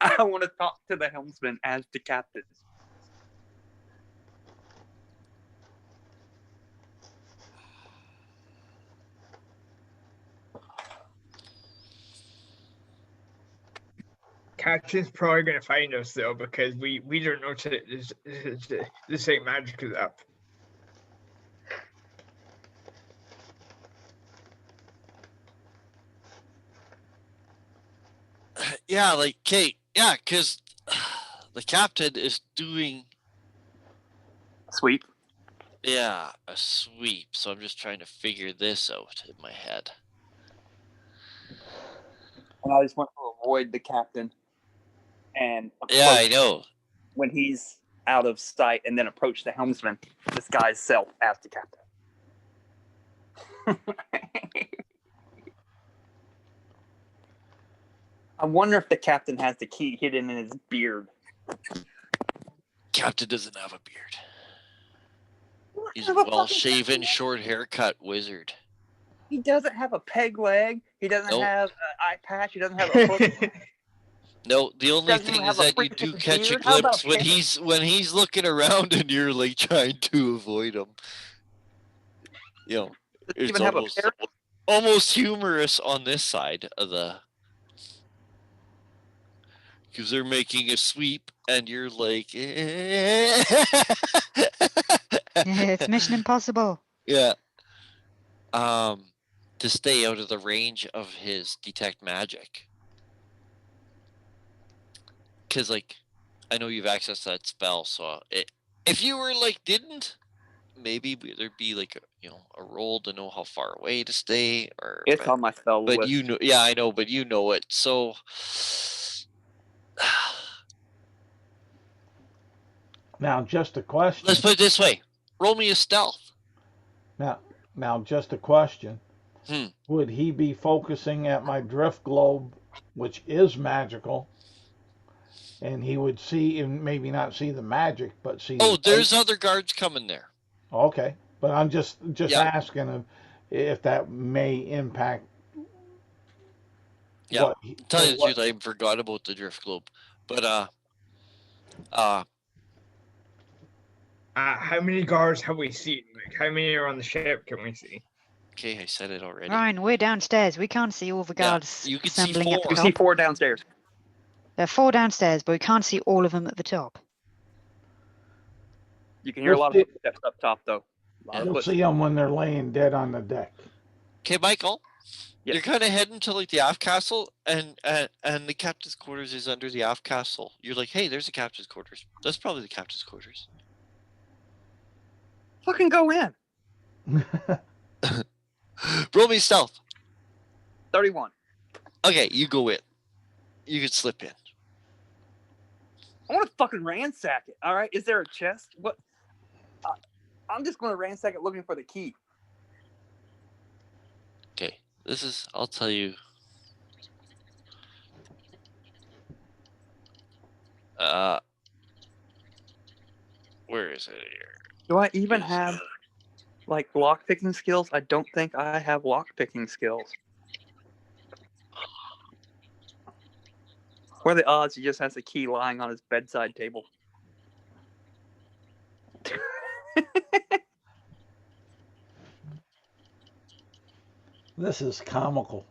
I want to talk to the helmsman as the captain. Captain's probably going to find us though, because we don't know the same magic is up. Yeah, Kate. Yeah, because the captain is doing Sweep. Yeah, a sweep. So I'm just trying to figure this out in my head. And I just want to avoid the captain and I know. When he's out of sight, and then approach the helmsman, Disguise Self as the captain. I wonder if the captain has the key hidden in his beard. Captain doesn't have a beard. He's Have a fucking well-shaven, fucking- short haircut wizard. He doesn't have a peg leg. He doesn't Nope. have an eye patch. He doesn't have a hook. No, the only Doesn't thing even is have a that you do freaking catch a beard. How about glimpse when Panther? he's looking around and you're like trying to avoid him. You know, Does he it's even have a pair? almost humorous on this side of the, because they're making a sweep and you're like, It's Mission Impossible. yeah. To stay out of the range of his detect magic. Because, like, I know you've accessed that spell, so if you were like didn't, maybe there'd be like a roll to know how far away to stay, or It's on my spell but list. you know, yeah, I know, but you know it. So Now, just a question. let's put it this way: roll me a stealth. Now, just a question. Hmm. Would he be focusing at my drift globe, which is magical, and he would see and maybe not see the magic, but see? Oh, the there's light? other guards coming there. Okay, but I'm just Yeah. asking if that may impact. Yeah. What, Tell you the truth, I forgot about the drift globe, but how many guards have we seen? Like, how many are on the ship? Can we see? okay, I said it already. Ryan, we're downstairs. We can't see all the Yeah, guards you can see assembling at the four. You top. see 4 downstairs. There are 4 downstairs, but we can't see all of them at the top. You can hear a lot of footsteps up top, though. You'll see them when they're laying dead on the deck. Okay, Michael. Yes. You're kind of heading to like the aft castle, and the captain's quarters is under the aft castle. You're like, hey, there's the captain's quarters. That's probably the captain's quarters. Fucking go in. Roll me stealth. 31. Okay, you go in. You can slip in. I want to fucking ransack it. All right. Is there a chest? What? I'm just going to ransack it looking for the key. Okay, I'll tell you. Where is it here? Do I even Yes. have like lock picking skills? I don't think I have lock picking skills. What are the odds he just has a key lying on his bedside table? This is comical.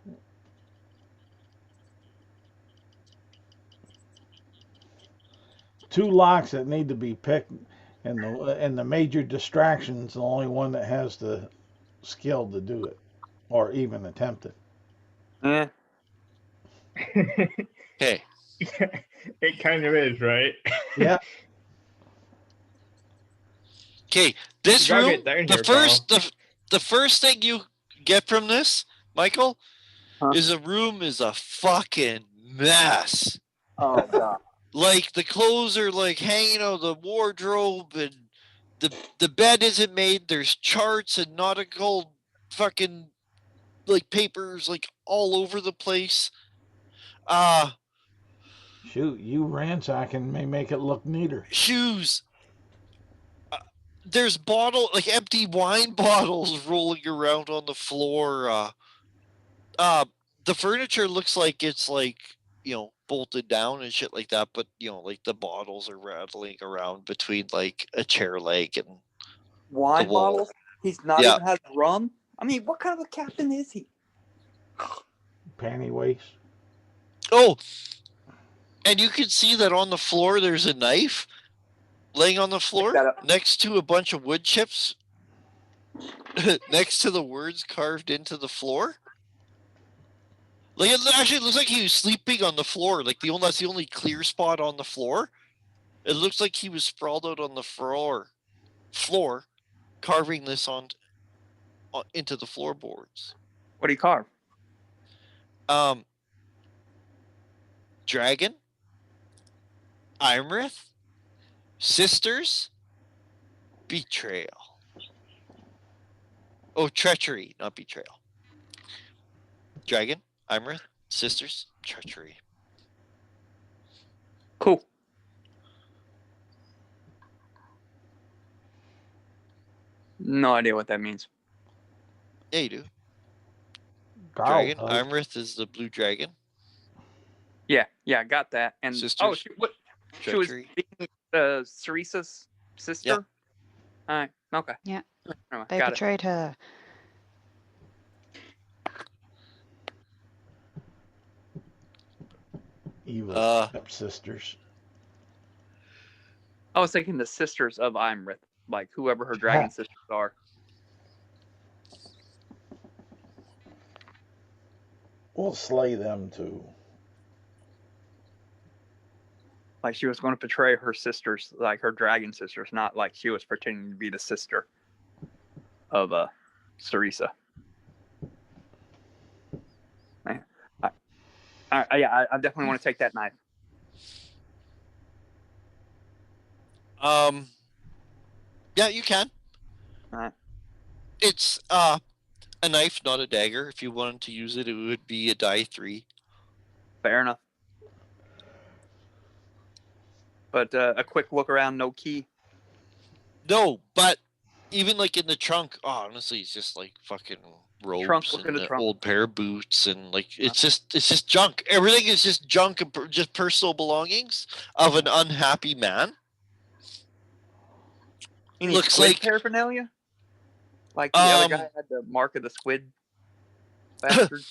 Two locks that need to be picked, and the major distraction's the only one that has the skill to do it, or even attempt it. Eh. Okay. It kind of is, right? Yeah. Okay, this You gotta room. get down The here, first, the first thing you get from this, Michael, Huh? is a room is a fucking mess. Oh god. Like the clothes are like hanging out of the wardrobe, and the bed isn't made. There's charts and nautical fucking like papers like all over the place. Shoot, you ransacking may make it look neater. Shoes. There's empty wine bottles rolling around on the floor. The furniture looks like it's like bolted down and shit like that, but like the bottles are rattling around between like a chair leg and Wine the wall. bottles? He's not even has rum? I mean, what kind of a captain is he? Panty waist. Oh, and you can see that on the floor there's a knife laying on the floor next to a bunch of wood chips next to the words carved into the floor. Like it actually looks like he was sleeping on the floor. Like that's the only clear spot on the floor. It looks like he was sprawled out on the floor, carving this into the floorboards. What do you carve? Dragon, Imrith, sisters, betrayal. Oh, treachery, not betrayal. Dragon, Imrith, sisters, treachery. Cool. No idea what that means. Yeah, you do. Garl Dragon. does. Imrith is the blue dragon. Yeah, I got that. And Sisters. she was Treachery. being Ceresa's sister. All right. Okay. Yeah. Anyway, They got it. betrayed her. Evil stepsisters. I was thinking the sisters of Imrith, like whoever her dragon sisters are. We'll slay them too. Like she was going to betray her sisters, like her dragon sisters, not like she was pretending to be the sister of Ceresa. I definitely want to take that knife. Yeah, you can. Alright. It's a knife, not a dagger. If you wanted to use it, it would be a die 3. Fair enough. But a quick look around, no key. No, but even like in the trunk, honestly, it's just like fucking robes Look in and the an trunk. old pair of boots, and like it's just junk. Everything is just junk and just personal belongings of an unhappy man. Any Looks squid like paraphernalia? Like the other guy had the mark of the squid bastard.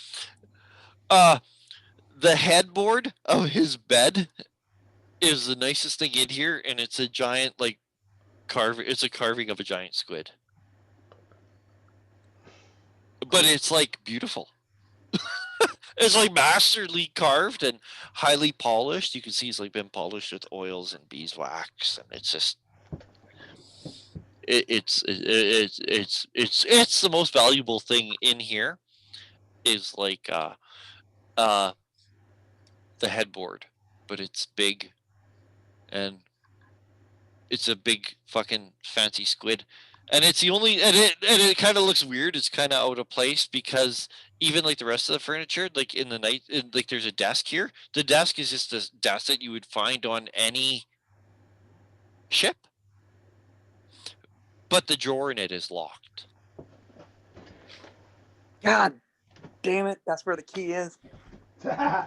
The headboard of his bed is the nicest thing in here, and it's a giant like carving. It's a carving of a giant squid, but it's like beautiful. It's like masterly carved and highly polished. You can see it's like been polished with oils and beeswax, and it's just it's the most valuable thing in here. Is like the headboard, but it's big, and it's a big fucking fancy squid, and it's the only and it kind of looks weird. It's kind of out of place because even like the rest of the furniture, like in the night, like there's a desk here. The desk is just a desk that you would find on any ship, but the drawer in it is locked. God damn it! That's where the key is. I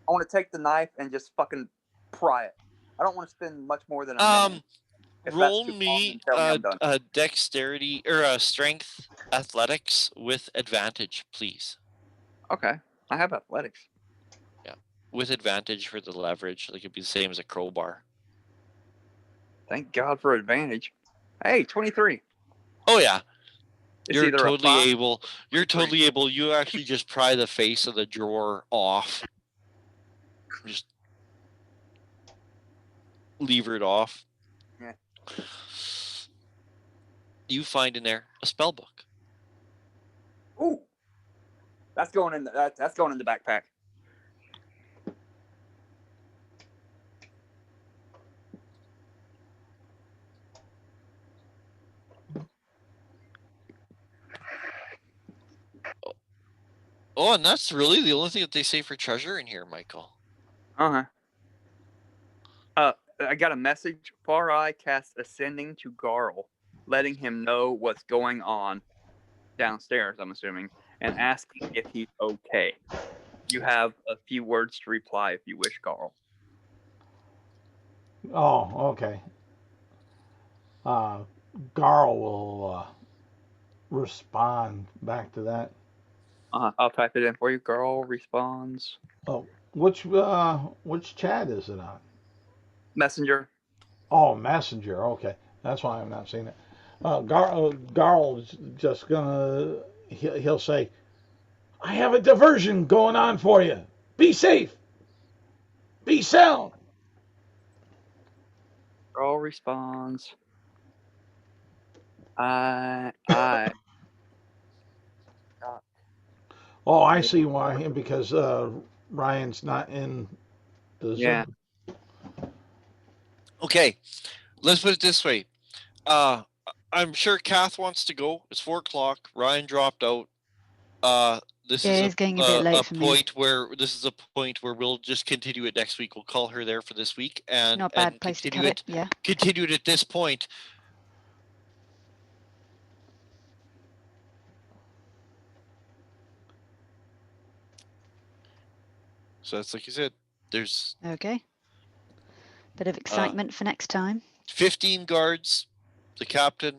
want to take the knife and just fucking pry it. I don't want to spend much more than a minute. Roll me a dexterity or a strength athletics with advantage, please. Okay, I have athletics. Yeah, with advantage for the leverage, like it'd be the same as a crowbar. Thank God for advantage. Hey, 23. Oh yeah, It's you're either totally a 5 able. You're totally able. You actually just pry the face of the drawer off. Just lever it off. Yeah. You find in there a spell book. Ooh, that's going in the that's going in the backpack. Oh, and that's really the only thing that they say for treasure in here, Michael. I got a message. Far Eye casts ascending to Garl, letting him know what's going on downstairs, I'm assuming, and asking if he's okay. You have a few words to reply if you wish, Garl. Oh, okay. Garl will respond back to that. I'll type it in for you. Garl responds. Oh, which chat is it on? Messenger. Oh, Messenger. Okay, that's why I'm not seeing it. Garl's just gonna. He'll say, "I have a diversion going on for you. Be safe. Be sound." Garl responds. Oh, I see why. Because Ryan's not in the Zoom. Okay, let's put it this way. I'm sure Kath wants to go. It's 4:00. Ryan dropped out. This is it's getting a bit late for me. This is a point where we'll just continue it next week. We'll call her there for this week and Not a bad place to cut it. Yeah. Continue it at this point. So that's like I said. There's Okay. Bit of excitement for next time. 15 guards, the captain,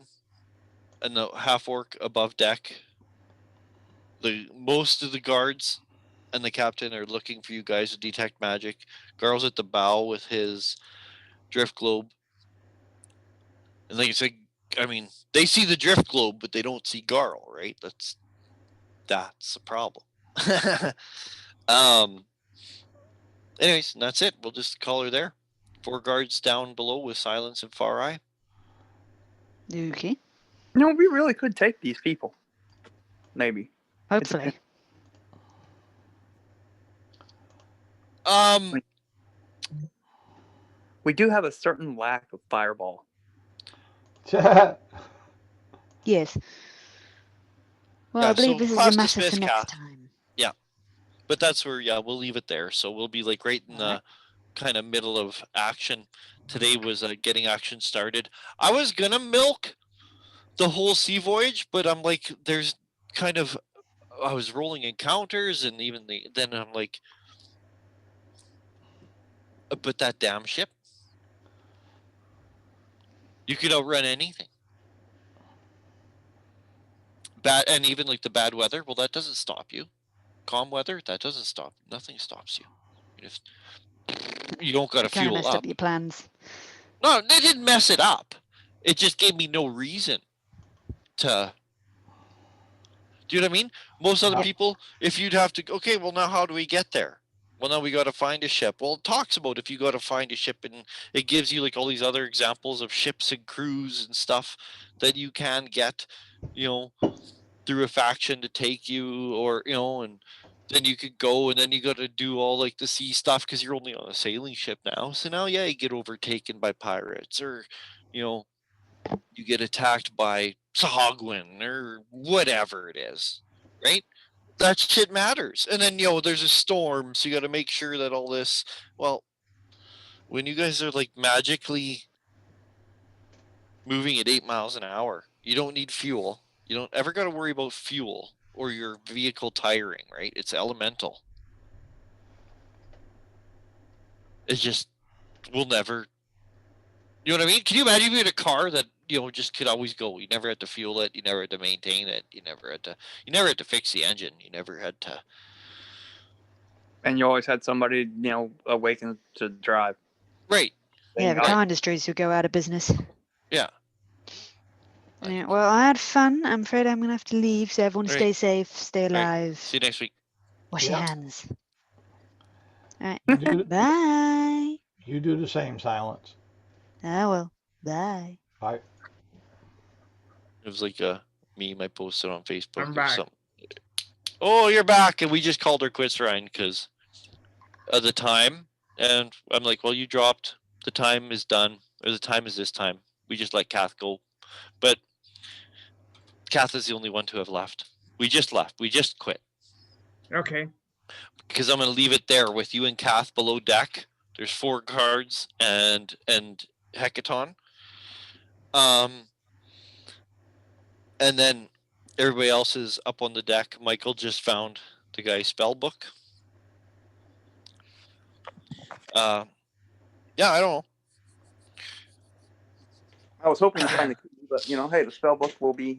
and the half orc above deck. Most of the guards and the captain are looking for you guys to detect magic. Garl's at the bow with his drift globe. And like I said, I mean, they see the drift globe, but they don't see Garl, right? That's the problem. Anyways, that's it. We'll just call her there. 4 guards down below with Silence and Far Eye. Okay. No, we really could take these people. Maybe. Hopefully. We do have a certain lack of fireball. Yes. Well, Yeah, I believe so this is class a matter for dismissed, next Kath. time. Yeah. But that's where, we'll leave it there. So we'll be like right in the kind of middle of action. Today was getting action started. I was going to milk the whole sea voyage, but I'm like, there's kind of, I was rolling encounters and even then I'm like, but that damn ship, you could outrun anything. And even like the bad weather, well, that doesn't stop you. Calm weather, that doesn't stop. Nothing stops you. You don't got to Kind of fuel messed up. up your plans. No, they didn't mess it up. It just gave me no reason to. Do you know what I mean? Most other people, if you'd have to, okay, well, now how do we get there? Well, now we got to find a ship. Well, it talks about if you got to find a ship, and it gives you like all these other examples of ships and crews and stuff that you can get, through a faction to take you, or, and then you could go, and then you got to do all like the sea stuff because you're only on a sailing ship now. So now, you get overtaken by pirates, or, you get attacked by Sahagwin or whatever it is, right? That shit matters. And then, there's a storm, so you got to make sure that all this, well, when you guys are like magically moving at 8 miles an hour, you don't need fuel. You don't ever got to worry about fuel or your vehicle tiring, right? It's elemental. It's just, we'll never, you know what I mean? Can you imagine if you had a car that, just could always go? You never had to fuel it. You never had to maintain it. You never had to fix the engine. You never had to. And you always had somebody, awakened to drive. Right. Yeah, the car industries will go out of business. Yeah. Yeah, well, I had fun. I'm afraid I'm going to have to leave, so everyone stay safe, stay alive. Right. See you next week. Wash your hands. All right. You Bye. You do the same, Silence. I will. Bye. Bye. It was like a meme I posted on Facebook. I'm back. Oh, you're back. And we just called her quits, Ryan, because of the time. And I'm like, well, you dropped. The time is done. Or the time is this time. We just let Kath go. But Kath is the only one to have left. We just left. We just quit. Okay. Because I'm going to leave it there with you and Kath below deck. There's 4 cards and Hecaton. And then everybody else is up on the deck. Michael just found the guy's spell book. I don't know. I was hoping to find the key, but hey, the spell book will be,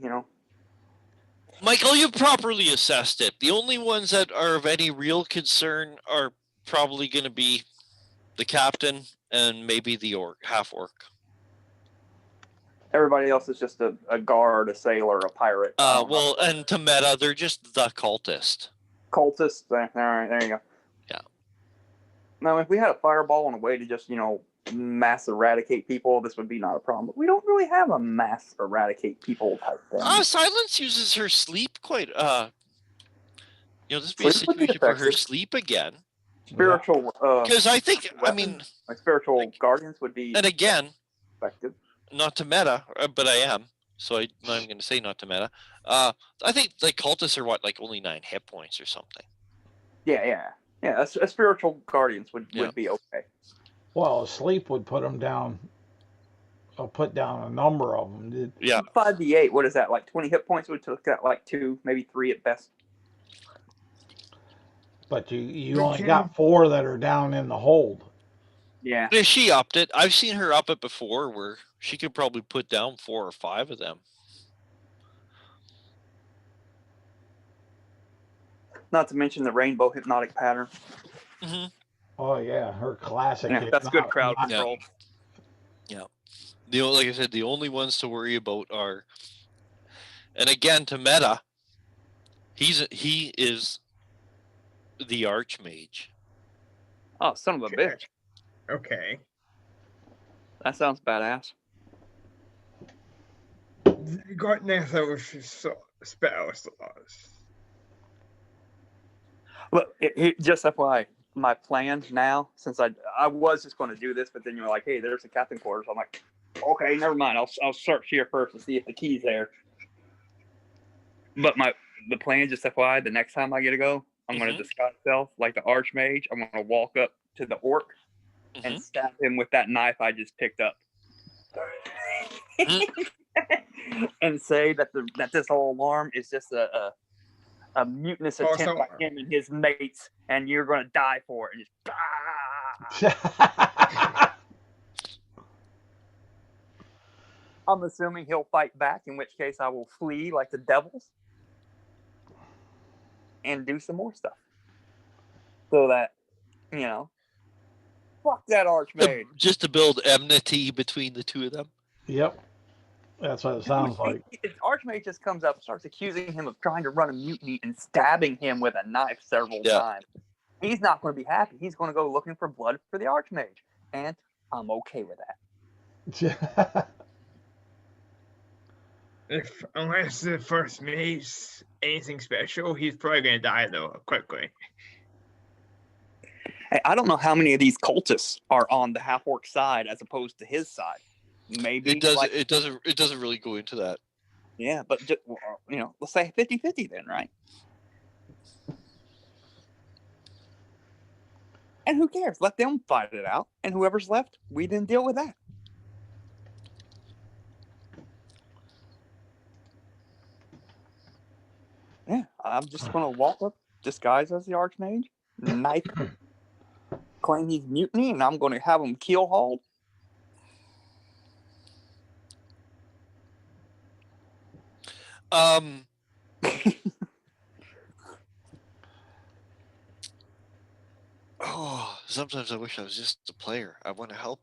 Michael, you properly assessed it. The only ones that are of any real concern are probably going to be the captain and maybe the half orc. Everybody else is just a guard, a sailor, a pirate. Well, and to meta, they're just the cultist. Cultist. All right, there you go. Yeah. Now, if we had a fireball and a way to just, mass eradicate people, this would be not a problem. But we don't really have a mass eradicate people type thing. Silence uses her sleep quite. This would be a Sleep would be situation for her effective. sleep again. Spiritual. Because I think, weapons, spiritual guardians would be. And again, effective. Not to meta, but I am. So I'm not even going to say not to meta. I think like cultists are only 9 hit points or something. Yeah. A spiritual guardians would be okay. Well, sleep would put them down. I'll put down a number of them. Yeah. 5d8. What is that? Like 20 hit points would look at like 2, maybe 3 at best. But you only Okay. got 4 that are down in the hold. Yeah. Yeah, she upped it. I've seen her up it before, where she could probably put down 4 or 5 of them. Not to mention the rainbow hypnotic pattern. Mm-hmm. Oh yeah, her classic. Yeah, that's good crowd control. Yeah. Like I said, the only ones to worry about are, and again, to meta, he is the archmage. Oh, son of a bitch. Okay. That sounds badass. You got nothing with spell slots. Look, just FYI, my plan now, since I was just going to do this, but then you're like, hey, there's the captain quarters. I'm like, okay, never mind. I'll search here first to see if the key's there. But the plan, just FYI, the next time I get to go, I'm going to disguise myself like the archmage. I'm going to walk up to the orc and stab him with that knife I just picked up. And say that this whole alarm is just a mutinous attempt by him and his mates, and you're going to die for it. And just, I'm assuming he'll fight back, in which case I will flee like the devils and do some more stuff. So that, fuck that archmage. Just to build enmity between the two of them. Yep. That's what it sounds like. If archmage just comes up and starts accusing him of trying to run a mutiny and stabbing him with a knife several times, he's not going to be happy. He's going to go looking for blood for the archmage. And I'm okay with that. Unless the first mate's anything special, he's probably going to die though quickly. Hey, I don't know how many of these cultists are on the half orc side as opposed to his side. Maybe it doesn't really go into that. Yeah, but just, let's say 50-50 then, right? And who cares? Let them fight it out, and whoever's left, we then deal with that. Yeah, I'm just going to walk up, disguise as the archmage, knife, claim he's mutiny, and I'm going to have him keel hauled. Sometimes I wish I was just a player. I want to help